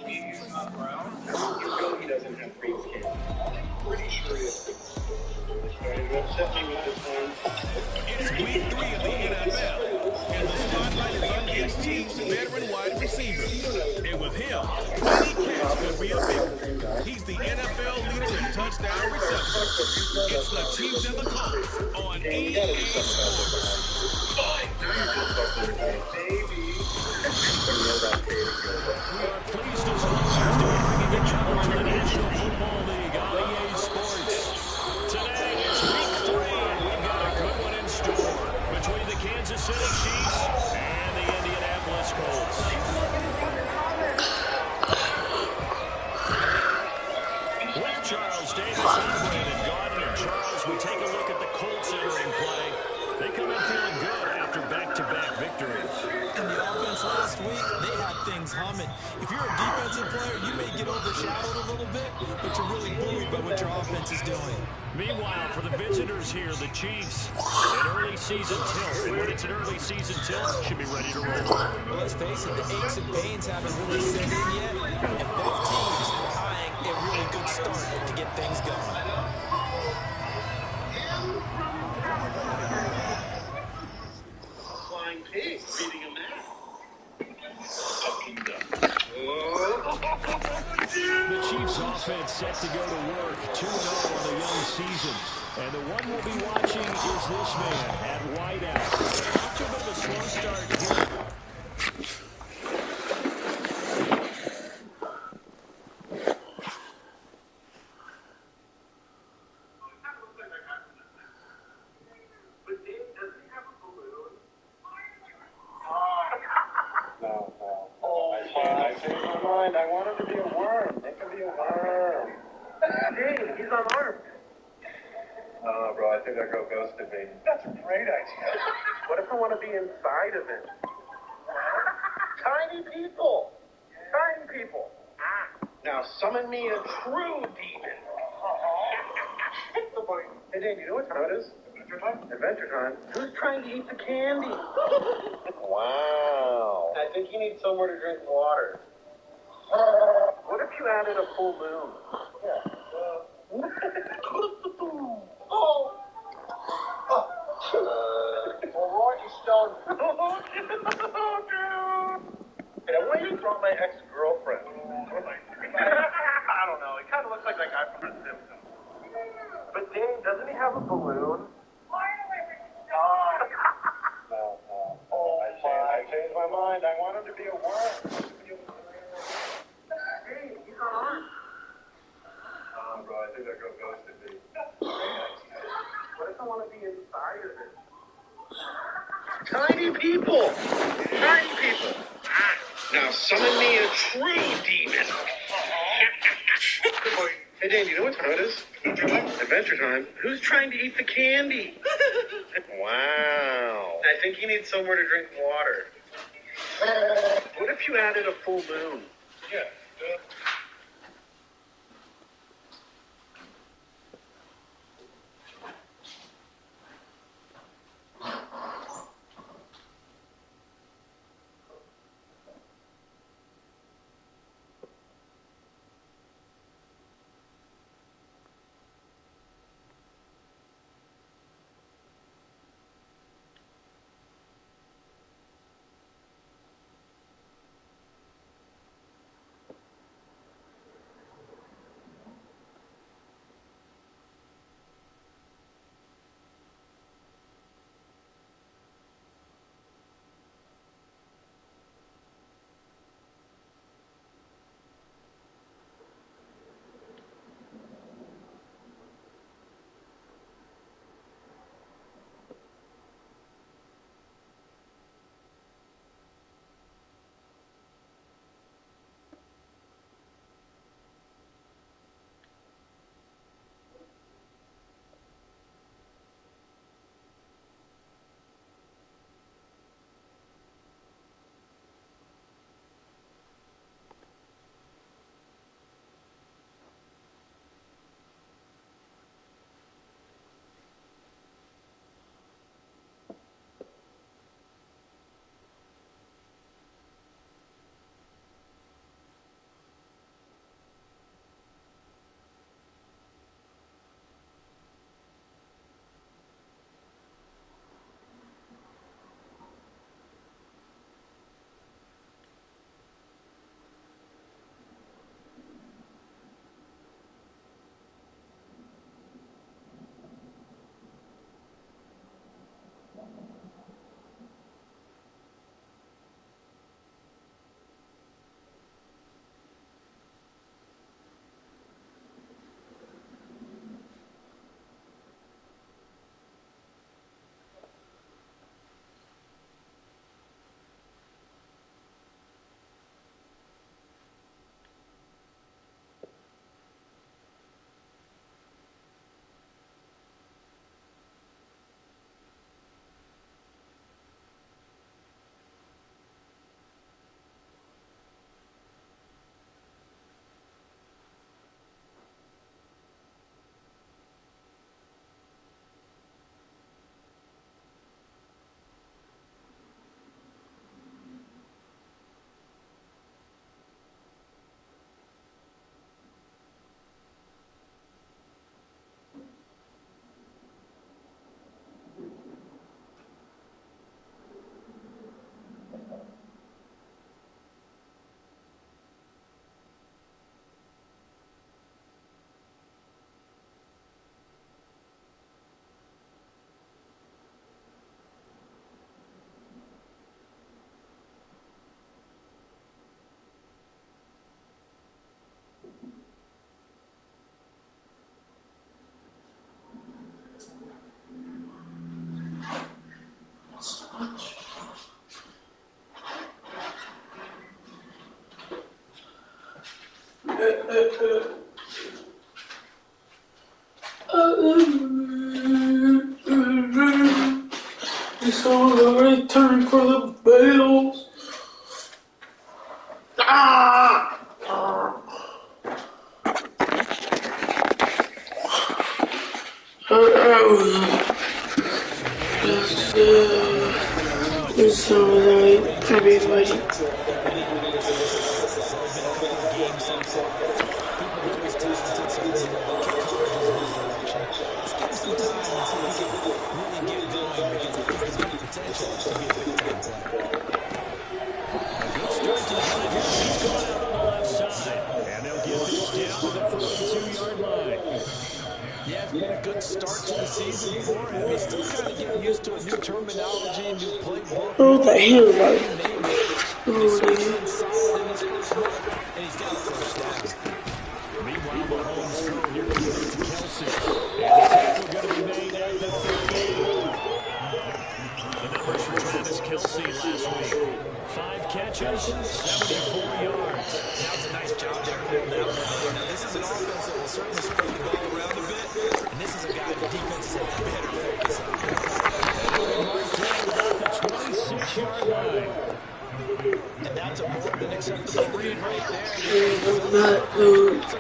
He's not brown. You know he doesn't have green skin. I'm pretty sure he has green skin. It's week 3 of the NFL, and the spotlight is on his team's veteran wide receiver. And with him, any catch could be a big one. He's the NFL leader in touchdown receptions. It's the Chiefs and the Colts on EA Sports. We are pleased to celebrate bringing a challenge to the National Football League on EA Sports. Today is week 3, and we've got a good one in store between the Kansas City Chiefs and the Indianapolis Colts. With Charles Davis and Brandon Gardner. Charles, we take a look at the Colts entering play. They come in feeling good after back-to-back victories. In the offense last week, they had things humming. If you're a defensive player, you may get overshadowed a little bit, but you're really buoyed by what your offense is doing. Meanwhile, for the visitors here, the Chiefs, an early season tilt. And when it's an early season tilt, should be ready to roll. Well, let's face it, the aches and pains haven't really set in yet, and both teams are eyeing a really good start to get things going. Flying pig reading a map. The Chiefs offense set to go to work, 2-0 on the young season. And the one we'll be watching is this man at wideout. Off to a bit of a slow start here. I changed my mind. I want him to be a worm. It can be a worm. Dang, he's unarmed. Bro, I think that girl ghosted me. That's a great idea. What if I want to be inside of it? Tiny people. Tiny people. Now summon me a true demon. Hey, Dave, you know what time it is? Adventure time? Adventure time? Who's trying to eat the candy? Wow. I think you need somewhere to drink water. What if you added a full moon? Yeah. Oh. All right, you stoned. Oh, dude. Hey, I want you to drop my ex-girlfriend. I don't know. He kind of looks like that guy from The Simpsons. But Dane, doesn't he have a balloon? No. I changed my mind. I want him to be a worm. Hey, he's unarmed. Bro, I think that girl ghosted me. What if I want to be inside of it? Tiny people! Tiny people! Now summon me a true demon! Hey, Dane, you know what time it is? Adventure time. Who's trying to eat the candy? Wow. I think he needs somewhere to drink water. What if you added a full moon? Yeah. It's already time for the bells. Ah! It's alright, everybody. There's only been a couple of games so far. People know he's talented, so they'll kick colleges in his direction. Let's give him some time and see if he can really get going, because I think he's got the potential to be a big-time player. A good start to the drive here as he's gone out on the left side. And they'll get this down to the 42-yard line. Yeah, it's been a good start to the season for him. He's still kind of getting used to a new terminology, new playbook. Oh, the hell, like. You name it. He's certainly been solid in his first month, and he's got a first down. Meanwhile, Mahomes' throw here complete to Kelsey. And the tackle going to be made at the 38. The numbers for Travis Kelsey last week. 5 catches, 74 yards. That was a nice job there holding out one there. Now, this is an offense that will certainly spread the ball around a bit, and this is a guy the defenses have better focus on. That'll be marked down about the 26-yard line. And that's a more than acceptable read right there. So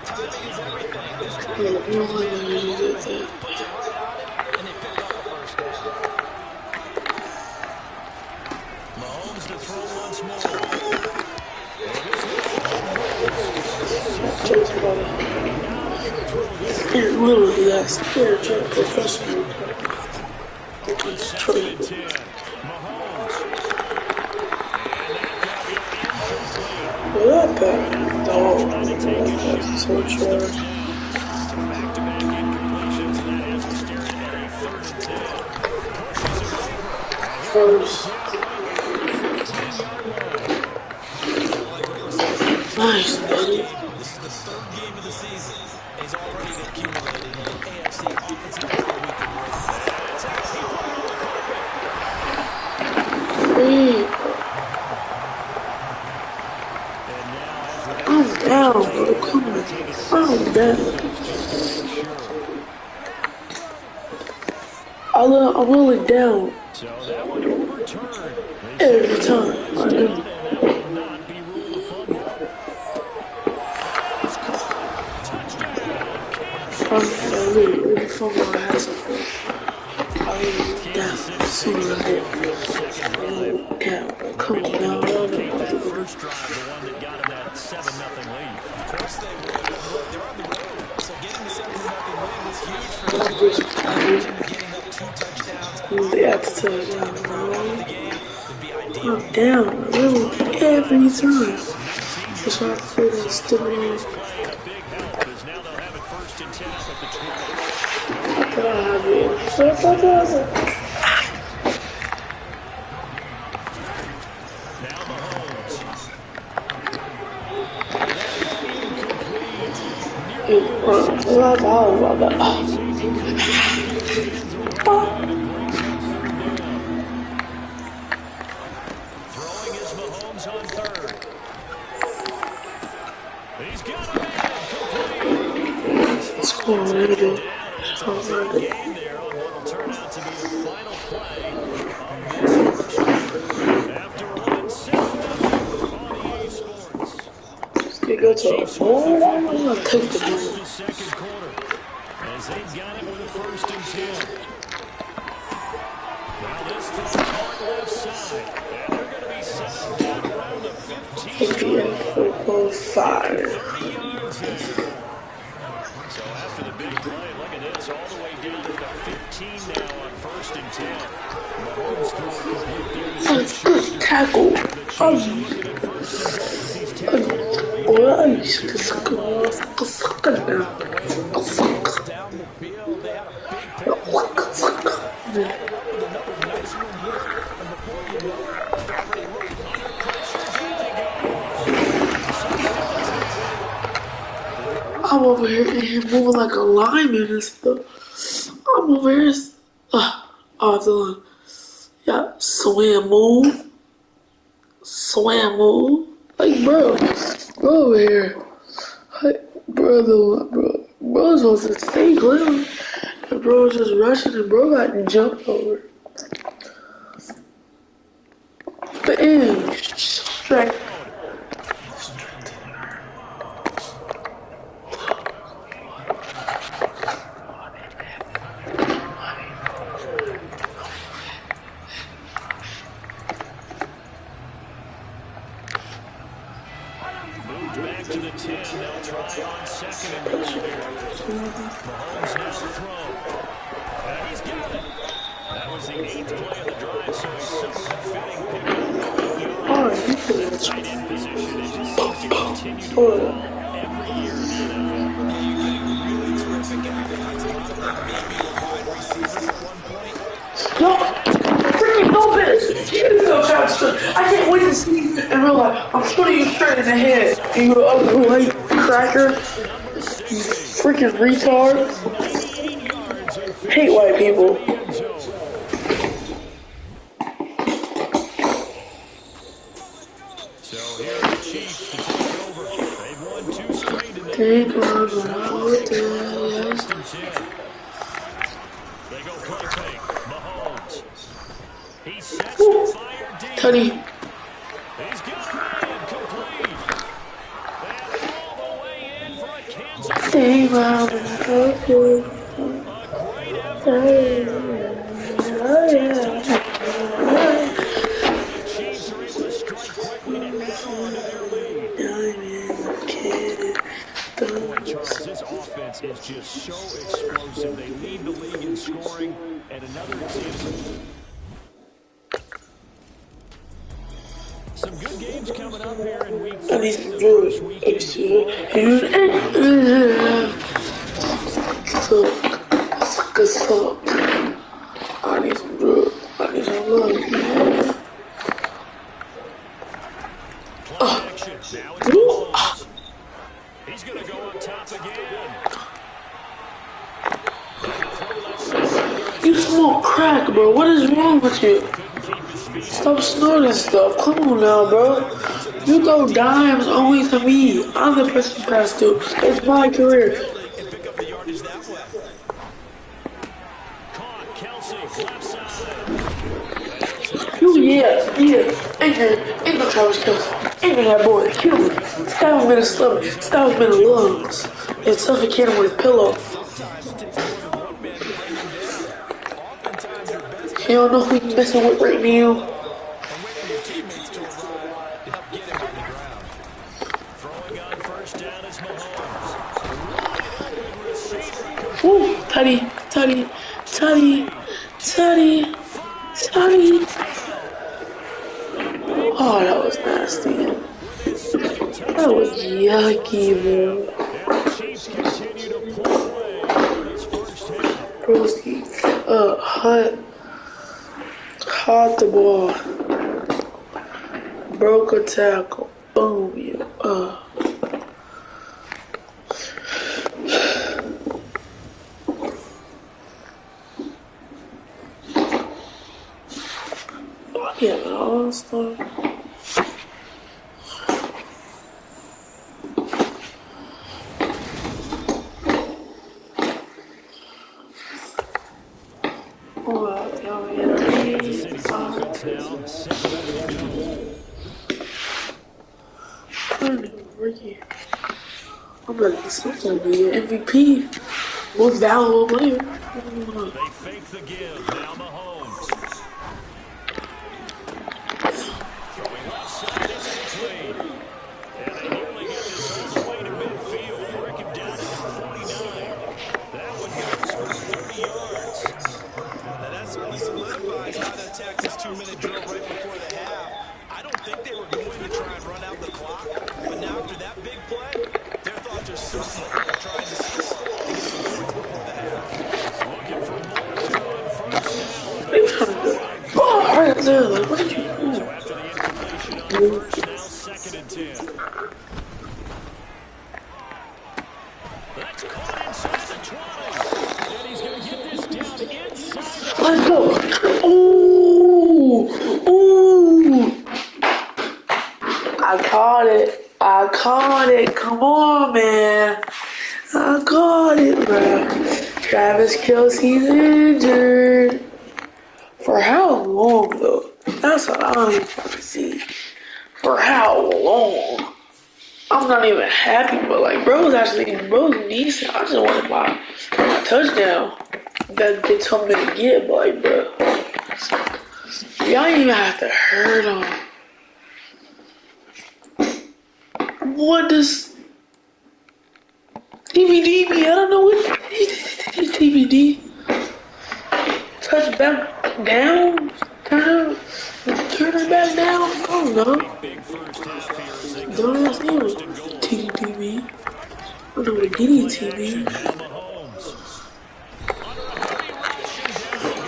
timing is everything. This time, puts it right on it, and they pick up a first down. Mahomes to throw once more. And this one It literally, that's spiritual professional. on second and 10. Mahomes. Well, that bad. Oh, that's so trash. So back-to-back incompletions, and that has us staring at a 3rd and 10. Pushes it over. First. Nice, buddy. This is the 3rd game of the season. He's already accumulated an AFC Offensive Player of the Week award. That's how he put it on the carpet. I'm down, bro. Come on. I'm down. I'm really down. So that one overturned. Every time. I do. That will not be ruled a fumble. I'm really fumble. I had something. I really down. Soon as I hit. Down. Come on now. First drive, the one that got him that 7-0 lead. Of course they would. Look, they're on the road. So getting the 7-0 lead was huge for them. Getting up 2 touchdowns. The attitude down, I'm down, really, every time. That's why I feel that stupid. I thought I had it. So I thought I had it. Throwing is Mahomes on 3rd. He's got a man complete. Score already. Game there on what will turn out to be the final play of this first quarter. After one 7-0 on EA Sports. They go to a 4. I'm going to take the ball. Second quarter, as they've got it with a 1st and 10. Now this throw caught left side, and they're going to be set down around the 15. Football 5. 30 yards here. So after the big play, look at this, all the way down to the 15 now on 1st and 10. Mahomes threw a complete 36 yards. Good tackle. I'm over here moving like a lineman and stuff. I'm over here. Oh, yeah, swim move. Like, bro, go over here. Bro was supposed to stay clearly. And bro was just rushing and bro got jumped over. But anyway, strike. Moved back to the 10. They'll try on second and goal here. Mahomes now to throw. And he's got it. That was the 8th play of the drive, so a somewhat fitting pickup of 8 yards. That tight end position, it just seems to continue to evolve every year in the NFL. Yeah, you're getting really terrific accolades. A lot of them maybe were wide receivers at one point. No, freaking no better. I can't wait to see you in real life. I'm shooting you straight in the head. You ugly white cracker. You freaking retard. Hate white people. So here are the Chiefs to take over. They've won 2 straight in the first and 10. They go play fake. Mahomes. He sets the fire deep. Teddy. He's got a man complete. And all the way in for a Kansas City touchdown. A great effort there. His 14th touchdown of the year. And the Chiefs are able to strike quickly to add on to their lead. Boy, Charles, this offense is just so explosive. They lead the league in scoring. And another example. Some good games coming up here in week 3, the first weekend before. I need some drugs. I need some love. Action. Now it's Mahomes. He's going to go up top again. You smoke crack, bro. What is wrong with you? Stop snorting stuff. Come on now, bro. You throw dimes only to me. I'm the person you pass to. It's my career. Yeah. Ain't no Travis Kelce. Ain't no that boy. Kill him. Stab him in the stomach. Stab him in the lungs. And suffocate him with a pillow. You don't know who you're messing with right now. Woo! Tutty. Oh, that was nasty. That was yucky, bro. Broski, hot the ball. Broke a tackle. Boom, you. Yeah, but all stuff. I'm ready to something to be an MVP. Most valuable player. They fake the give. Now Mahomes. Throwing left side, it's complete. And they nearly get this all the way to midfield. Break him down at the 49. That one goes for 30 yards. Now that certainly solidifies how to attack this 2-minute drill right before the half. I don't think they were going to try and run out the clock. But now after that big play, their thoughts are certainly trying to score to get some points before the half. Looking for more on first down. Oh, right there. Like, what did you do? So after the incompletion on first, now 2nd and 10. That's caught inside the 20. And he's going to get this down inside the 20. Let's go. Ooh. I caught it. I I caught it. Come on, man. I caught it, bro. Travis Kelce's injured. For how long, though? That's what I'm trying to see. For how long? I'm not even happy, but like, bro's decent. I just wanted my touchdown that they told me to get, but like, bro, y'all ain't even have to hurt him. What does DVD mean? I don't know what DVD. Touch back down? Turn it back down? I don't know. Don't ask me what TDTV. I know what DDTV.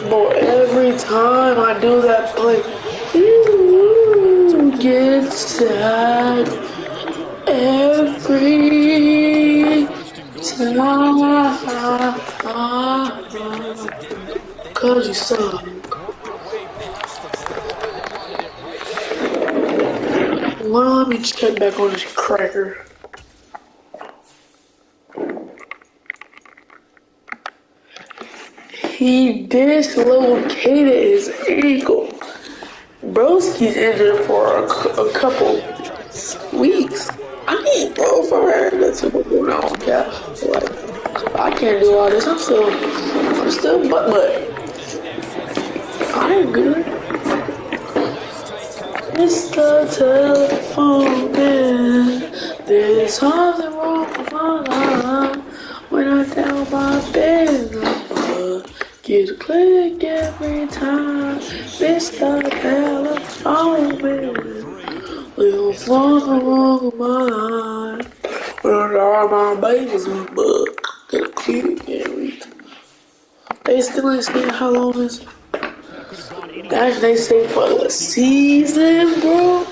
But every time I do that play, you get sad. Every time. Cause you suck. Well, let me check back on this cracker. He dislocated his ankle. Broski's injured for a couple weeks. I mean, bro, for her, that's a good one. I don't care. Like, I can't do all this. I'm still butt. I ain't good. It's the telephone man. There's something wrong with my line. When I down my bed number, get a click every time. It's the telephone man. Little something wrong with my line. When all my babies number, get a click every time. They still ain't saying how long this. Gosh, they say for the season, bro.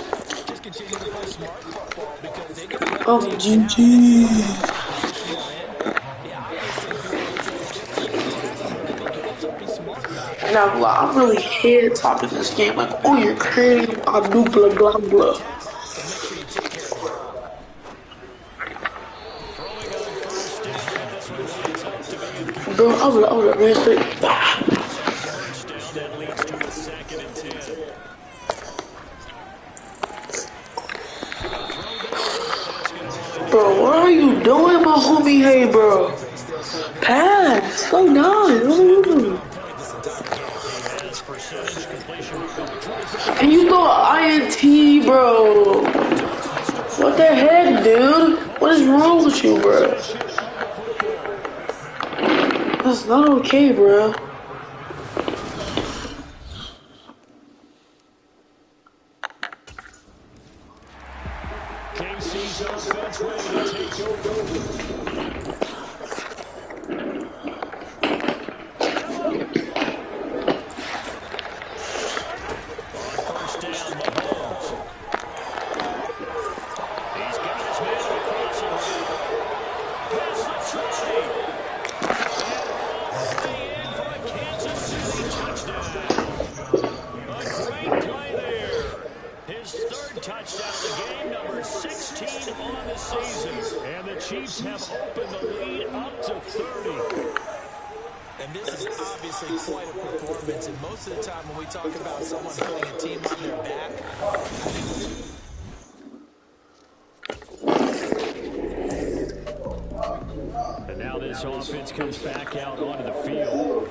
I'm GG. Now, I'm really head topping this game. Like, oh, you're creating a new blah blah blah. Bro, I would have ran straight. That leads to a 2nd and 10. Bro, what are you doing, my homie? Hey, bro. Pass. Slow down. What are you doing? And you throw an INT, bro. What the heck, dude? What is wrong with you, bro? That's not okay, bro. KC's offense ready to take over. On first down, Mahomes. He's got his man on a crossing route. Past the 20. And all the way in for a Kansas City touchdown. A great play there. His 3rd touchdown of the game, number 16 on the season. And the Chiefs have opened the lead up to 30. And this is obviously quite a performance. And most of the time when we talk about someone putting a team on their back, and now this offense comes back out onto the field.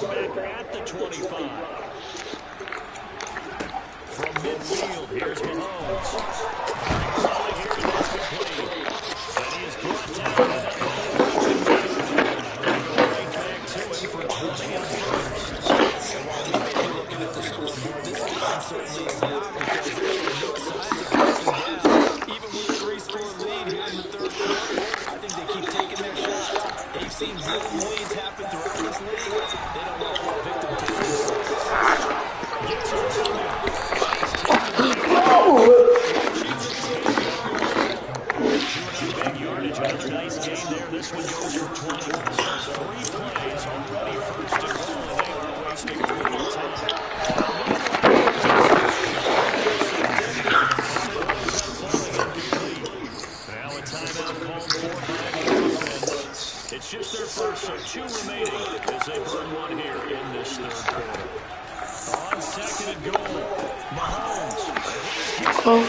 back at the 25. From midfield, here's Mahomes. Firing slowly here, and that's complete. And he is brought down at about the 32-yard line. They'll go right back to him for 20 on first. And while we may be looking at the scoreboard, this offense certainly is not, because they're showing no signs of backing down. Even with a 3-score lead here in the third quarter, I think they keep taking their shots. They've seen bloom leads happen throughout this league. They don't want to fall victim to it themselves. Gets around him. And he's taken down. The Chiefs escape that one. Chewing up big yardage. Another nice gain there. This one goes for 20. So 3 plays already first and goal, and they are wasting little time. Meanwhile, gets this shot intercepted, and it winds up falling incomplete. Now a timeout called for by the offense. It's just their first, so 2 remaining as they burn one here in this third quarter. On second and goal, Mahomes. From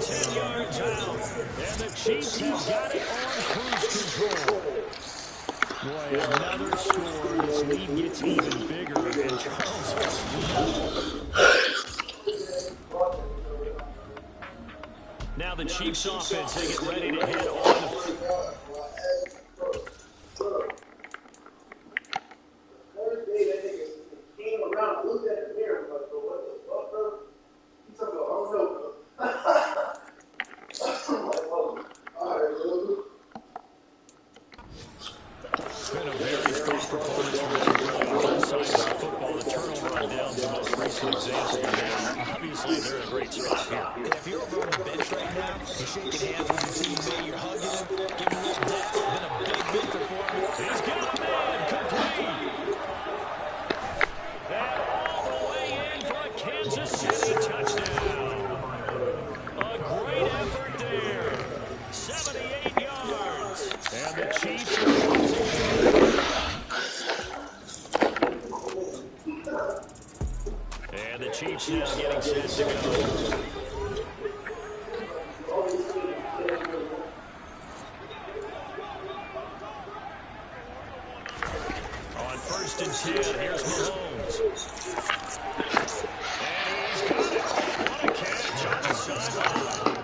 10 yards out, and the Chiefs have got it on cruise control. Boy, another score. This lead gets even bigger, and Charles. Now the Chiefs offense, they get ready to head on the... It's been a very strong performance from them really on both sides of the football. The turnover on downs the most recent example, and obviously they're in a great spot here. And if you're over on the bench right now, you're shaking hands with your teammate, you're hugging him, giving him a little dap. Been a big performance. He's got a man, complete. And all the way in for a Kansas City touchdown. A great effort there. 78 yards. And the Chiefs are and the Chiefs now getting set to go. On first and 10, here's Mahomes. And he's got it. What a catch on the sideline.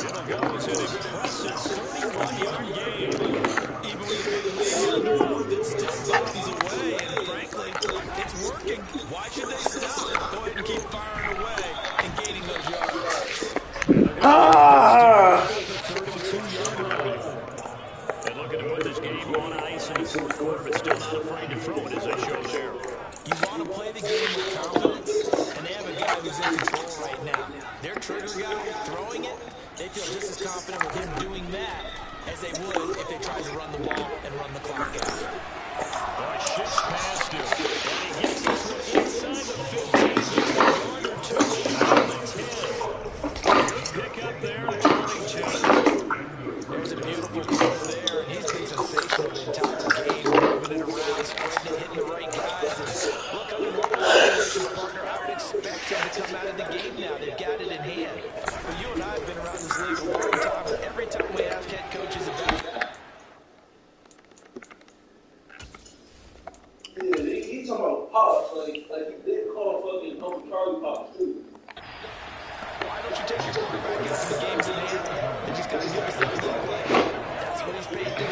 It'll go as an impressive 31-yard gain. Even with a big lead here now, it still bombs away, and frankly, it's working. Why should they stop? Go ahead and keep firing away and gaining those yards. At the 32-yard line. And looking to put this game on ice in the fourth quarter, but still not afraid to throw it as they show there. You want to play the game with confidence, and they have a guy who's in control right now. Their trigger guy throwing it, they feel just as confident with him doing that as they would if they tried to run the ball and run the clock out. Shifts past him, and he gets this one inside the 15, just a yard or 2 inside the 10. Good pick up there to 22. There's a beautiful throw there, and he's been sensational the entire game, moving it around, spreading it, hitting the right guys. And look, I'm in one of those situations, partner. I would expect him to come out of the game now. They've got it in hand. But you and I have been around this league a long time, and every time we ask head coaches about it, He's talking about Pops, like he did call fucking Uncle Charlie Pops too. why don't you take your quarterback out when the game's in hand? They just got to give us that little play. That's what he's paid to do.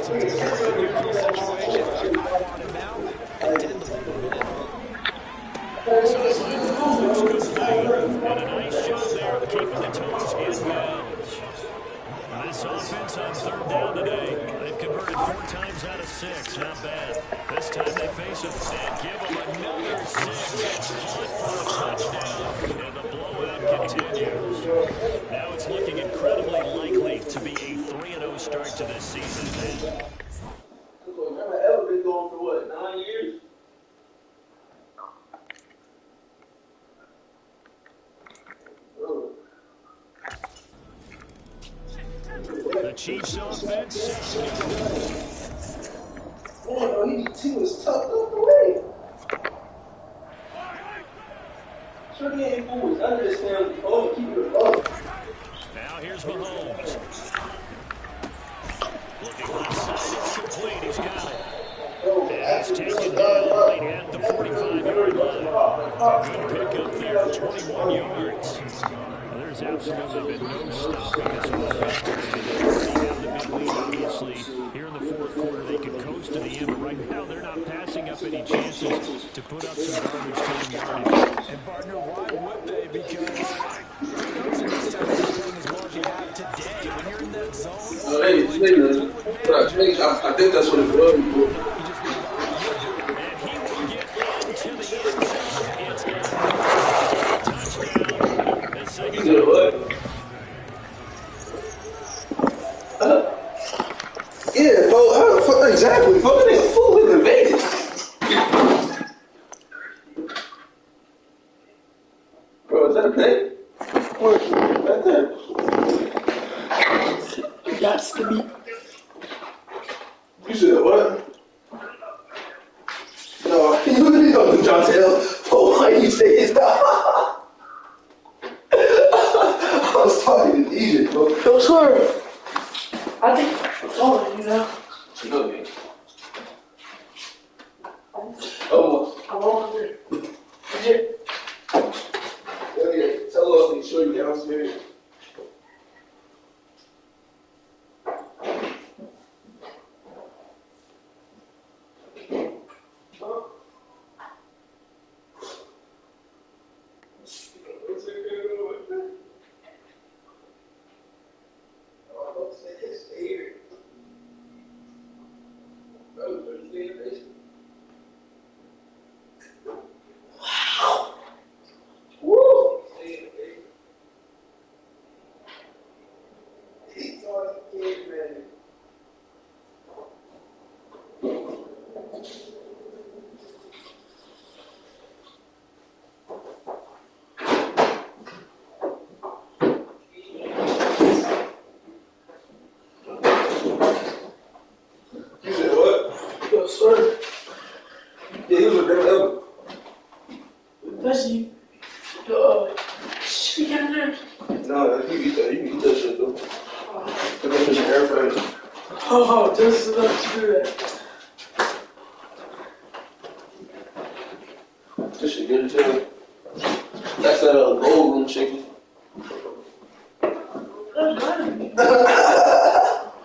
So it's a very unusual situation. I want him out. I tend to leave him in. Sideline throw looks complete, and a nice job there of keeping the toes in bounds. This offense on third down today, they've converted 4 times out of 6. Not bad. This time they face him and give him another 6. It's caught for a touchdown, and the blowout continues. Now it's looking incredibly likely to be a 3-0 start to this season. Remember, Ever been going for what, 9 years? The Chiefs offense. Oh, he was tucked up away. Sure, he ain't fools. Understand. Oh, keep it above. Now here's Mahomes. Looking left side, it's complete. He's got it. Good pickup there, 21 yards. Well, there's absolutely been no stopping this offense today. They already have the big lead, obviously. Here in the fourth quarter, they could coast to the end, but right now they're not passing up any chances to put up some garbage time yardage. And, partner, why would they? Because who knows the next time you'll be playing as well as you have today. When you're in that zone, Hey, I think that's what it was. you just worry about what you do. And he will get into the end zone. It's a touchdown. The second You know what? Yeah, exactly. Fucking nigga fooling in Vegas. Bro, is that a pig? Where? Right there. It got to be. You said what? No, you don't do John Taylor. Oh, why you say it's not? I was talking to DJ, bro. Yo, sir. I think I'm calling you now. You know me. Oh, I'm over here. Legit. yeah, tell us to show you downstairs. You said what? Yo, sir. Yeah, he was with them ever. That's you. She get in there. No, you eat that shit though. Put that shit in the air fryer. Oh, just enough to do that. This shit good as hell. That's that gold room chicken. That's gotta be.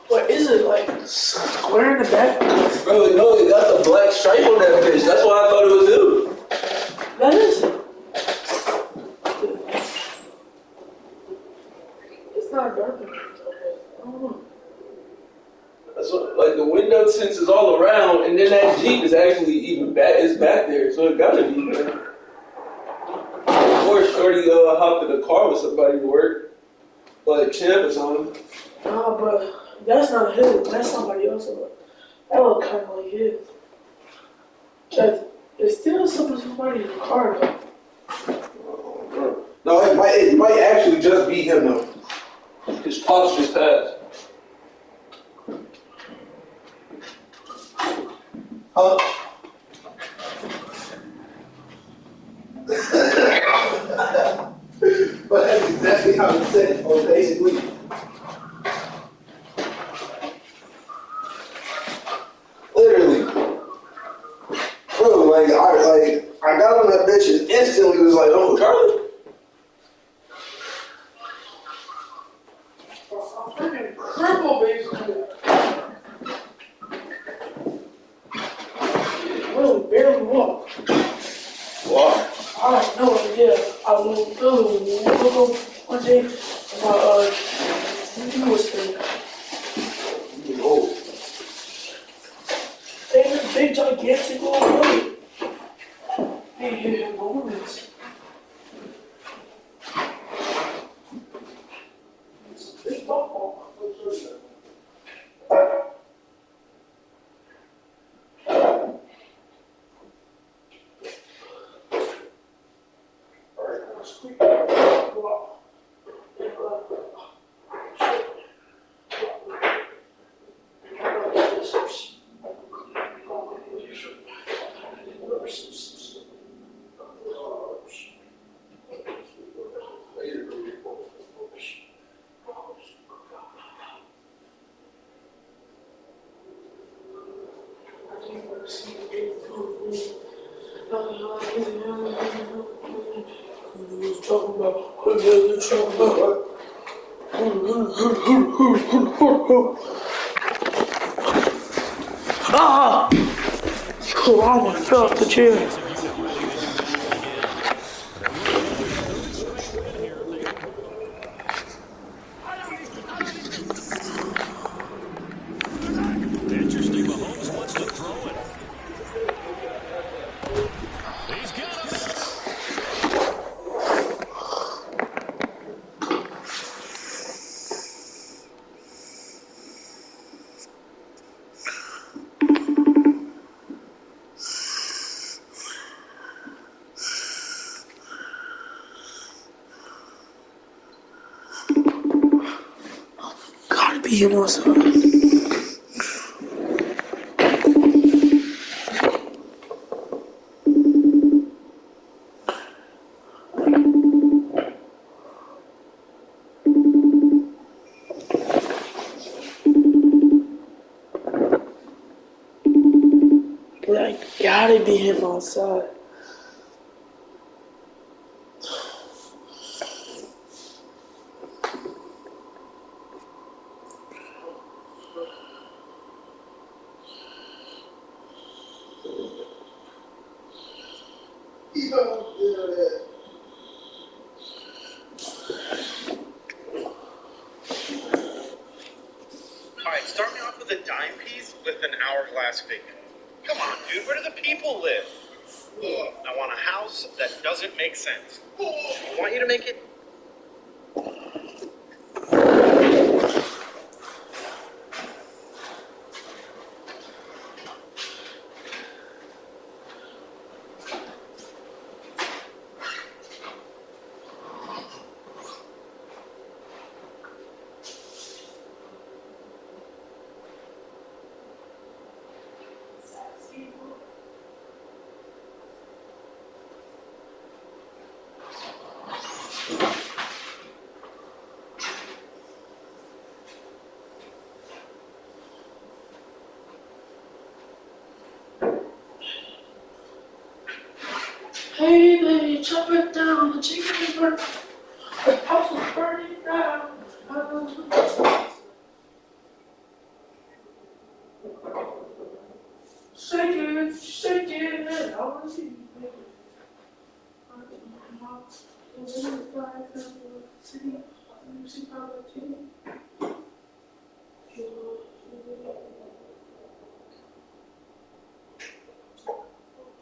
What is it, like square in the back? Bro, no, it got the black stripe on that bitch. That's why I thought it was you. That is it. It's not dark enough. I don't know. That's what, like the window tints is all around, and then that Jeep is actually even back. It's back there, so it gotta be there. Or Shorty hopped in the car with somebody to work, but Champ is on. Nah, bro, that's not him. That's somebody else. That look kind of like him. Cause there's still somebody in the car though. No, it might actually just be him though. His pops just passed. Huh? But that's exactly how he said it, or basically. Literally. Bro, I got on that bitch and instantly was like, oh, Charlie. Freaking cripple, basically. Will barely walk. Walk? I have no idea. I woke up one day and my he was there. Oh. They had a big gigantic old boat. They hit him moments. Big ball. Ah! Oh, I almost fell off the chair. Unit ready to do battle again. They're looking for their third straight win here if they can. Interesting. Mahomes wants to throw it. He's got him. Gotta be him also. Like, gotta be him outside. Alright, start me off with a dime piece with an hourglass figure. Come on, dude, where do the people live? I want a house that doesn't make sense. I want you to make it. Hey, baby, chop it down. The chicken is burning. The house is burning down. Shake it, and I want to see you.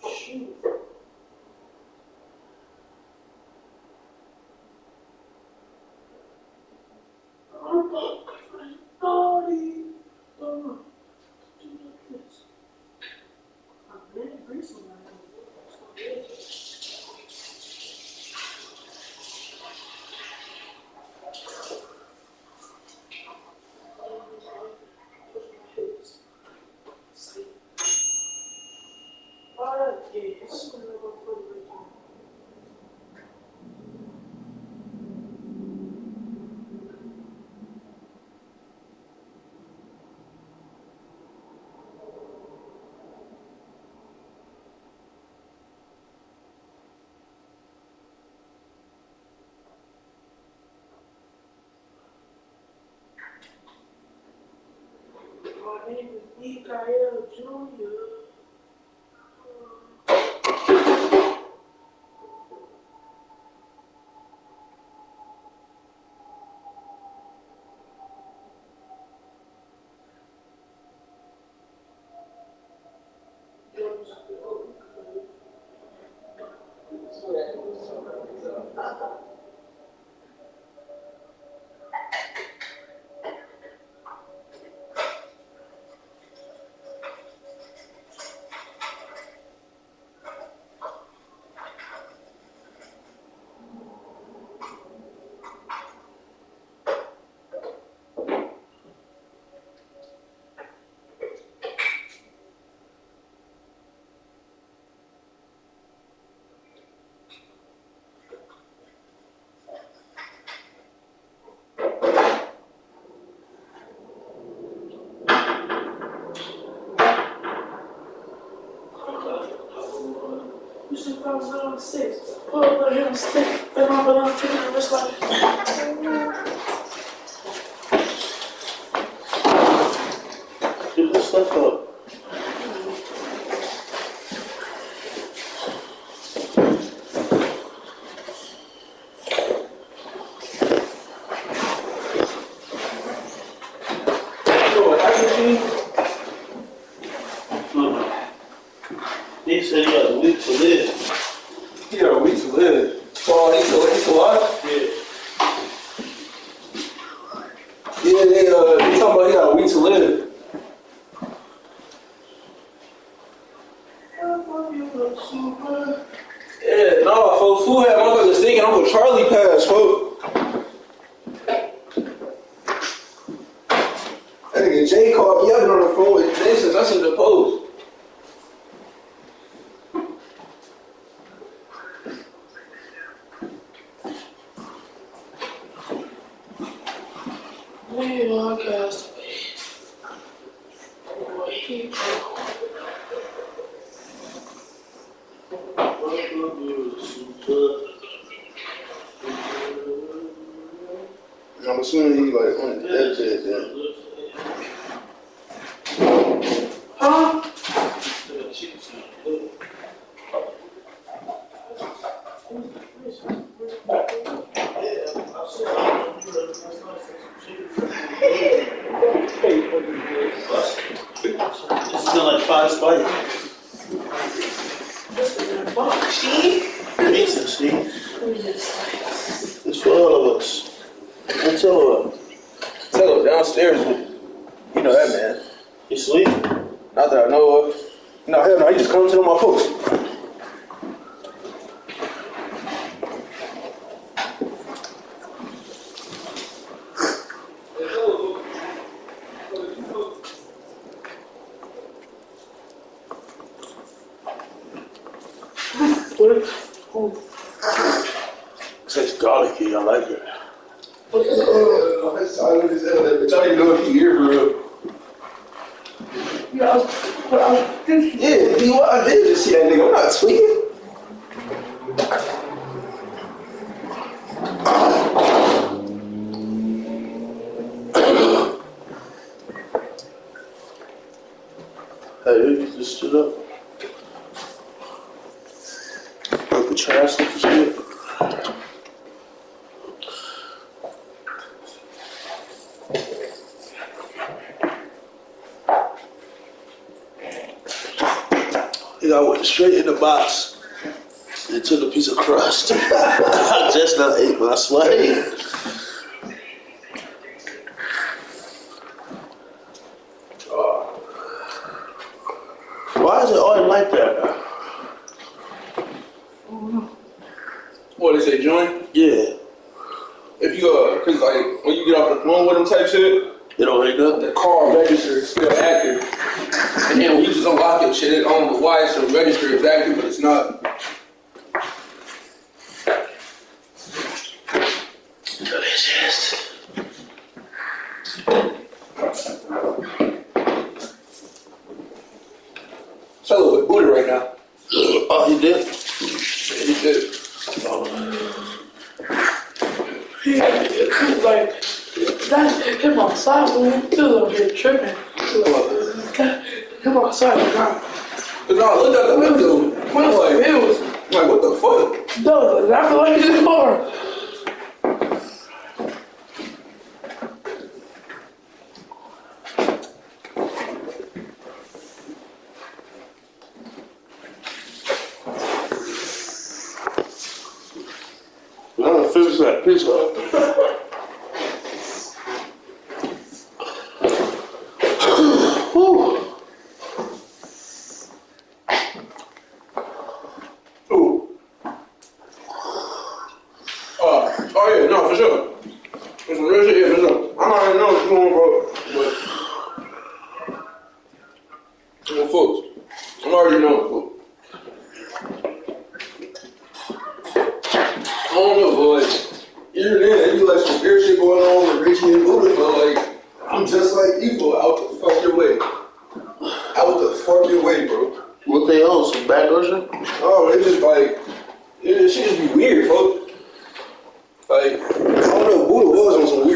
Shoot. My name is Mikael Jr. Usually if I was on 6, pull up him stick, and I'm gonna take it just like. Get this stuff up. He said he got a week to live. He got a week to live. So he's alive? Yeah. Yeah, they talking about he got a week to live. Yeah, no, folks, who had motherfuckers thinking Uncle Charlie passed, folks? That nigga Jay called me. I've been on the phone with Jay since I seen the post. I'm assuming he like on the dead then. Huh? It's still like 5 spiders. Pizza, Steve. It's for all of us. And tell her downstairs. You know that man. He sleep? Not that I know of. No, hell no, he just comes in on my post. Tastes garlicky, I like it. That's solid as hell. But y'all even know if he here for real. Yeah, I did just see that nigga. I'm not tweaking. Hey, you just stood up. Like the trash and shit. I went straight in the box and took a piece of crust. I just now ate my slave. Why is it always like that? What, they say join? Yeah. If you, cause like, when you get off the phone with them type shit, it don't ring up. The car register is still active. And then when you just unlock it, shit, it on the why so the register is active, but it's not. Delicious. So a little bit booty right now. Oh, he did? Yeah, he did. Like, that's him outside, man. He was over here tripping. Him outside, like, Cause I looked out the window. It was like, what the fuck? No, that's like his car. I'm gonna finish that pizza. Oh yeah, no, for sure. It's real shit, yeah, for sure. I'm not even know what's going on, bro. But, well, folks, I'm already knowing, folks. I don't know, but like, even then, there be like some weird shit going on with Richie and Buddha, but like, I'm just like you, bro. Out the fucking way. Out the fucking way, bro. What they on? Some back ocean? Oh, it's just like, it shit just be weird, folks. Like, I don't know who it was on some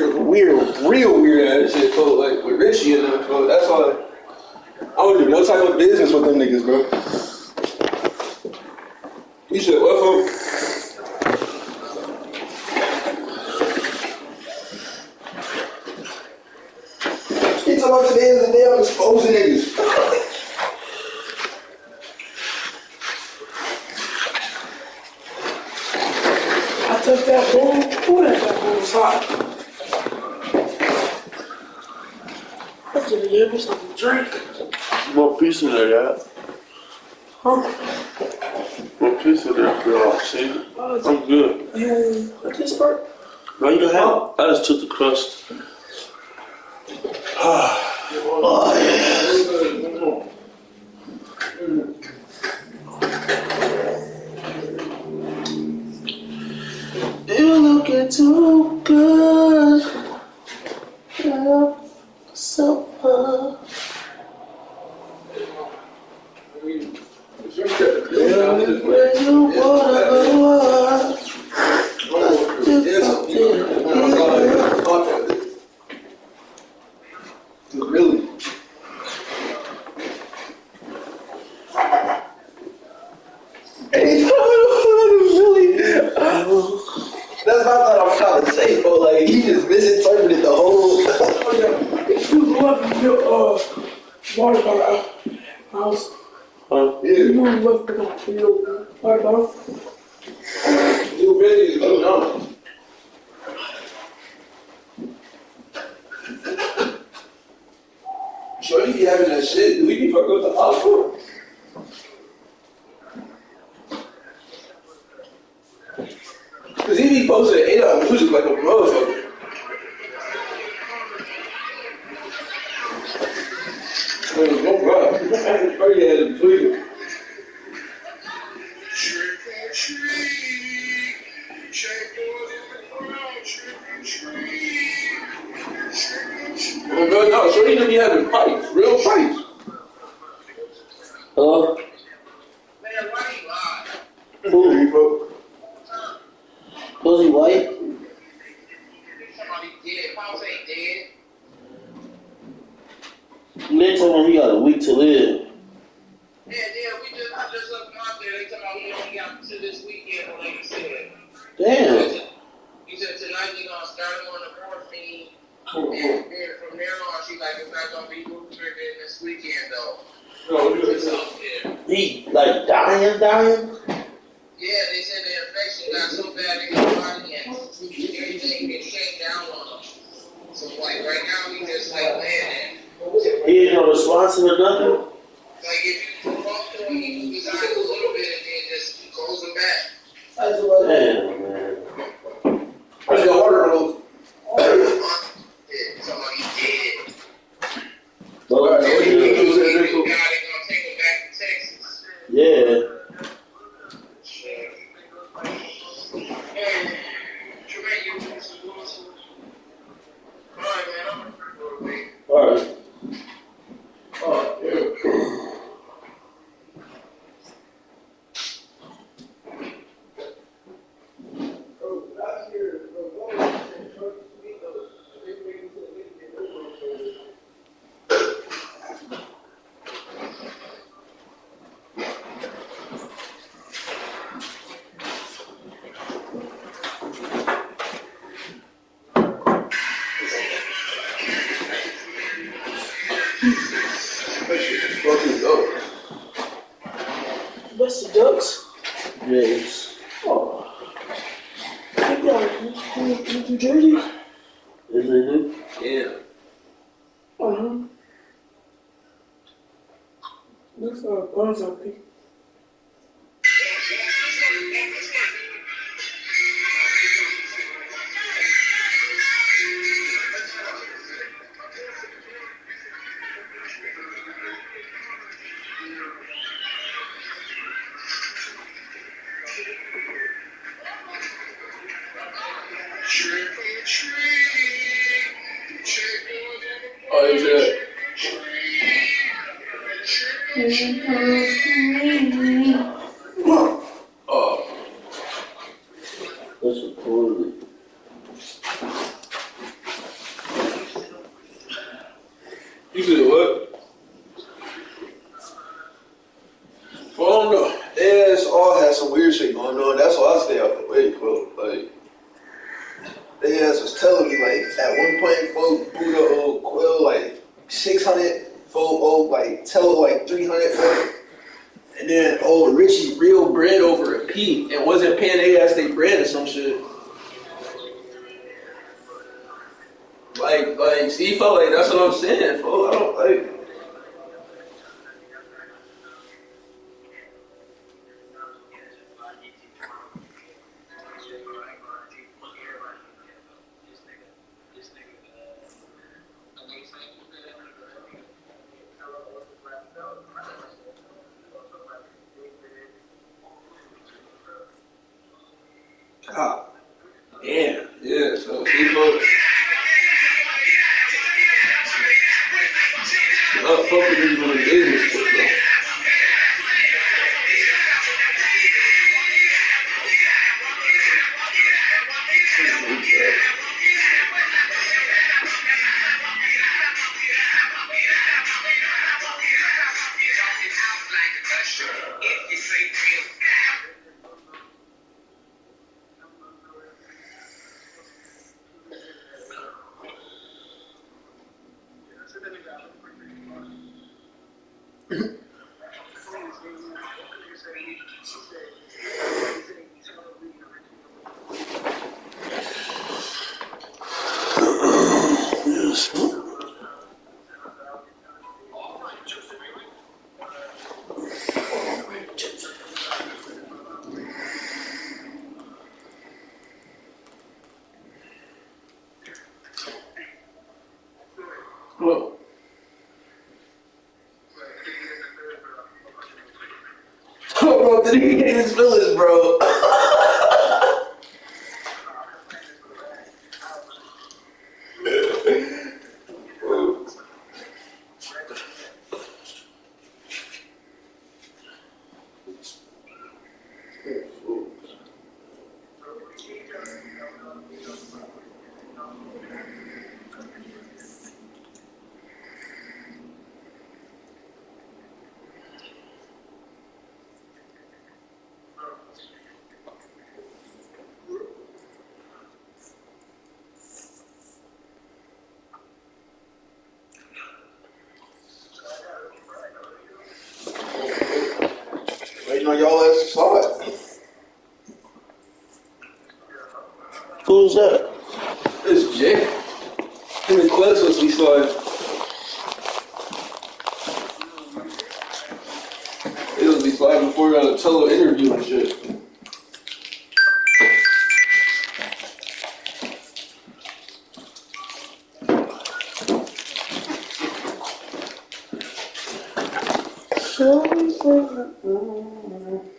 real weird ass shit, folks. Like, with Richie and them, folks. That's why I don't do no type of business with them niggas, bro. You said what, folks? He talking about today is the day I'm exposing niggas. I took that bowl. Who that bowl was hot? I should have gave me something to drink. What piece of that, guy? Huh? What piece of that, girl? See? I'm good. What's this part? No, you don't have. I just took the crust. Oh, yeah. You're looking too good. Yeah, so where you wanna Really? Hey, really? That's not what I'm trying to say, but like he just misinterpreted the whole. You left your water bottle out house. Yeah. You left your water bottle. You really don't know. Sure, you be having that shit. We be fucking with the hospital. Cause he be posting 8-hour music like a motherfucker. No problem. He had to tweet it. Oh, no, sure he be having fights, real fights. Hello? Who? Was he white? They told him he got a week to live. I just left him out there. They told me he only got to this weekend, like you said. Damn. He said tonight they're gonna start him on the morphine, and from there on, she's like, it's not gonna be moved triggered this weekend though. He like dying? Yeah, they said the infection got so bad in his body and everything been shut down on him. So like right now he just like laying there. He ain't no responsive or nothing? Like if you talk to him, he moves his eyes a little bit and then just close them back. Damn, man. What's your order, Luke? Somebody dead. Well, They gonna take him back to Texas. yeah. Hey, Tremaine, you want some water? Alright, man, I'm gonna go away. Alright. What's the ducks? Yes. Oh. They got New Jersey? Is it new? Yeah. Uh-huh. That's buns up here. Oh, is it? Oh. That's a toilet. You said what? I don't know. They all had some weird shit going on. That's why I stay out the way, bro. Like, they ass was telling me, like, at one point, folk Buddha old quill, like, 600, folk old, like, Tello, like, 300, folk. And then old Richie real bread over a P and wasn't paying they ass they bread or some shit. Like, see, felt like that's what I'm saying, folk. I don't, like, God damn, yeah, so see, folk. Fuck with niggas on the business, bro. Well, bro, did he get his feelings, bro? Waiting on y'all ass to slide. Who's that? it's Jake. Him and Quest supposed to be sliding. They supposed to be sliding before we got a Tello interview and shit.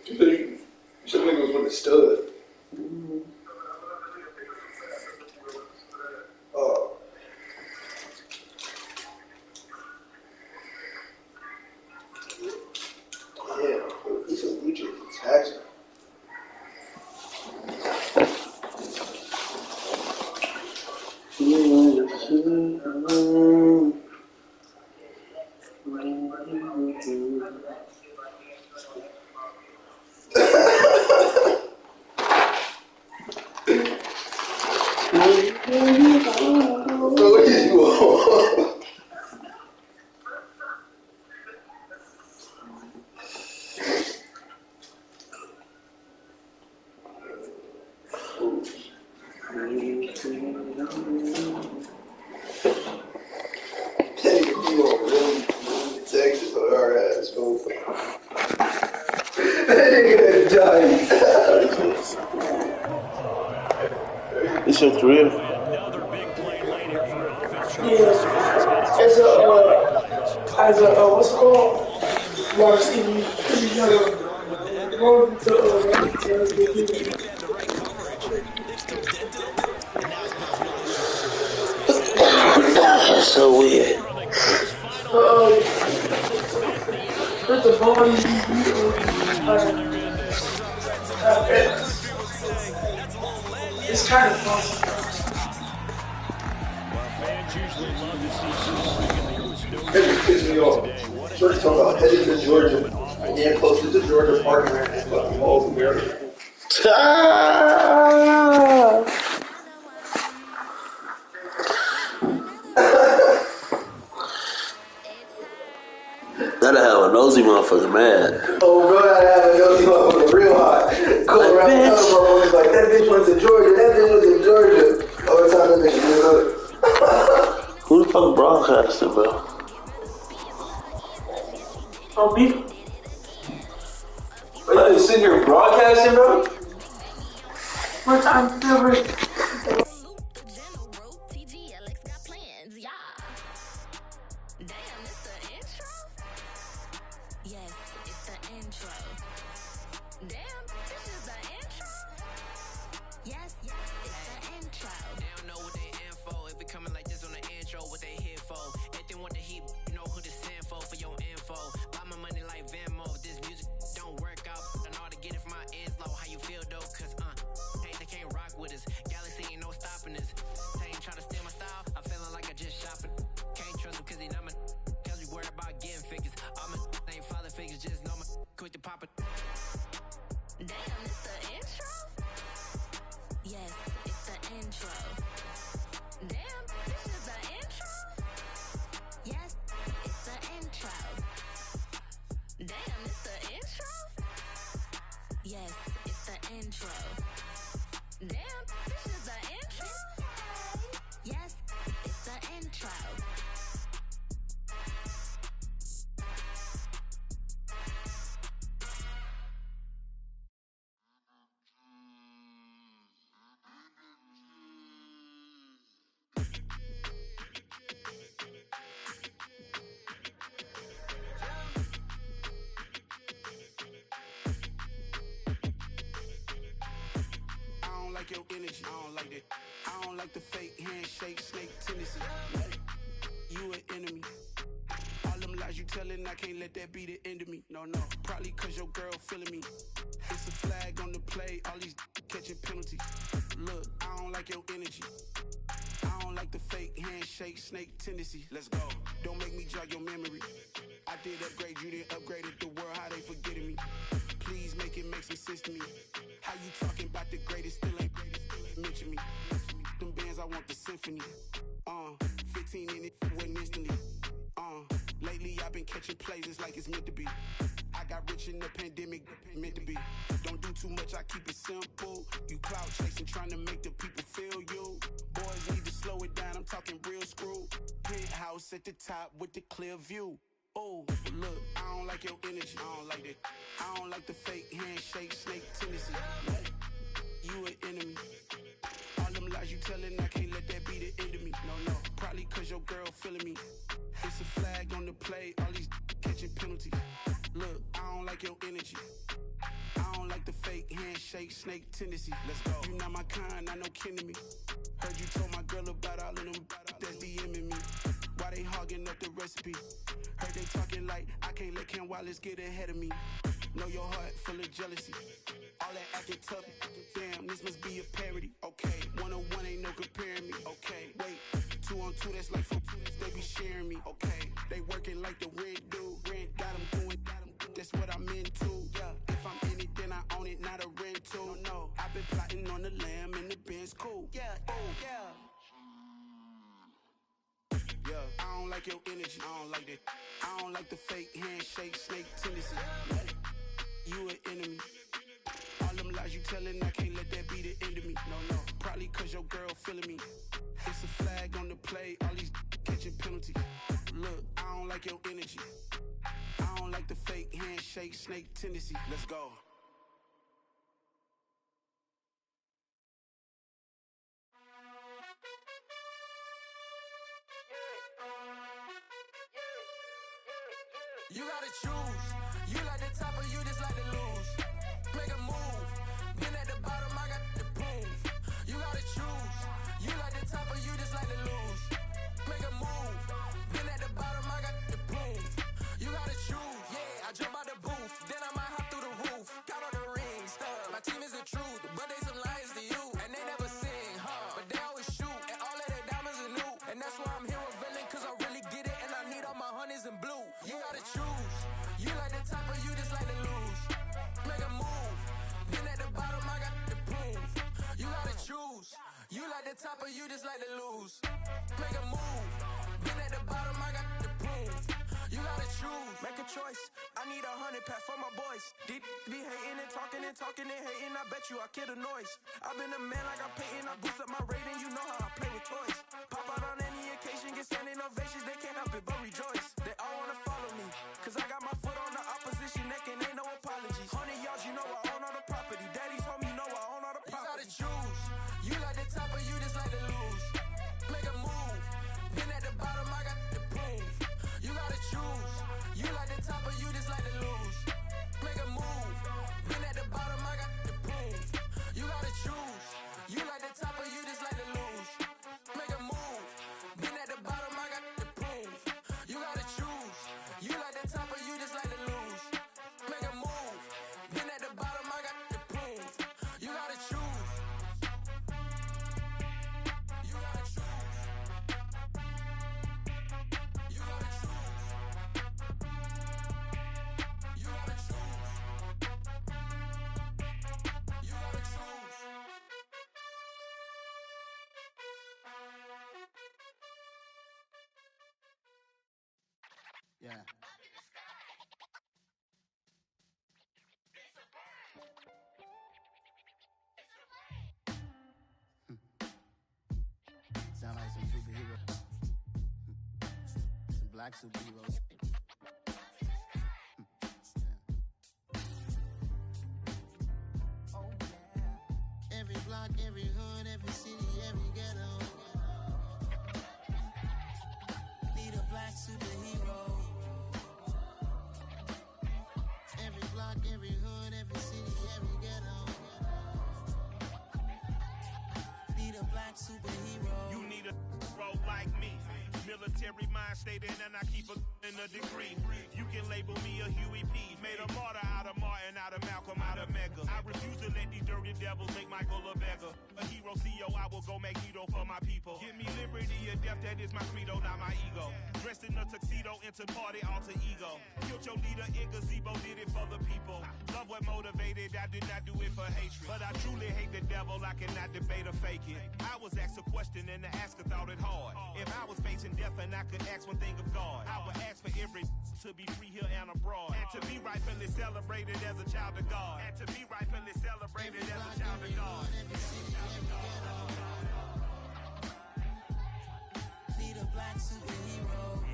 You said nigga was with the stud. Oh. Damn, he's a Blue Jays taxi. What did you want? Texas on our ass, bro. That nigga died. It's a three. Yeah. As a what's it called? Wide receiver. You gotta go to That's so weird. There's a ball you It's kind of fun. Well, fans usually love to see scoring, and there was no It pisses me off. today. What Shorty talking about heading to Georgia. And yeah, closer to Georgia parking right now. Fucking balls in there. That'll have a nosy motherfucker mad. Oh, bro, I have a nosy motherfucker real hot. Go around and tell motherfuckers like, that bitch went to Georgia, that bitch went to Georgia. All the time that bitch do it. Who the fuck broadcasting, bro? Oh, me? Are you sitting here broadcasting, bro? What's on favorite? Your energy, I don't like that. I don't like the fake handshake, snake tendency. You an enemy. All them lies you telling, I can't let that be the end of me. No, probably cause your girl feeling me. It's a flag on the play, all these catching penalties. Look, I don't like your energy. I don't like the fake handshake, snake tendency. Let's go. Don't make me jog your memory. I did upgrade, you didn't upgrade it. The world, how they forgetting me. Please make it make some sense to me. How you talking about the greatest, still ain't greatest, mention me. Them bands, I want the symphony. 15 in it, wasn't instantly. Lately I've been catching plays, it's like it's meant to be. I got rich in the pandemic, meant to be. Don't do too much, I keep it simple. You clout chasing, trying to make the people feel you. Boys need to slow it down, I'm talking real screw. Penthouse at the top with the clear view. Oh, look, I don't like your energy, I don't like that. I don't like the fake handshake, snake tendency. You an enemy. All them lies you telling, I can't let that be the end of me. No, probably cause your girl feeling me. It's a flag on the play, all these catching penalties. Look, I don't like your energy. I don't like the fake handshake, snake tendency. Let's go. You not my kind, I know kin to me. Heard you told my girl about all of them that's DMing me. Why they hogging up the recipe? Heard they talking like I can't let Ken Wallace get ahead of me. Know your heart full of jealousy. All that acting tough, damn, this must be a parody. Okay, 101 ain't no comparing me. Okay, wait, 2 on 2, that's like 4, they be sharing me. Okay, they working like the rent do. Rent got them doing, that's what I'm into. Yeah, if I'm in it, then I own it, not a rental. No, I've been plotting on the lamb and the Benz cool. Yeah, oh, yeah. Yeah, I don't like your energy, I don't like that. I don't like the fake handshake, snake tendency. You an enemy. All them lies you telling, I can't let that be the end of me. No, probably cause your girl feeling me. It's a flag on the play, all these catching penalties. Look, I don't like your energy. I don't like the fake handshake, snake tendency. Let's go. You gotta choose. You like the top or you just like to lose. Make a move. Been at the bottom, I got the prove. You gotta choose. You like the top or you just like to lose. Make a move. Been at the bottom, I got the prove. You gotta choose. Yeah, I jump the top or you just like to lose? Make a move. Been at the bottom, I got the prove. You gotta choose, make a choice. I need 100 pack for my boys. Deep be hating and talking and talking and hating. I bet you I kill the noise. I've been a man like I'm Peyton. I boost up my rating. You know how I play with toys. Pop out on any occasion, get standing ovations. They can't help it but rejoice. They all wanna follow me, cause I got my foot on the opposition neck and ain't no apologies. 100 yards, you know I own all the property. Daddy's home, you know I own all the property. You gotta choose. You like the top or you just like to lose? Make a move. Been at the bottom, I got the proof. You gotta choose. You like the top or you just like to lose? Make a move. Been at the bottom, I got the proof. You gotta choose. You like the top or you just like to lose? Make a move. Been at the bottom, I got the proof. You gotta choose. You like the top or you just like to lose? Make a move. Been at the bottom, I got the proof. You gotta choose. You gotta choose. You gotta choose. You gotta choose. You gotta choose. Yeah. Sound like some superhero. Some black superheroes. Oh yeah. Every block, every hood, every city, every ghetto. Need a black superhero. Every block, every hood, every city, every ghetto. Need a black superhero. You need a role like me. Military mind stated, and I keep in a degree. You can label me a Huey P. Made a martyr out of Martin, out of Malcolm, out of Mega. I refuse to let these dirty devils make Michael a beggar. A hero CEO, I will go Magneto for my people. Give me liberty or death, that is my credo, not my ego. Dressed in a tuxedo, into party, alter ego. Killed your leader in gazebo, did it for the people. Love what motivated, I did not do it for hatred. But I truly hate the devil, I cannot debate or fake it. I was asked a question and the asker thought it hard. If I was facing death and I could ask one thing of God, I would ask for every to be free here and abroad, and to be rightfully celebrated as a child of God, and to be rightfully celebrated as a child of God. Need a black superhero.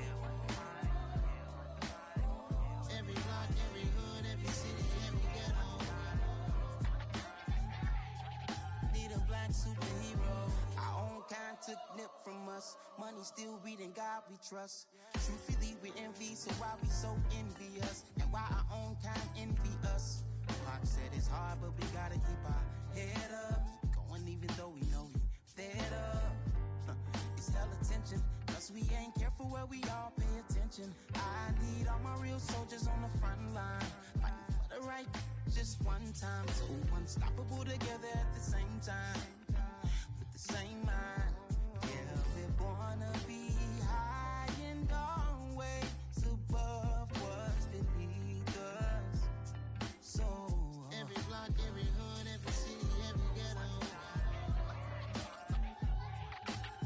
Every block, every hood, every city, every ghetto. Need a black superhero. Our own kind took nip from us. Money still reading God we trust. Truthfully we envy, so why we so envious? And why our own kind envy us? Pac said it's hard, but we gotta keep our head up. Keep going even though we know we fed up. It's hell attention, cause we ain't careful where we all pay attention. I need all my real soldiers on the front line, fighting for the right just one time. So unstoppable together at the same time, with the same mind. Yeah, we're born to be high and always above what's beneath us. So every block, every hood, every city, every ghetto.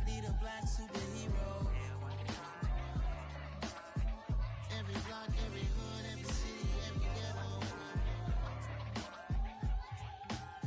Need a black superhero. Every block, every hood, every city, every ghetto.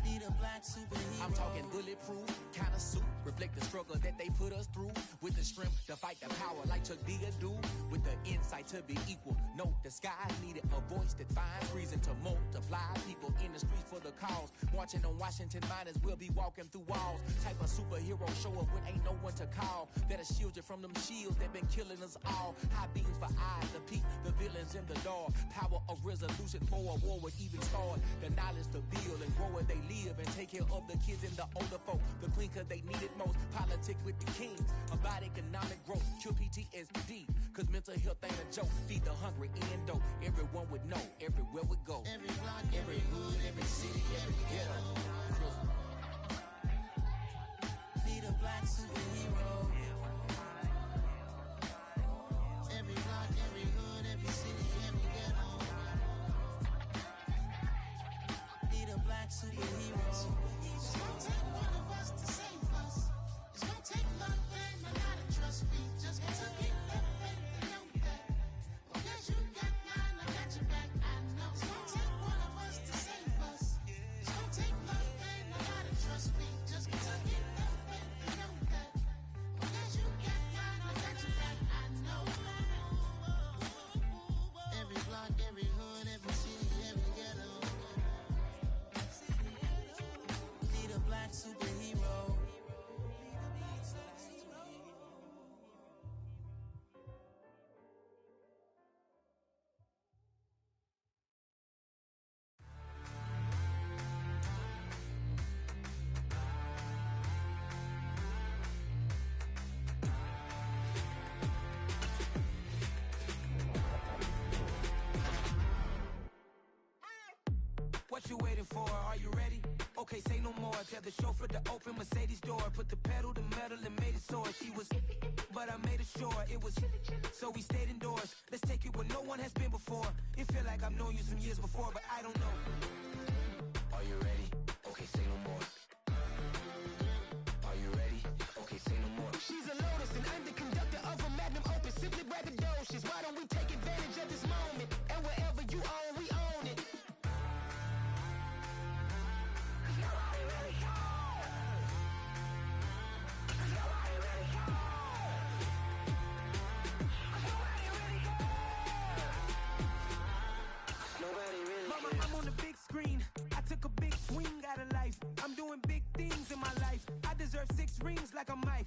Need a black superhero. I'm talking bulletproof kind of suit, reflect the struggle that they put us through, with the strength to fight the power like Chuck D do, with the insight to be equal. Note the sky needed a voice that finds reason to multiply. People in the streets for the cause, marching on Washington miners will be walking through walls. Type of superhero show up when ain't no one to call, that'll shield you from them shields that been killing us all. High beams for eyes to peek the villains in the dark. Power of resolution for a war would even start. The knowledge to build and grow where they live and take care of the kids and the older folk. The clean cause they need it most. Politics with the kings about economic growth. Cure PTSD cause mental health ain't a joke. Feed the hungry and dope. Everyone would know everywhere we go. Every block, every hood, every city, every ghetto. Need a black superhero. Every block, every hood, every city, every ghetto. Need a black superhero. It's gonna take one of us to save us. What you waiting for? Are you ready? Okay, say no more. Tell the chauffeur to open Mercedes door. Put the pedal to metal and made it soar. She was, but I made it sure it was. So we stayed indoors. Let's take it where no one has been before. It feel like I've known you some years before, but I don't know. Are you ready? Okay, say no more. Are you ready? Okay, say no more. She's a Lotus and I'm the conductor of a magnum opus. Simply braggadocious. Why don't we take advantage of this moment? And wherever you own, we own it. Mama, I'm on the big screen. I took a big swing out of life. I'm doing big things in my life. I deserve 6 rings like a Mike.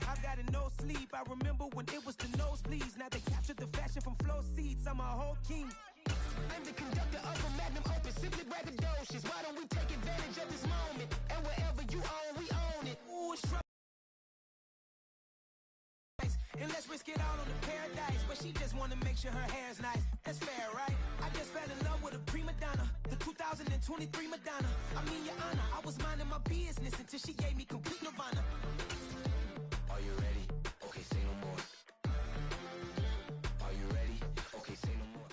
I've got no sleep. I remember when it was the nosebleeds. Now they captured the fashion from flow seats. I'm a whole king. I'm the conductor of a magnum opus. Simply braggadocious. Why don't we take advantage of this moment? And wherever you own, we own it. Ooh, it's and let's risk it all on the paradise. But she just wanna make sure her hair's nice. That's fair, right? I just fell in love with a prima donna, the 2023 Madonna. I mean, your honor, I was minding my business until she gave me complete nirvana. Are you ready? Okay, say no more. Are you ready? Okay, say no more.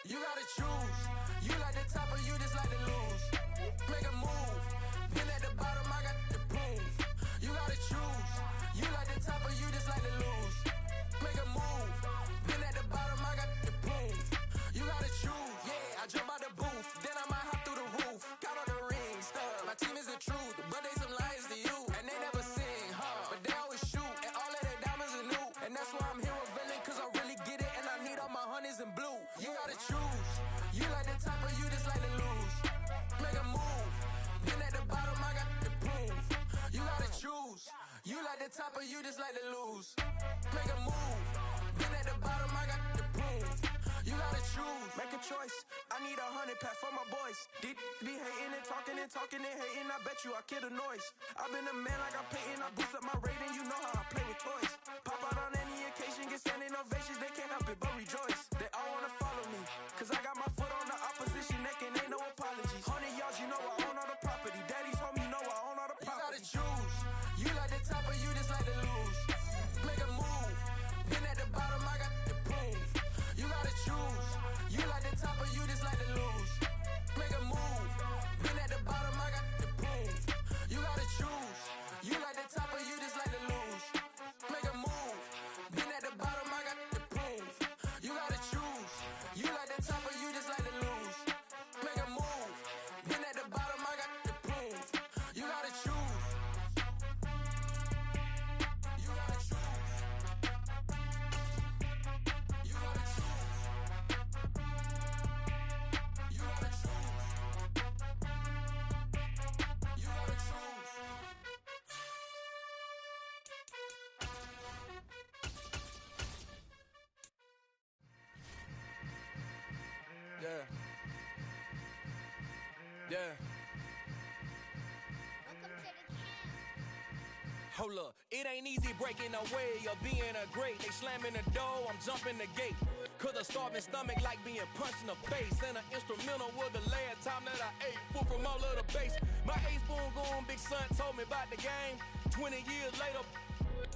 You gotta choose. You like the top or you just like to lose. Make a move. Been at the bottom, I got the proof. You gotta choose. You like the top or you just like to lose. Make a move. Been at the bottom, I got the proof. You gotta choose. Yeah, I jump out the booth, then I might hop through the roof. of you just like to lose. Make a move. Been at the bottom, I got the prove. You gotta choose, make a choice. I need 100 pack for my boys. Be hating and talking and talking and hating. I bet you I kill the noise. I've been a man like I'm Peyton. I boost up my rating. You know how I play with toys. Pop out on any occasion, get standing ovations. They can't help it but rejoice. They all wanna follow me, cause I got my foot on the opposition neck and ain't no apologies. 100 yards, you know I own all the property. Daddy's home, you know I own all the property. You gotta choose. You like the top or you just like to lose. Make a move. Been at the bottom, I got the prove. You gotta choose. You like the top or you just like to lose. Make a move. Been at the bottom, I got the prove. You gotta choose. You like the top or you just like to lose. Make a move. Been at the bottom, I got the prove. You gotta choose. You like the top or you just like to lose. Make a move. Been at the bottom, I got the prove. You gotta choose. You gotta choose. You gotta choose. You gotta choose. You gotta choose. Yeah. Yeah. Hold up, it ain't easy breaking away or being a great. They slamming the door, I'm jumping the gate. Cause a starving stomach like being punched in the face. And an instrumental was the last time that I ate. Food from all of the base. My ace boom goon big son told me about the game. 20 years later,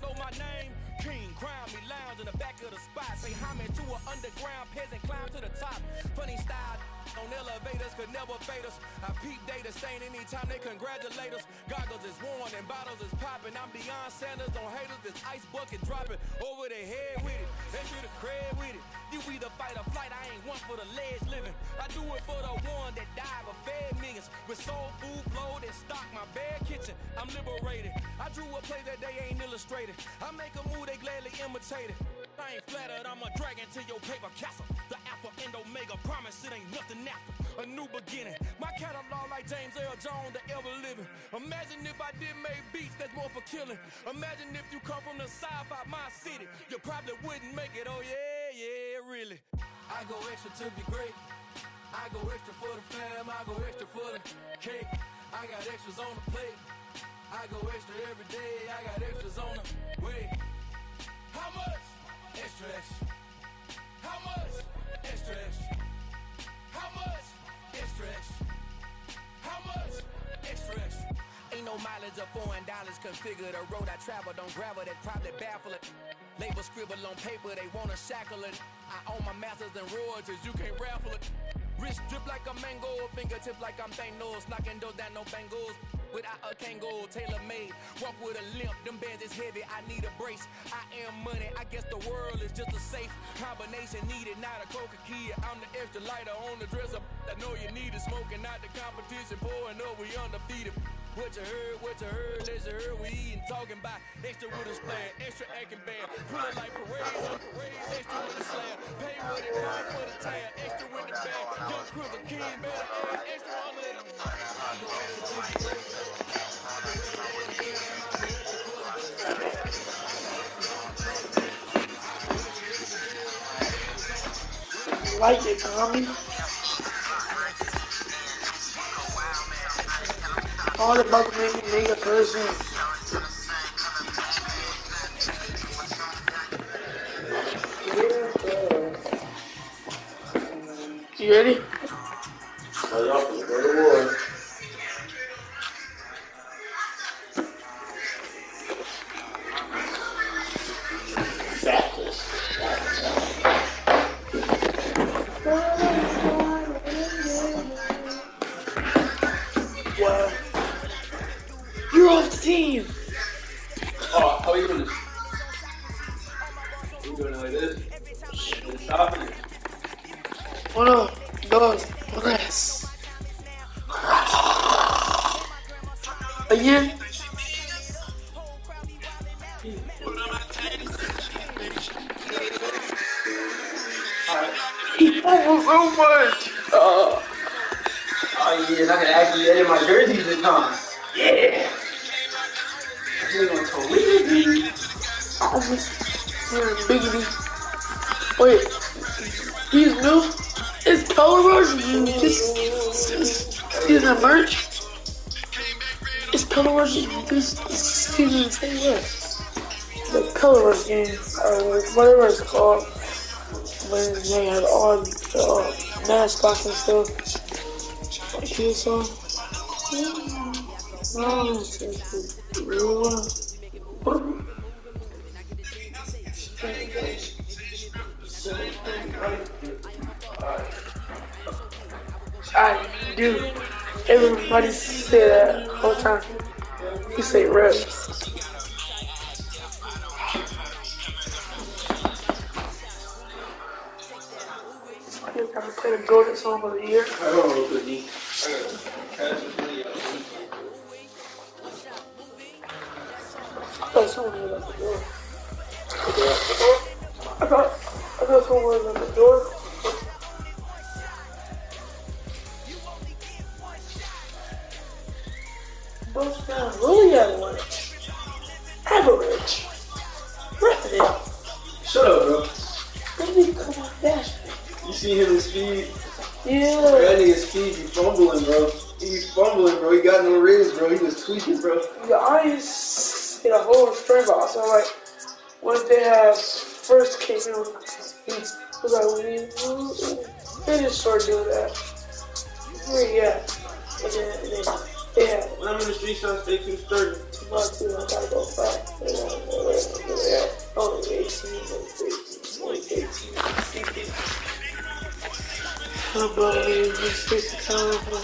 know my name. King, crown me, lounge in the back of the spot. Say homage to an underground peasant, climb to the top. Funny style on elevators could never fade us. I peep data stain anytime they congratulate us. Goggles is worn and bottles is popping. I'm beyond Sanders on haters. This ice bucket dropping over their head with it. They should have cred with it. You either fight or flight. I ain't one for the ledge living. I do it for the one that died but fed millions. With soul food flowed and stock my bare kitchen. I'm liberated. I drew a play that they ain't illustrated. I make a move they gladly imitated. I ain't flattered, I'm a dragon to your paper castle. The alpha and omega, promise it ain't nothing after. A new beginning. My catalog like James Earl Jones, the ever living. Imagine if I did make beats that's more for killing. Imagine if you come from the south out my city. You probably wouldn't make it, oh yeah, yeah, really. I go extra to be great. I go extra for the fam, I go extra for the cake. I got extras on the plate. I go extra every day, I got extras on the way. How much? Extra, extra. How much? Extra, extra. How much? Extra, extra. How much? Extra, extra. Ain't no mileage of $4 configure the road I travel. Don't gravel that probably baffle it. Label scribble on paper, they wanna shackle it. I own my masters and royalties, you can't raffle it. Wrist drip like a mango, fingertips like I'm Thanos. Knocking those down, no bangles. Without a Kango, tailor-made. Walk with a limp, them bands is heavy, I need a brace. I am money, I guess the world is just a safe combination needed, not a coca key. I'm the extra lighter on the dresser. I know you need it, smoking out the competition, pouring up, we undefeated. What you heard, let's you heard, we eating, talking about extra with a splash, extra acting bad. Pulling like parades on parades, extra with a slam. Pay what it costs for the tab, extra with the bag. Young Cruiser King, better add extra under the I go extra to be great. Like it, Tommy. All about to make me nigga person. You ready? Oh, y'all finna go to war. Well, you're off the team. Oh, how are you doing this? You doing it like this? Stopping it. 1, 2, 3. Again. He fumbled so much. Oh yeah, and I can actually edit my jerseys this time. Yeah. We're gonna totally I just hearing Biggity. Wait, he's new? It's Color Rush? This season of merch? It's Color Rush this season of what? The Color Rush game, or whatever it's called. When they had all the mascots and stuff. Like his song. I do. Everybody say that all the time. You say rap. I think I'm gonna play the golden song of the year. I don't know what to do. I thought someone was at the door. I thought someone was at the door. Those guys really got one. Average. Ripping it. Shut up, bro. Let me come on dash. You see him in speed? Yeah. Bro, that nigga speed be fumbling, bro. He be fumbling, bro. He got no ribs, bro. He was tweaking, bro. The eyes get a whole string ball. So like when they have first came in with he was like they just started doing that. Yeah. And then yeah. When I'm in the street, so I stay 230. I gotta go back. Only 18. Oh, buddy, this is the time for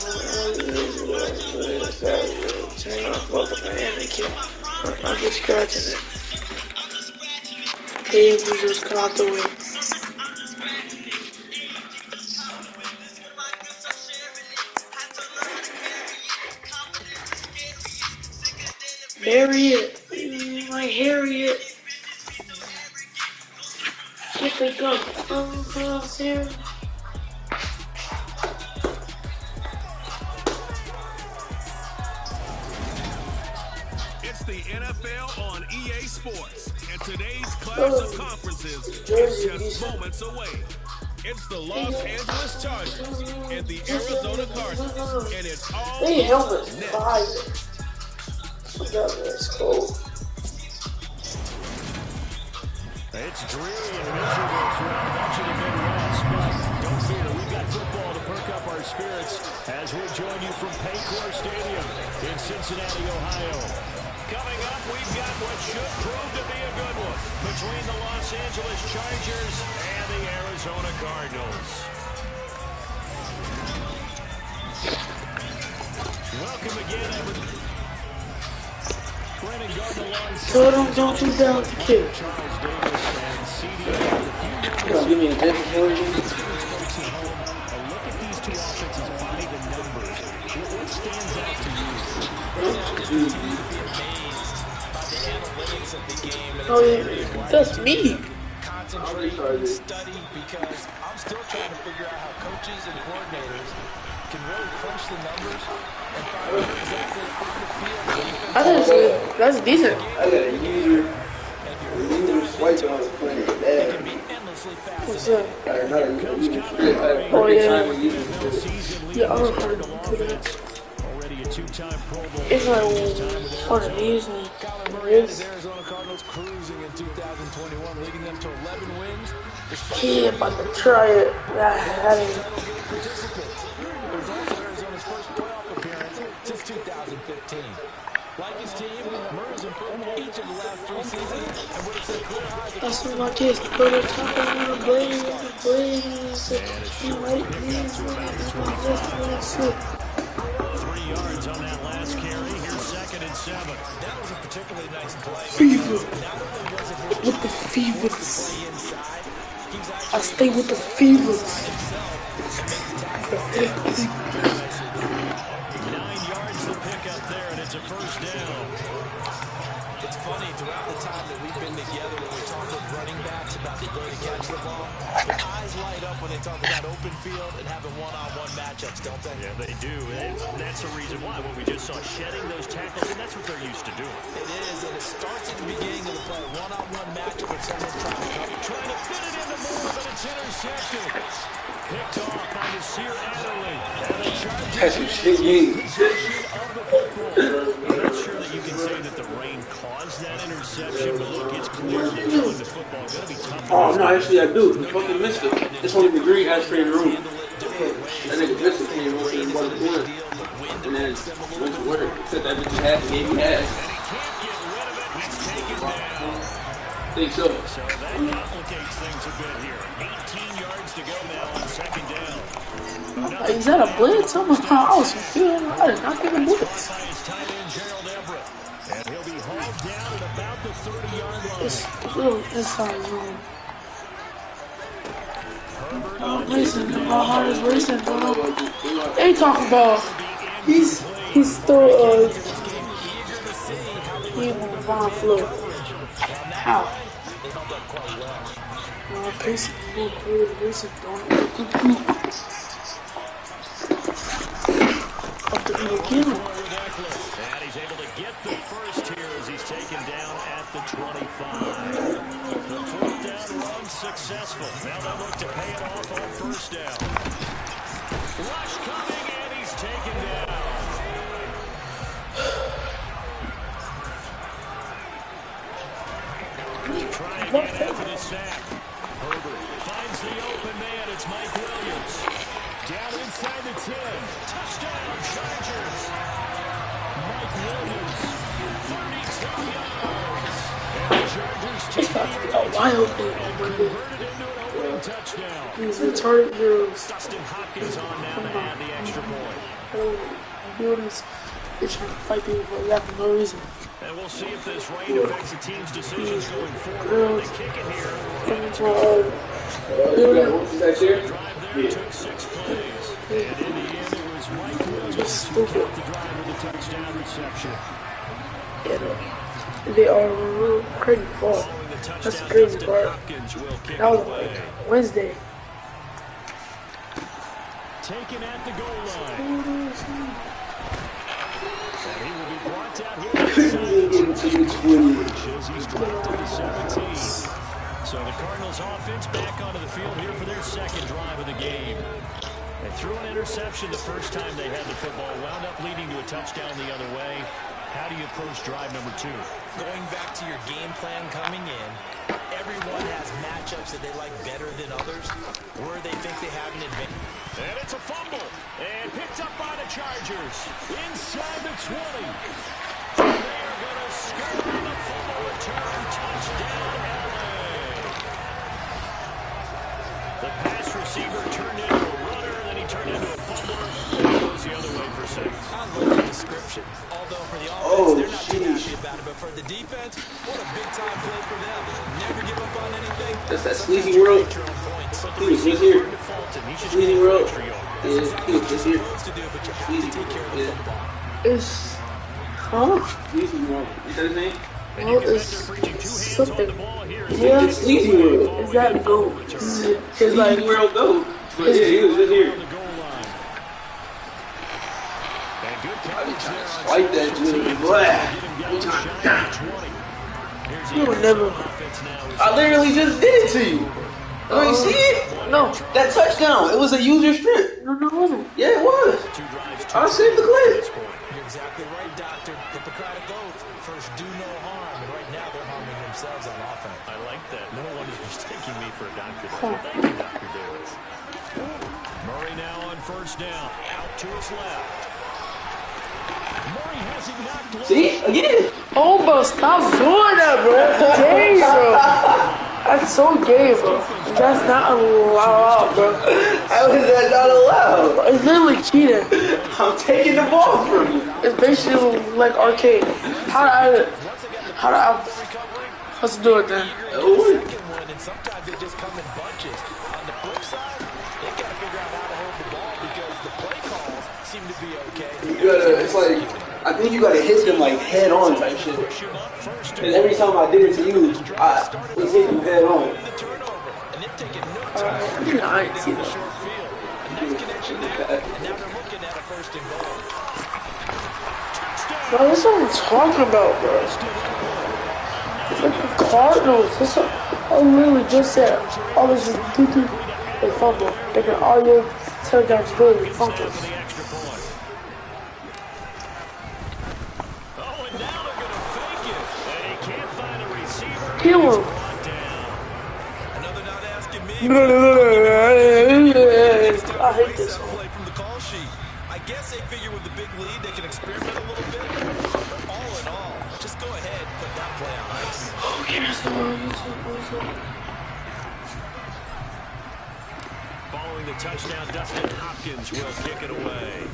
I'm just scratching it. Hey, we just come out the way. Harriet, my Harriet. Get the gun. Across here. It's the NFL on EA Sports, and today's clash of conferences is just moments away. It's the Los Angeles Chargers and the Arizona Cardinals, and it's all they helmets next. fire. That's cool. It's dreary and miserable throughout much of the Midwest, but don't fear, we've got football to perk up our spirits as we join you from Paycor Stadium in Cincinnati, Ohio. Coming up, we've got what should prove to be a good one between the Los Angeles Chargers and the Arizona Cardinals. Welcome again, everyone. So don't you down the kid. Give me a different for you. A look at these two offenses by the numbers. What stands out to you? Oh yeah, that's me. Concentrate, study, because I'm still trying to figure out how coaches and coordinators can really crunch the numbers and find out exactly how to feel. I think that's decent. I got a user swipe on the playing bad. What's that? Not a user. Oh yeah. Yeah, I don't know how to do that. It's like one of these and this. Arizona Cardinals cruising in 2021, leading them to 11 wins. He about to try it. That ain't. There's also Arizona's first playoff appearance since 2015. Like his team, Murray's improved each of the last 3 seasons and would have set clear highs. That's what my kids put on top of the blaze. He might be 3 yards on that last carry. Here's 2nd and 7. That was a particularly nice play. Fever. With the fevers. I stay with the fevers. 9 yards to pick up there, and it's a first down. It's funny, throughout the time that we've been together, when we talk with running backs about the ability to catch the ball, their eyes light up when they talk about open field and having one-on-one matchups, don't they? Yeah, they do. And that's the reason why. What we just saw, shedding those tackles, and that's what they're used to doing. It is, and it starts at the beginning of the play. One-on-one matchup if someone's trying to cover. Trying to fit it into Moore, but it's intercepted. Picked off by Nasir Adderley. And the Chargers That's some shit game. I'm not sure that you can say that the rain caused that interception, but look, it's clearly throwing the football. Going to be tough. Oh, no, actually I do. He fucking missed it. It's only the green ashtray in the room. That nigga missed it. He went to one. And then went to work. Said that bitch had to gave me half. I think so. So that complicates things a bit here. 18 yards to go now on second down. Is that a blitz? I was feeling. I did not think a blitz. And he'll be hauled down at about the 30-yard line. It's a little inside zone. Racing, my heart is racing, bro. They talk about he's still he in the Von Flow. How? Pacing, racing, up to the again. And he's able to get the first here as he's taken down at the 25. The fourth down run successful. Now they look to pay it off on first down. Rush coming, and he's taken down. Try again after the sack. Herbert finds the open man. It's Mike Williams. Down inside the 10. Touchdown, Chargers. Mike Williams, 32 yards. And the Chargers take a wild day on Monday. These retarded heroes. Dustin Hopkins on now to add the extra point. Buildings, they're trying to fight people for that for no reason. And we'll see if this rain affects the team's decisions going forward. They kick it here. Drive there took 6 plays. And in the end, it was Mike Williams who kept the drive with a touchdown reception. Yeah, they are real crazy ball. That's the crazy part. That was like Wednesday. Taken at the goal line. And he will be brought down here. He's dropped to the 17. So the Cardinals offense back onto the field here for their second drive of the game. They threw an interception the first time they had the football, wound up leading to a touchdown the other way. How do you approach drive number 2? Going back to your game plan coming in, everyone has matchups that they like better than others, where they think they have an advantage. And it's a fumble, and picked up by the Chargers, inside the 20. They are going to score on the fumble return, touchdown LA. The pass receiver turned into a runner, then he turned into a fumbler, and it goes the other way for 6. I love the description. Although for the offense, they're not too happy about it, but for the defense, what a big-time play for them. Never give up on anything. That's that sleazy world. He was just here. Sleazy world. Yeah, he was just here. Sleazy world. Yeah. It's, huh? Sleazy world. Is that his name? Well, it's something. Yeah, Sleazy world. Is that go? It's like world go. But yeah, he was just here. Like that, dude. You would never. I literally just did it to you. Oh, you see it? No. That touchdown. It was a user strip. No, it wasn't. Yeah, it was. I saved the clip. You're exactly right, Doctor. Hippocratic oath. First, do no harm. And right now, they're harming themselves on offense. I like that. No one is mistaking me for a doctor. Thank you, Dr. Davis. Murray now on first down. Out to his left. Murray has it knocked low. See? Again. Oh, bro, stop doing that, bro. That's gay, bro. That's so gay, bro. That's not allowed, bro. How is that not allowed? It's literally cheating. I'm taking the ball from you. It's basically like arcade. How do I let's do it then. And sometimes they just come in bunches. On the flip side, they got to figure out how to hold the ball because the play calls seem to be okay. You gotta, it's like, I think you gotta hit them like head on type shit. And every time I did it to you, I was hitting you head on. I didn't see that. Bro, that's what I'm talking about, bro. Like the Cardinals, that's what I literally just said. All this is doo-doo, they fumble. They can all your touchdowns good, they fumble. Kill him. I hate this one. I guess they figure with the big lead they can experiment a little bit. But all in all, just go ahead and put that play on ice. Following the touchdown, Dustin Hopkins will kick it away.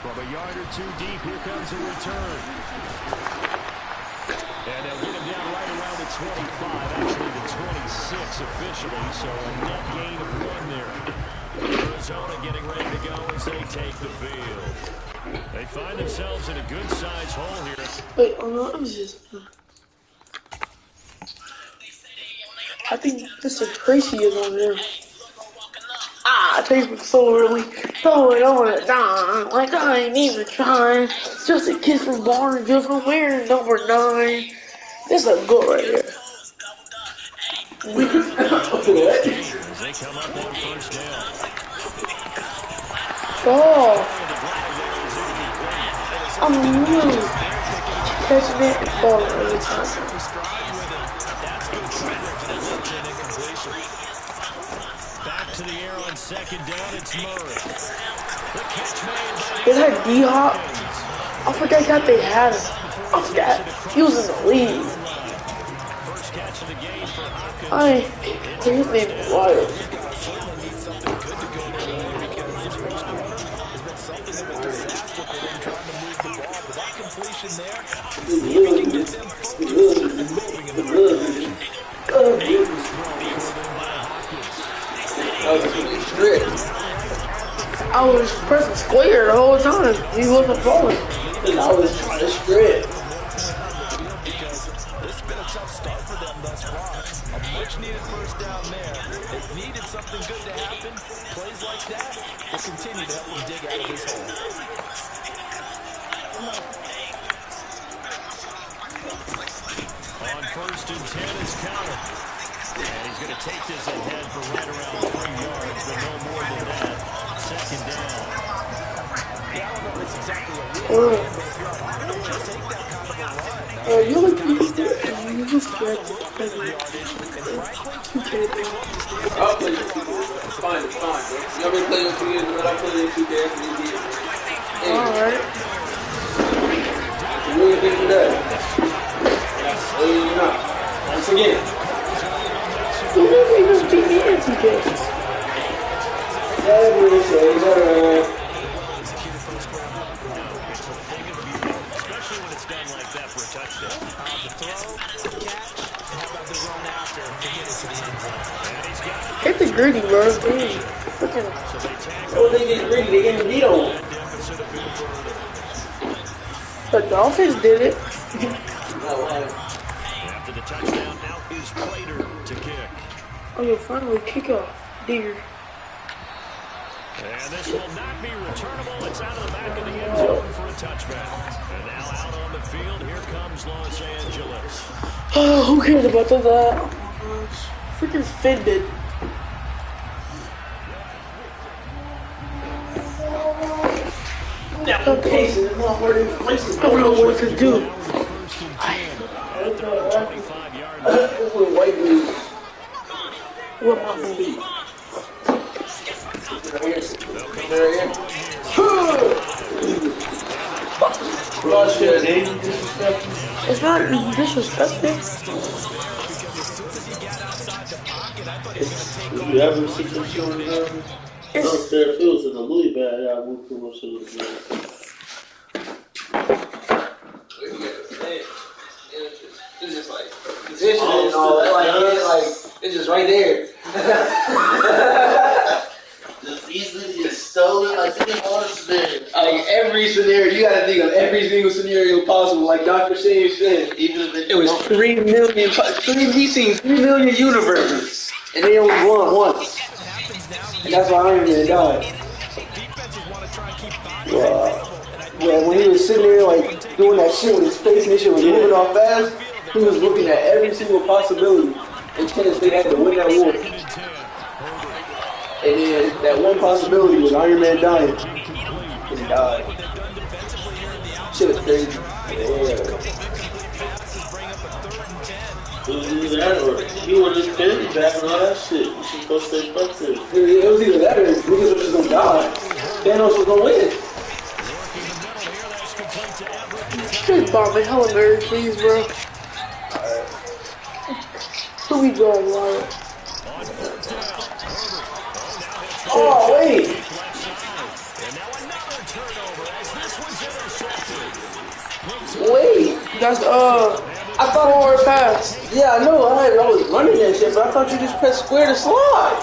From a yard or two deep, here comes a return. And they'll get him down right around the 25, actually the 26 officially, so a net gain of 1 there. Arizona getting ready to go as they take the field. They find themselves in a good-sized hole here. Wait, let me just... I think Mr. Tracy is on there. Tracy was so early. Throw it on it, nah. Like I ain't even trying. It's just a kid from Barneville from wearing number 9. This is a goal right here. They come up on first down. Oh. I'm really catching it and falling every time. Back to the air on second down, it's Murray. They had D-Hop. I forgot that they had him. I forgot. He was in the league. His name is Wild. I was pressing square the whole time. He wasn't falling. And I was trying to strip. It's been a tough start for them thus far. A much needed first down there. They needed something good to happen. Plays like that will continue to help them dig out of this hole. On first and 10 is Cowell. And he's going to take this ahead for right around 3 yards, but no more than that. Second down. Yeah, I don't know if it's exactly what we're doing, but if you're on offense, just take that kind of a run. You look good. I'll play with 2K. It's fine, bro. You ever play with 2K, but I play with 2K after you get it. Alright. You really think of that? Well, you're not. Once again. You never even beat me in 2K. Especially when it's done like that for a touchdown. The throw, the catch, how about the run after to get it to the end zone? Hit the greedy, bro. Oh, they get greedy. They get the beat on. The Dolphins did it. After the touchdown, out is Prater to kick. Oh, you'll finally kick off, dear. And this will not be returnable. It's out of the back of the end zone for a touchback. And now out on the field, here comes Los Angeles. Oh, who cares about that? Oh my gosh. Freaking offended. Now, cases, I don't know what to do. White dude. What my movie? It's not disrespectful. You ever see some shit downstairs fields in the Louis bag? I moved too much of the it's just like position and all that, like it's just right there. Just easily, just slowly, like think about it. every scenario. You gotta think of every single scenario possible. Like Dr. Shane said, even if it was 3 million. He's seen 3 million universes, and they only won once. And that's why Iron Man died. Yeah, when he was sitting there like doing that shit with his face and his shit was moving off fast, he was looking at every single possibility and chance they had to win that war. And then that one possibility was Iron Man dying. And he died. Shit was crazy. Yeah. It was either that or he would just candy back and all that shit. You should go stay fucked it. It was either that or niggas were just gonna die. Thanos was gonna win. Just bomb me, hella Mary, please, bro. Alright. Who we going, Wyatt? Oh, wait. Wait. That's, I thought it was pass. Yeah, I know. I was running that shit, but I thought you just pressed square to slide.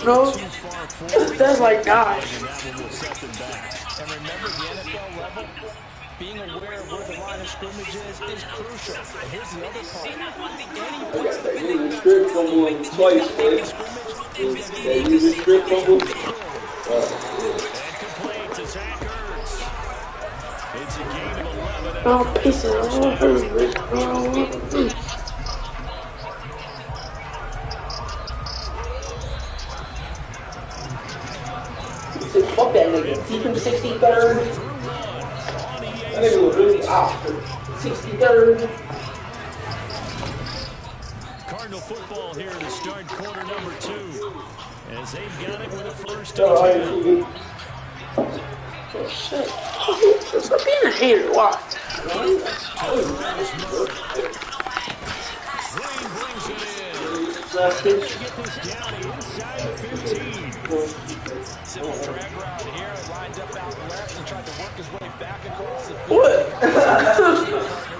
No, that's like die. And remember, the NFL level, being aware of where the line of scrimmage is crucial. And here's the other part. I got that user strip fumble twice, man. That user strip fumble. Oh, piece of it. Fuck that nigga. Keep him 63rd. That nigga was really off. 63rd. Cardinal football here to start quarter number 2. As they've got it with a first and 10. Oh shit. Stop being a hater. Why? Green brings it in. Get this down inside the 15. Simple drag route here, lined up out left and tried to work his way back across the field. What? Because I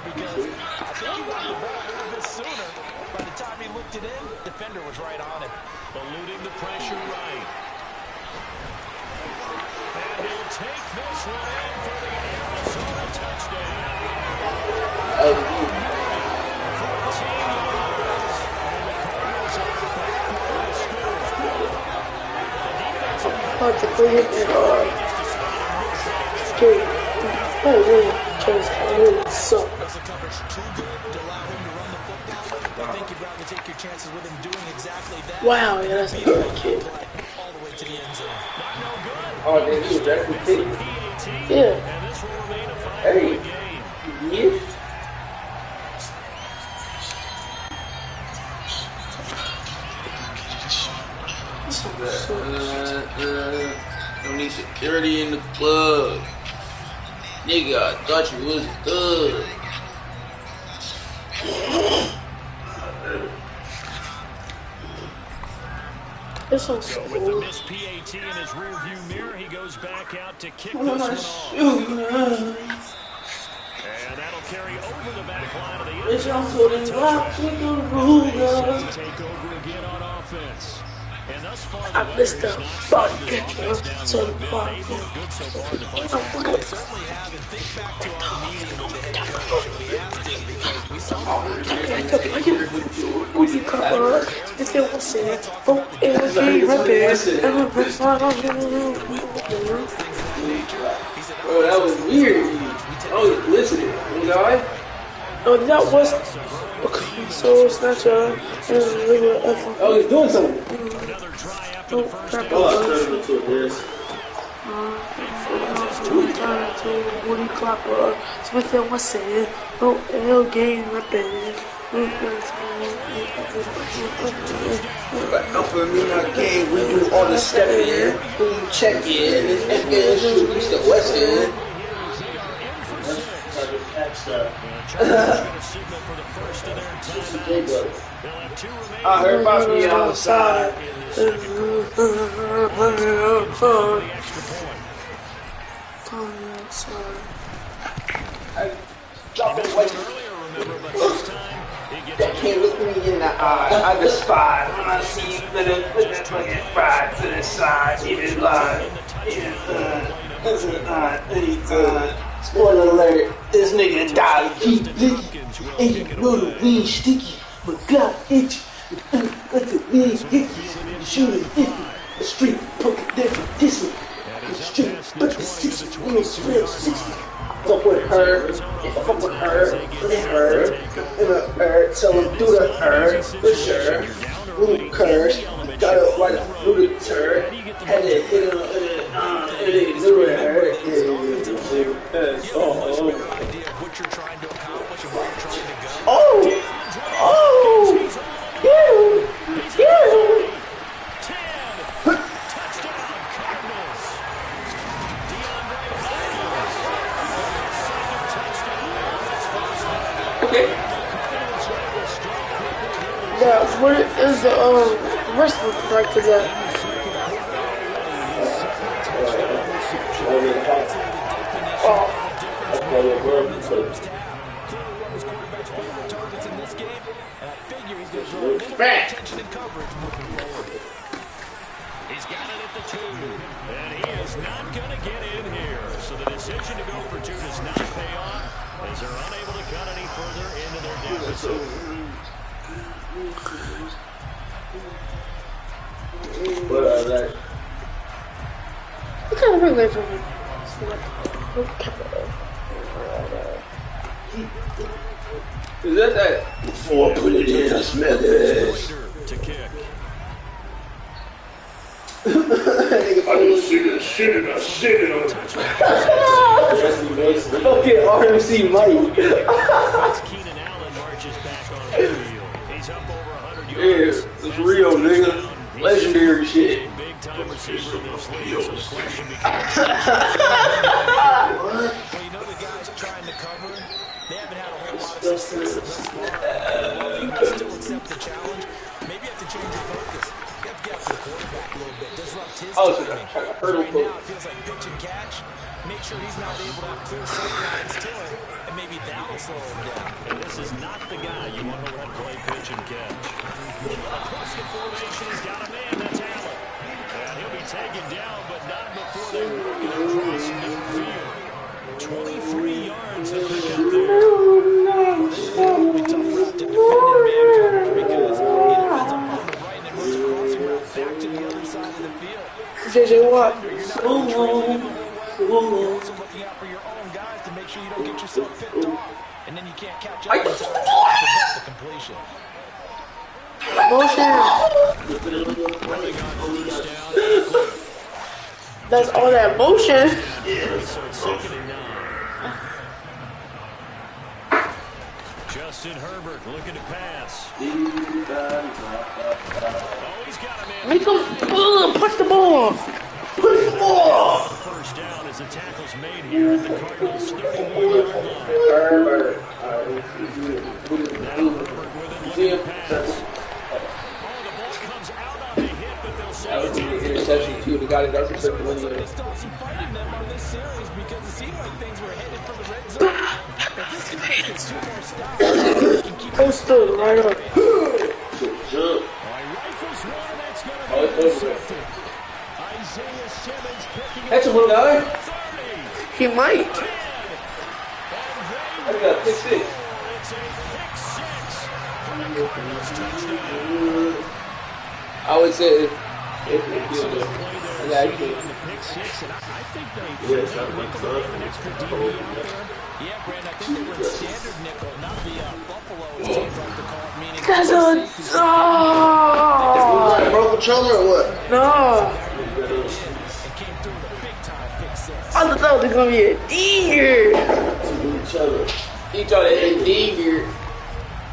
think he got the ball a little bit sooner. By the time he looked it in, defender was right on him. Eluding the pressure right. And he'll take this one in for the Arizona touchdown. 14 yards. And the Cardinals are back on the score. Hard to play it and okay. I really suck. Was the coverage too good to allow him to run the football? I think you'd rather take your chances with him doing exactly that. Wow, yeah, that's a good kid. All the way to the end zone. Oh, damn, he was actually picked. Yeah. Hey. Yeah. Don't need security in the club. Nigga, I thought you was a thug. This one's so with the missed PAT in his rearview mirror, he goes back out to kick this one off. And that'll carry over the back line of the end zone. Take over again on offense. And thus far, I missed the fuck. So the fuck. good so far. They certainly have. And think back to our meeting with the head coach. And we asked him because we saw Would you cover if it was it? Oh, it was me right there. Bro, that was weird. I was listening. You know what? Oh, that was. Okay, so it's not your. Oh, he's doing something. Oh, crap. Woody Clapper, Smith and Wesson, oh, L game ripping. But no, for me, I can't. We do all the stepping, boom, check in, and shoot, East to West End. I heard about me outside. I dropped it like earlier, remember, but this time he gets a can't look me in the eye. I despise when I see you put that fucking pride to the side. Even lie. Spoiler alert, this nigga died. Keep licking. And you know the weed sticky. But God itchy. Let the weed hit you. Shoot it 50. The street poking different dissing. The street but the 60. Real spread 60. Fuck with her, and fuck with her, and her, tell him do the her, for sure. Little curse, got it right through the turd, had to hit him, and it do it hurt. Yeah, what is the wrestling right to that? Back. He's got it at the 2, and he is not going to get in here. So the decision to go for 2 does not pay off as they're unable to cut any further into their deficit. What kind of relay from him? Is that? Before I put it in, I smell it. To kick. I just see the shit and I shit it on it. Okay, RMC Mike. Keenan Allen marches back on the field. He's up over 100 yards. Yeah, it's real, nigga. Legendary shit. Big time receiver in this league, so the question becomes. Well, you know the guys trying to cover. They haven't had a whole lot of success thus far. You can still accept the challenge. Maybe you have to change your focus. You have to get after the quarterback a little bit. Disrupt his timing. Right now it feels like pitch and catch. Make sure he's not able to have clear sight lines to it, and maybe that'll slow him down. And this is not the guy you want to let play pitch and catch. Across the formation, he's got a man, that's Allen. And he'll be taken down, but not before they work it across midfield. 23 yards to pick up there. This is going to be a tough route to defend in man coverage because he lines up on the right and then runs a crossing route back to the other side of the field. JJ Watt. You're also looking out for your own guys to make sure you don't get yourself picked off, and then you can't catch up in time to prevent the completion. Motion. That's all that motion. So it's 2nd and 9. Justin Herbert looking to pass. Oh, he's got a man. Make him push the ball. Push the ball. First down as the tackle's made here at the Cardinals' 31-yard line. Now Herbert with it looking to pass. Interception too. The guy that doesn't serve the money. They still some fighting them on this series because it seemed like things were headed for the red zone. But this seems it's 2 more stops. Posted right up. Jump. Rifles one, that's going to be intercepted. Isaiah Simmons picking That's a little guy. He might. I got pick 6. It's a pick 6 for the Cardinals touchdown. I would say if on the pick 6, and I think they an extra DB out there. Yeah, Brand, I think they were in standard nickel, not the Buffalo, as teams like to call it, meaning That's a broke controller or what? No. It came through with a big time pick 6. I thought that was gonna be a D-gear. Each other in D-gear.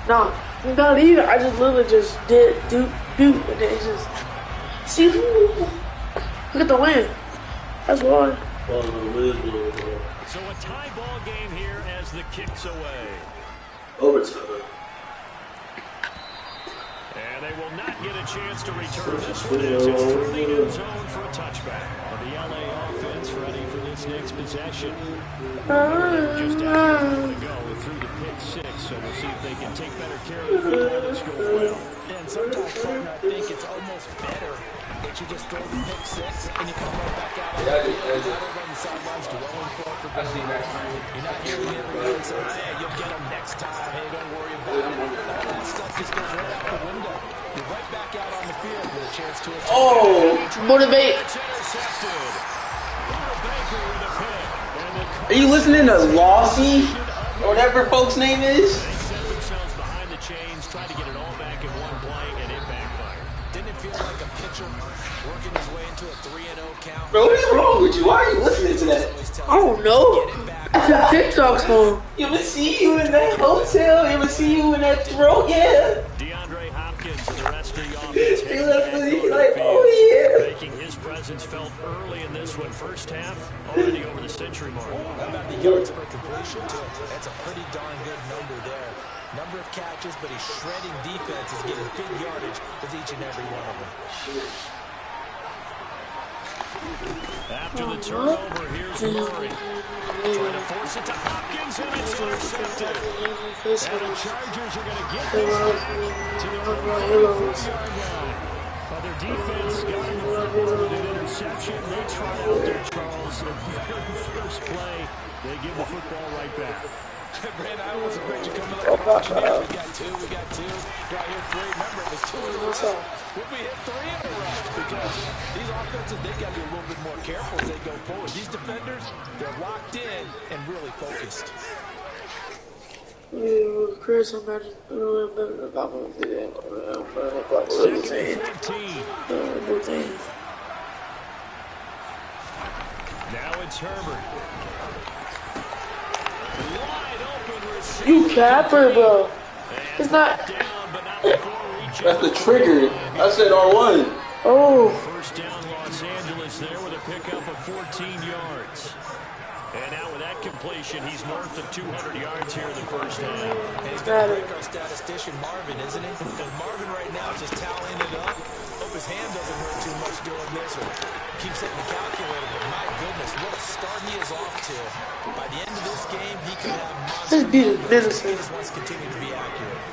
No, not either. I just literally just did do, and then it's just see. Look at the win. That's why. So a tie ball game here as the kick's away. Overtime. And they will not get a chance to return this one as it's through the end zone for a touchback. The LA offense ready for this next possession. Remember, they were just out here a moment ago through the pick six, so we'll see if they can take better care of the football this go well. And sometimes, partner, I think it's almost better that you just throw the pick six and you come right back out on the field. Not over on the sidelines dwelling for You're not hearing everybody say, hey, you'll get them next time. Hey, don't worry about it. All that stuff just goes right out the window. You're right back out on the field with a chance to attack. Oh, motivate. Are you listening to Lossy? Or whatever folks' name is? They set themselves behind the chains, tried to get it all back in one play, and it backfired. Didn't it feel like a pitcher working his way into a 3-0 count? Bro, what is wrong with you? Why are you listening to that? I don't know. It's a TikTok song. You ever see you in that hotel? You ever see you in that throat? Yeah. DeAndre Hopkins and the rest of the offense He left me like, oh yeah. making his presence felt early in this one. First half, already over the century mark. How about the yards per completion, too? That's a pretty darn good number there. Number of catches, but he's shredding defenses, getting big yardage with each and every one of them. After the turnover, here's Murray. Trying to force it to Hopkins, and it's intercepted. And the Chargers are going to get this to their 44-yard line. Their defense got in the football with an interception. They try out there, Charles. The very first play, they give the football right back. Brandon, I was afraid you coming like an engineer. We got two. Got here three. Remember, it was 2 in a row. We'll be hit 3 in a row because these offenses, they got to be a little bit more careful as they go forward. These defenders, they're locked in and really focused. Chris, I'm not about to do that. Second and 14. Now it's Herbert. You capper, bro. It's not. That's the trigger. I said R1. Oh. First down, Los Angeles there with a pickup of 14 yards. And now with that completion, he's north of 200 yards here in the first half. And he's going to break our statistician Marvin, isn't he? Because Marvin right now is just tallying it up. Hope his hand doesn't hurt too much doing this or keeps hitting the calculator. But my goodness, what a start he is off to. By the end of this game, he could have monster numbers. He just wants to continue to be accurate.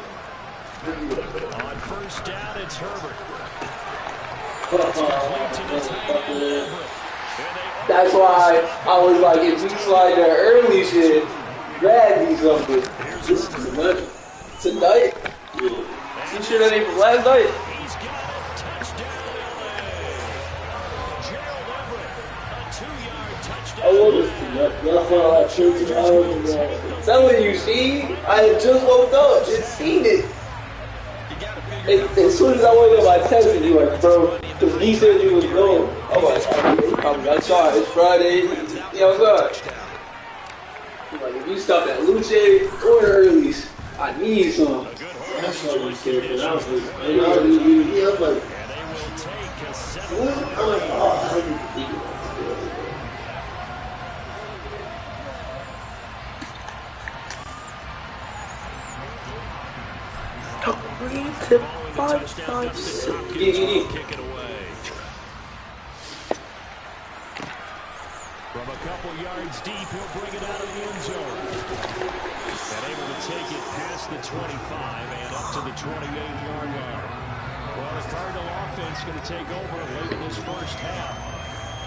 On first down, it's Herbert. It's complete to the tight end, Everett. That's why I was like, if we slide that early shit, grab me something. This is tonight. Tonight? Yeah. You sure that ain't from last night? He's got a touchdown, Gerald Everett, a 2-yard touchdown. I want this tonight. That's why I chose it. Is that what you see? I had just woke up and seen it. As soon as I woke up, I texted you like, bro, because he said you was going. I was like, I saw it. It's Friday. Yeah, what's up? Like, if you stop at Luce or Early's, I need some. That's what I was saying. I was like, what? I'm like, oh, I need to eat it. To 556. Kick it away. From a couple yards deep, he'll bring it out of the end zone. And able to take it past the 25 and up to the 28-yard line. Well, the Cardinal offense going to take over late in this first half.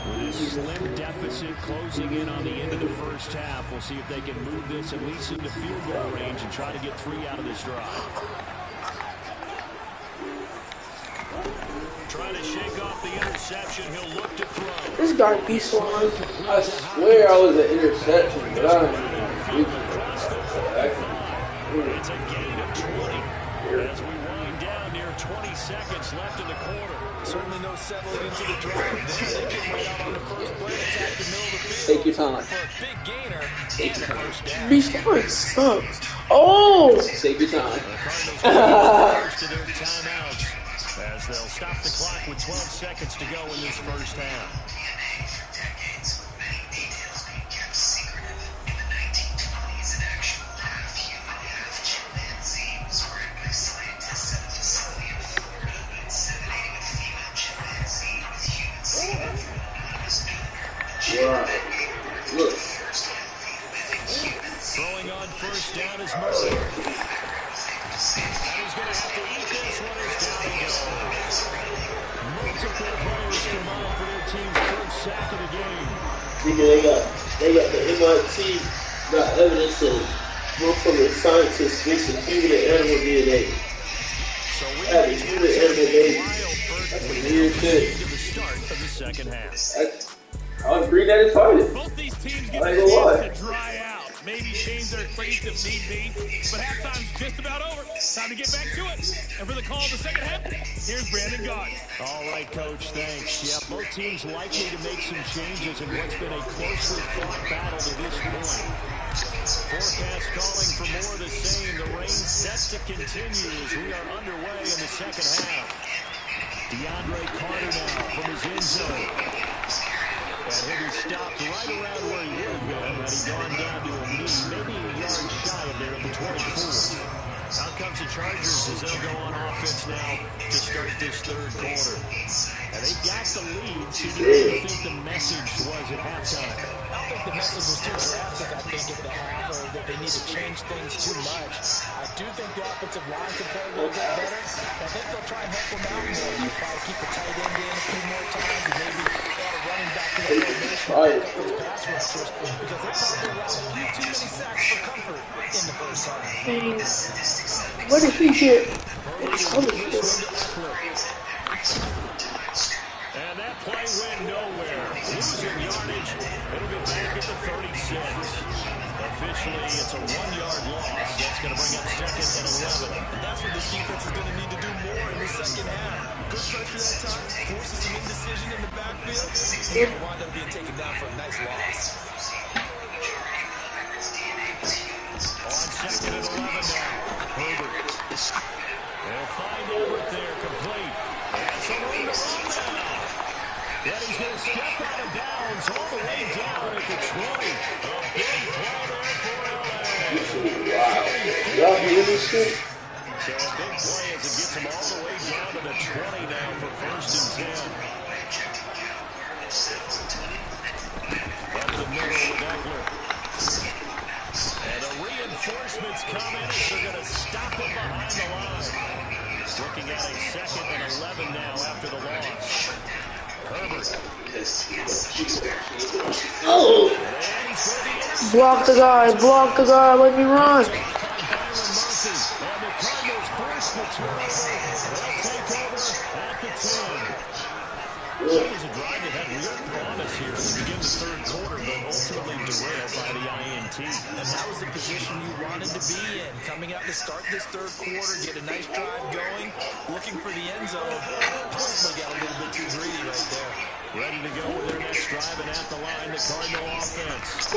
With this slim deficit closing in on the end of the first half, we'll see if they can move this at least into field goal range and try to get 3 out of this drive. Trying to shake off the interception, he'll look to throw. This guy be so hard. I swear I was an interception, but I don't know. It's a gain of 20 as we wind down near 20 seconds left in the quarter. Certainly no settling into the drive there. They came right out on the first play, attack the middle of the field. Take your time. For a big gainer and a first down. Be smart sucks. Oh! Take your time. As they'll stop the clock with 12 seconds to go in this first half. They got the MIT got evidence of motherfucking scientists mixing human and animal DNA. So we Having human and animal babies. That's some weird shit. to the start of the second half. I agree that it's fighting. Both these teams I get a ain't gonna lie. chance to dry out, maybe change their plays if need be, but halftime's just about over. Time to get back to it. And for the call of the second half, here's Brandon Gaudin. All right, Coach, thanks. Yeah, both teams likely to make some changes in what's been a closely fought battle to this point. Forecast calling for more of the same. The rain set to continue as we are underway in the second half. DeAndre Carter now from his end zone. And he'll be stopped right around where he would have been had he gone down to a knee, maybe a yard shy of there at the 24. Out comes the Chargers as they'll go on offense now to start this third quarter. And they got the lead, so what do you think the message was at halftime? I don't think the message was too drastic, I think, at the half, or that they need to change things too much. I do think the offensive line can play a little bit better. I think they'll try and help them out more. They'll try to keep the tight end in a few more times and maybe add a running back to the formation and pick up those pass rushers because they probably allowed a few too many sacks for comfort in the first half. What did he get? And that play went nowhere. Losing yardage. It'll be back at the 36. Officially, it's a 1-yard loss. That's going to bring up second and 11. And that's what this defense is going to need to do more in the second half. Good pressure that time, forces some indecision in the backfield, and they'll wind up being taken down for a nice loss. On second and 11 now. Herbert. They'll find Everett there, complete. And some room to run now. Then he's going to step out of bounds all the way down at the 20. A big play there for LA. Wow. Y'all hear this shit? So a big play as it gets him all the way down to the 20 now for first and 10. Up the middle with Eckler. And the reinforcements come in as they're going to stop him behind the line. Looking at a second and 11 now after the loss. Herbert. Oh! Block the guy, let me run. And the Cardinals force the turnover. They'll take over at the 10. That was a drive that had real promise here to begin the third quarter, but ultimately derailed by the INT. And that was the position you wanted to be in. Coming out to start this third quarter, get a nice drive going, looking for the end zone. Possibly got a little bit too greedy right there. Ready to go with their next drive and at the line, the Cardinal offense.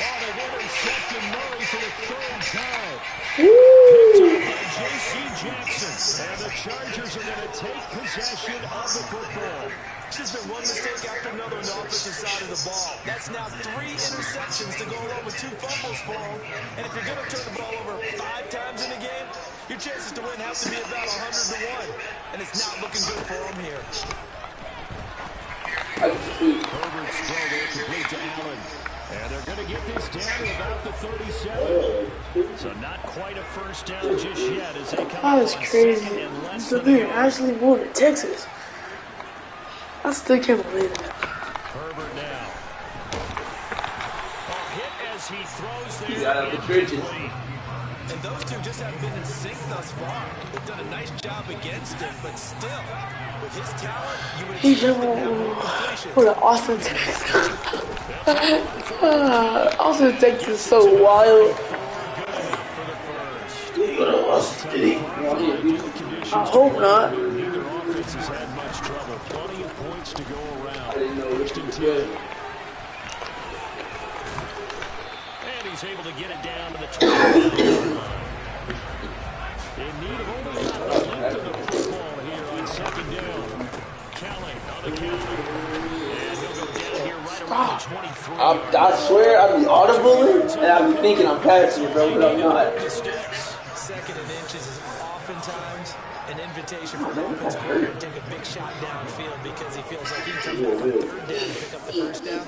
Oh, they've intercepted Murray for the third time. Picked up by J.C. Jackson. And the Chargers are going to take possession of the football. This has been one mistake after another on the offensive side of the ball. That's now 3 interceptions to go along with 2 fumbles for him. And if you're going to turn the ball over 5 times in a game, your chances to win have to be about 100-1. And it's not looking good for him here. Herbert's throw there complete to Allen. And they're going to get this down to about the 37. So not quite a first down just yet as they come That was crazy. Severe actually moved to Texas. I still can't believe it. Herbert now. A hit as he throws there. He's out of the trenches. And those two just haven't been in sync thus far. They've done a nice job against him, but still, with his talent, you would He's expect him to have more completion. for the Austin, Texas. Austin, Texas is so wild. I hope not. Neither offense has had much trouble. Plenty of points to go around. First and 10. And he's able to get it down to the 20. In need of only the length of the football here on second down. Calling on the counter. And he'll go down here right around the 23. I swear I be audible and I be thinking I'm passing it, bro, but I'm not. Second and inches is oftentimes an invitation for the offensive coordinator to take a big shot downfield because he feels like he can come back on third down and pick up the first down.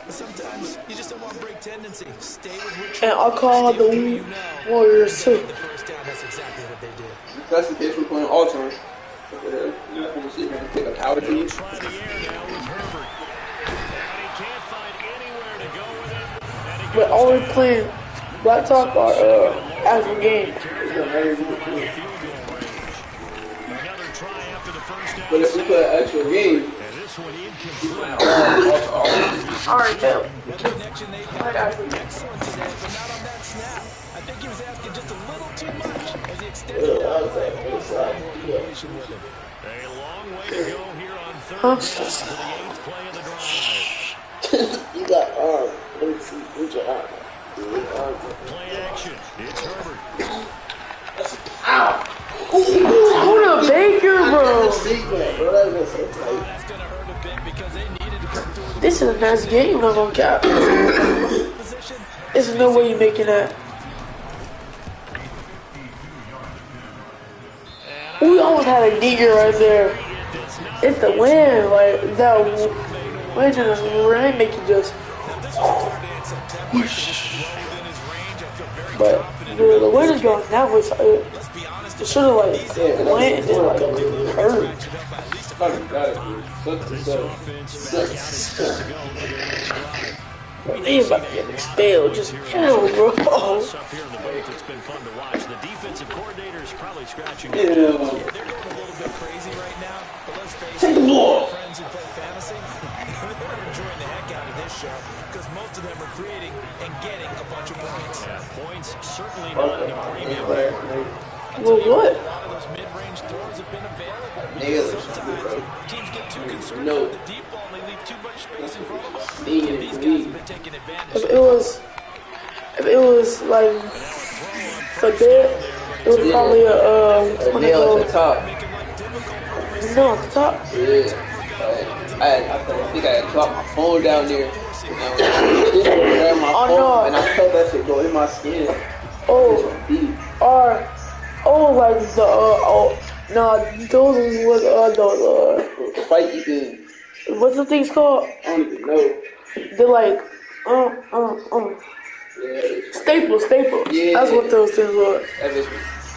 But sometimes you just don't want break tendency. Stay with what you And I'll call the Warriors too. the first down. That's exactly what they did. That's the case, we're playing alternate. You're not gonna sit here and pick a power team. Try the air now with Herbert. And he can't find anywhere to go with it. But always playing Black Talk or actual game. Another try after the first down. But if we play an actual game, and this one incomplete. Alright, now. Excellent today, but not on that snap. I think he was asking just a little too much as he extended more completion with him. A long way to go here on third down for the 8th play of the drive. You got arm. Let me see. Where's your arm? Play action. It's Herbert. Ow! Who the Baker, bro? This is a nice game, I'm gonna cap. There's no way you're making that. We almost had a digger right there. It's the wind, like that wind in the rain make you just whoosh. But the wind is going that way, so it should have like went and then like hurt. They about to get expelled. Just chill, bro. It's been fun to watch. The defensive coordinator is probably scratching. They're going a little bit crazy right now, but let's face it, friends who play fantasy, they're enjoying the heck out of this show because most of them are creating and getting a bunch of points. Yeah, points certainly not at a premium. Well, what? A lot of those mid-range throws have been available. Sometimes teams get too concerned with the deep ball and they leave too much space in front of them. These guys have been taking advantage. If it was like for that, it was probably a nail at the top. No, at the top. Yeah. I think I dropped my phone down there. And and I felt that shit go in my skin. Like the those was the fight you can. What's the things called? I don't even know. They're like Staple. Yeah. That's what those things were.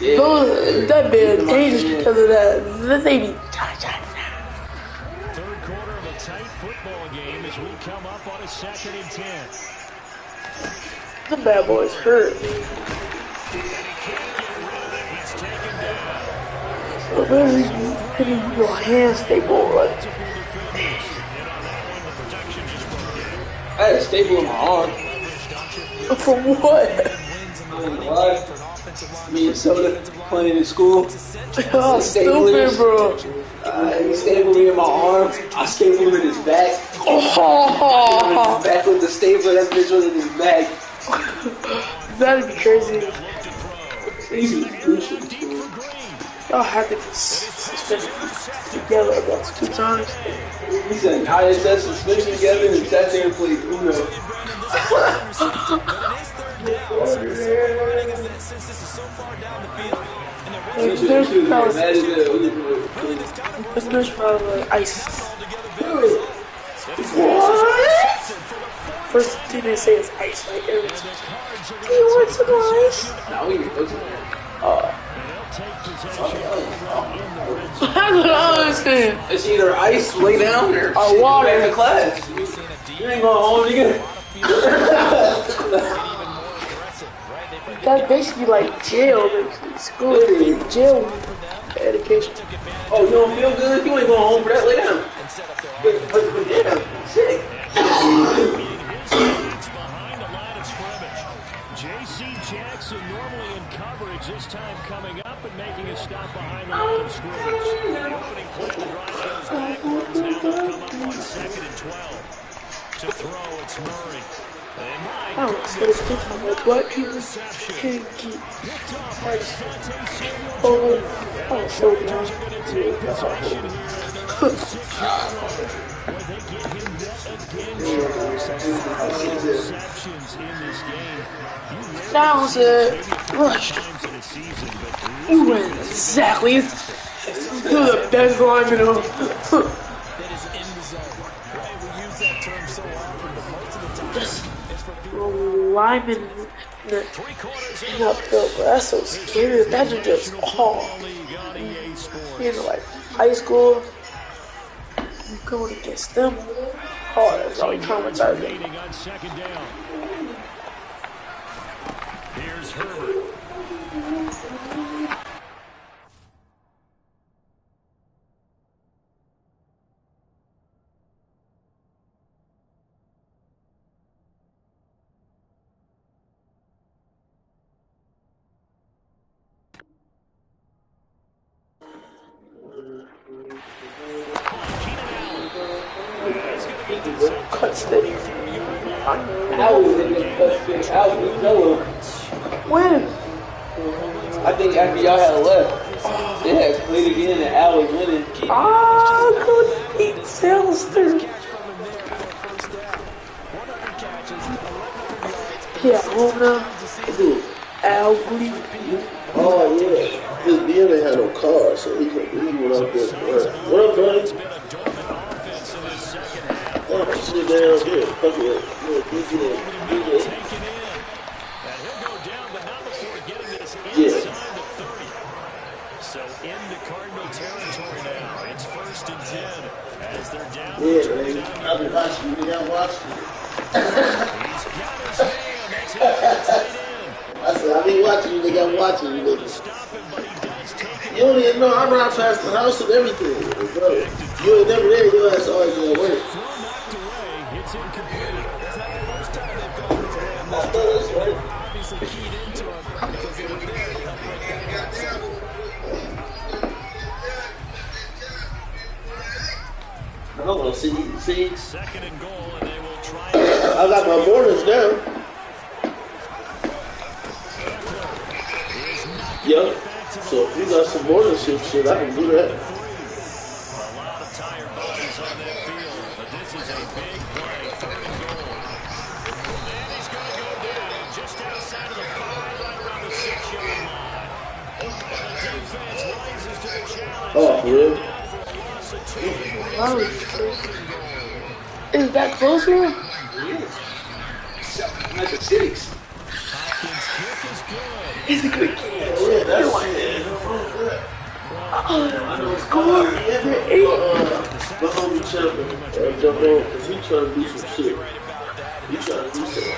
Yeah. That been dangerous because of that. They be Third quarter of a tight football game as we come up on a 2nd and 10. The bad boys hurt. But really, hitting your hand staple, like. I had a staple in my arm. From what? Me and Soda playing in school. Oh, stupid, bro. He stapled me in my arm. I stapled him in his back. Oh. His back with the stapler. That bitch was in his back. That'd be crazy. Y'all have to be suspended together about 2 times. He said ISS suspension together and sat there and played Uno. There's probably ice. What? First thing they say is ice, like everything. Do you want some ice? Now we can go to That's what I was saying. It's either ice, lay down, or water back to class. You ain't going home again. That's basically like jail. Basically. School is jail education. Oh, you don't feel good? You ain't going home for that. Lay down. But yeah, sick. Behind the line of scrimmage. J.C. Jackson normally in coverage, this time coming up and making a stop behind the line of scrimmage. The opening play of the drive goes backwards. Now they'll come up on 2nd and 12. To throw, it's Murray. So it's different. Like black people can get so that was a rush. You went exactly. You're the best lineman of. Lineman up there, that's so scary. Imagine just in like high school, going against them. Oh, that's really traumatizing. On second down. Here's Herbert. Cut stick. When? I think after y'all had left, they had played again and Al was winning. Ah, Coach Pete Selster. Yeah, home now. Al Glee. Oh, yeah. His DM had no car, so he went out there for work. What up, buddy? Oh, sit down here. Fuck it. Yeah. So into Cardinal territory now. It's 1st and 10 as they're down. Yeah, man. I've been watching you. You watching me. He's got his man. That's it. I said, I've been watching you, nigga. I'm watching you, nigga. You don't even know. I ride past the house and everything, bro. You ain't never there. Your ass always at work. It's incomplete. That's not the first time they've gone to the I know that's right. Obviously keyed into him because they were there to help break that outside. I don't know. See. Second and goal, and they will try. I got my mornings now. Yep. So if you got some morning shift shit, I can do that. A lot of tired bodies on that field, but this is a big play. 3rd and goal. And he's going to go down just outside of the 5, right around the 6-yard line. And the defense rises to the challenge. Oh, for real? Wow. Is that closer? Like a 6. Hopkins' kick is good. He's a good kid. Yeah, that's it. I know score. My homie Champion jump on because he trying to do some shit. He trying to do some to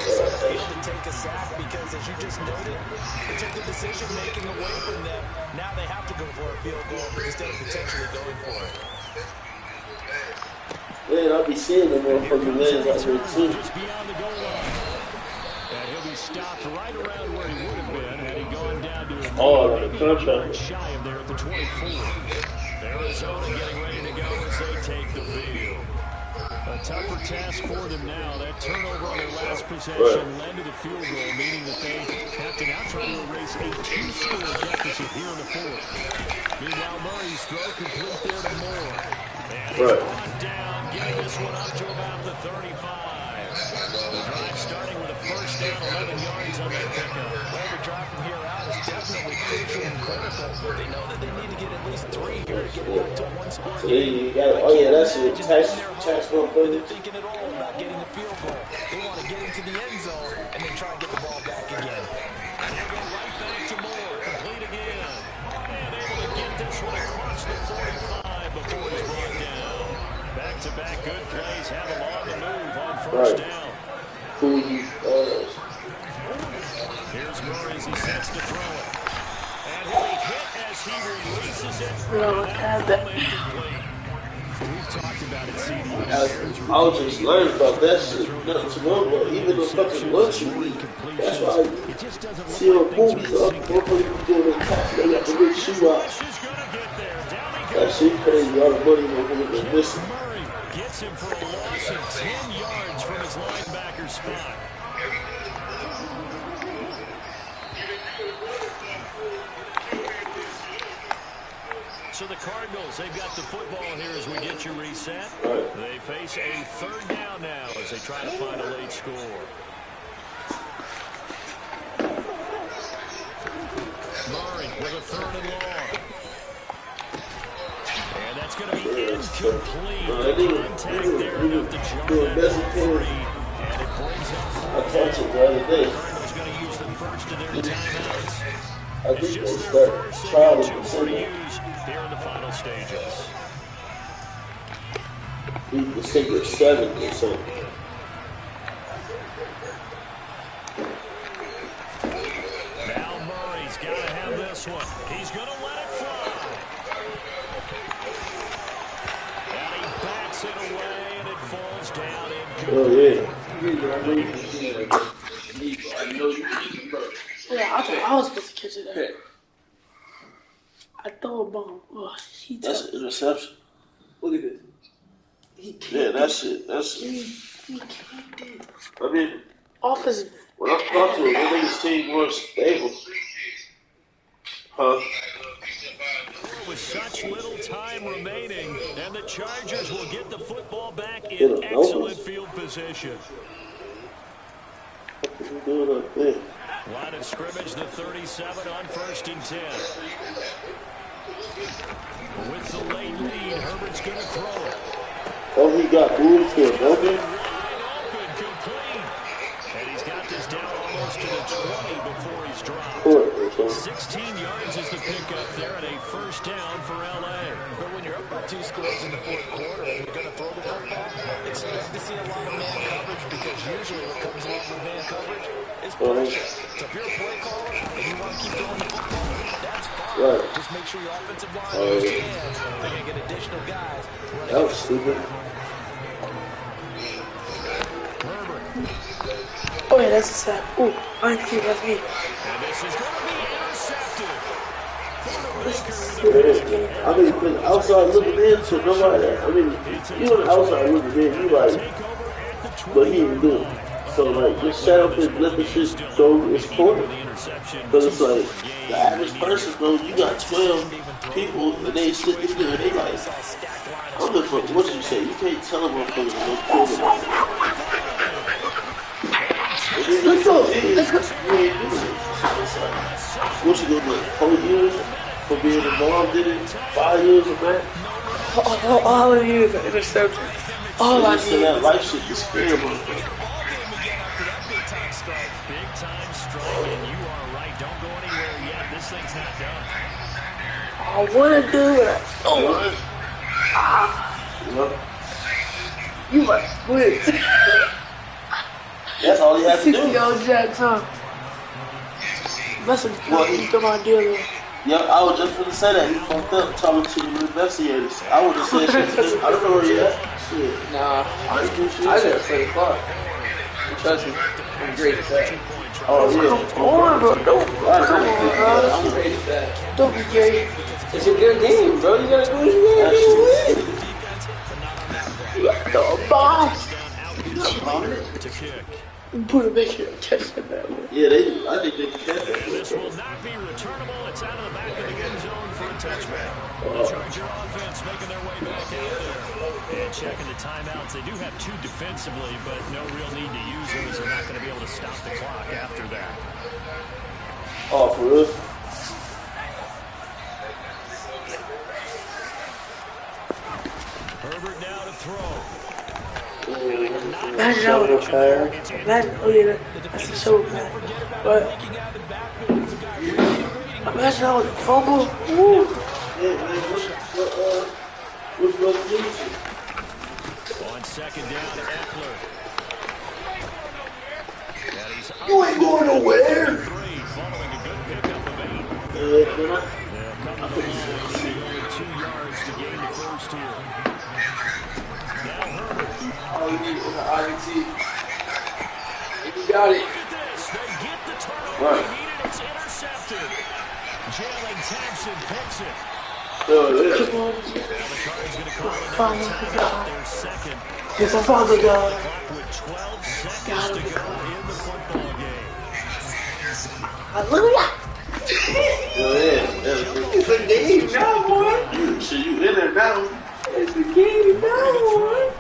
take a sack because, as you just noted, they took the decision making away from them. Now they have to go for a field goal instead of potentially going for it. Man, I'll be seeing them motherfucking legs out here too. Just beyond the goal line. And he'll be stopped right around where he would have been had he gone down to his contract. shy of there at the 24. Arizona getting ready to go as they take the field. A tougher task for them now. That turnover on their last possession led to the field goal, meaning that they have to now try to erase a 2-score deficit here in the 4th. Meanwhile, Murray's throw complete there to Moore. And he's brought down, getting this one up to about the 35. The drive starting with a 1st down, 11 yards on that pickup. Well, the drive from here out is definitely crucial and critical. They know that they need to get at least 3 here to get back to a 1-score game. That's it. Tax one They're thinking at all about getting the field goal. They want to get into the end zone and then try and get the ball back again. And he'll go right back to Moore, complete again. And able to get this one across the 45 before he's brought down. Back-to-back good plays have him on the move on 1st down. Here's Murray as he sets to throw it. And he'll be hit as he releases it. We've talked about it, CD. I was just learning about that shit. Nothing to know about. Even the fucking lunch week. That's why I see on movies, motherfuckers doing their tax. They got the big shoe out. That shit crazy. All the money motherfuckers are missing. Murray gets him for a loss of 10 yards from his linebacker spot. So the Cardinals, they've got the football here as we get you reset. They face a 3rd down now as they try to find a late score. Murray with a 3rd and long. And that's going to be incomplete. Contact there enough to jump that 3. And it brings up 4. I talked to it the other day. Cardinals going to use the first of their timeouts. I think they start trying to use here in stages. You can say you're 7 or something. Now Murray's got to have this one. He's going to let it fly. And he backs it away, and it falls down incomplete. I know you can bro. Yeah, I thought I was supposed to catch it there. I throw a bomb. Oh, That's an interception. Look at this. Yeah, that's it. That's it. He can't do it. I mean, Off his when I talk to him, I think his team more stable. Huh? With such little time remaining, and the Chargers will get the football back in excellent field position. What are you doing up there? Line of scrimmage, the 37 on 1st and 10. With the late lead, Herbert's going to throw it. Oh, he got room for it, okay? Wide open, complete. And he's got this down almost to the 20 before he's dropped. 16 yards is the pickup there, and a first down for L.A. But when you're up by 2 scores in the fourth quarter and you're going to throw the football, expect to see a lot of man coverage because usually what comes along with man coverage is pressure. So if you're a play caller and you want to keep throwing the football, that's fine. Right. Just make sure your offensive line moves your hands. They're going to get additional guys. That was stupid. Oh yeah, that's a sack. Ooh, I see, that's me. And this is going to be intercepted. I mean, because outside looking in, so nobody, I mean, you on the outside looking in, you like, but he ain't doing it. So, like, just shut up and let the shit go his corner. Because it's like, the average person knows you got 12 people and they sitting there and they like, I'm looking for, what you say? You can't tell them I'm going to go kill them. Let's go. Let's go. What you gonna do? 4 years for being involved in it? 5 years of that? All I need is an interception. All I need. That life shit is scary. Big time strike, and you are right. Don't go anywhere yet. This thing's not done. I want to do it. Oh. You must quit. That's all he has to do. 60-yard jacks, huh? That's a good idea. Yeah, I was just going to say that. He fucked up talking to the investigators. I would have said shit. I don't know where he at. Shit. Nah, I didn't do shit. I just played clock. Trust me, I'm great at that. Oh, yeah. Come on, bro. Don't. Come on, bro. I'm great at that. Don't be gay. It's a good game, bro. You gotta do what you gotta do. You got to throw a bomb. To kick. Put it back here and catch that bad boy. Yeah, I think they can catch that. This will not be returnable. It's out of the back of the end zone for a touchback. The Charger offense making their way back out there. And checking the timeouts. They do have 2 defensively, but no real need to use them as they're not going to be able to stop the clock after that. Oh, for real? Herbert now to throw. Imagine that was imagine, oh yeah, that's a shoulder pad. But imagine that was a fumble. Woo. On 2nd down, Eckler. You ain't going nowhere. Following a good pickup of 8. Only 2 yards to gain the first here. Now Herbert. All you need is an IVT. You got it. Look at this. They get the turnover they needed. It's intercepted. Jalen Thompson picks it. Now the Cards going to call another timeout. Their second. Yes, I found the guy. With 12 seconds to go in the football game. Hallelujah. It's a game now, boy. So you in there now. It's a game now, boy.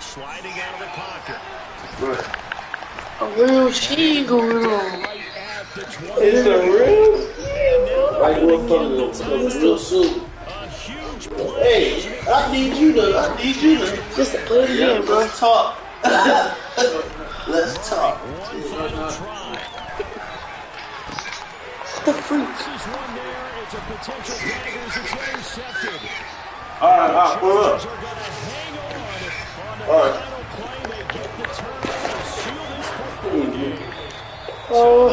Sliding out of the pocket. Right. A real sheen going on. Is it real? Like what from real soon. A huge play. Hey, I need you to. Just to play the game, bro. Let's talk. Let's talk. One final try. The freak. This is one there. It's a potential daggers. It's intercepted. Alright, pull up. Alright. Oh,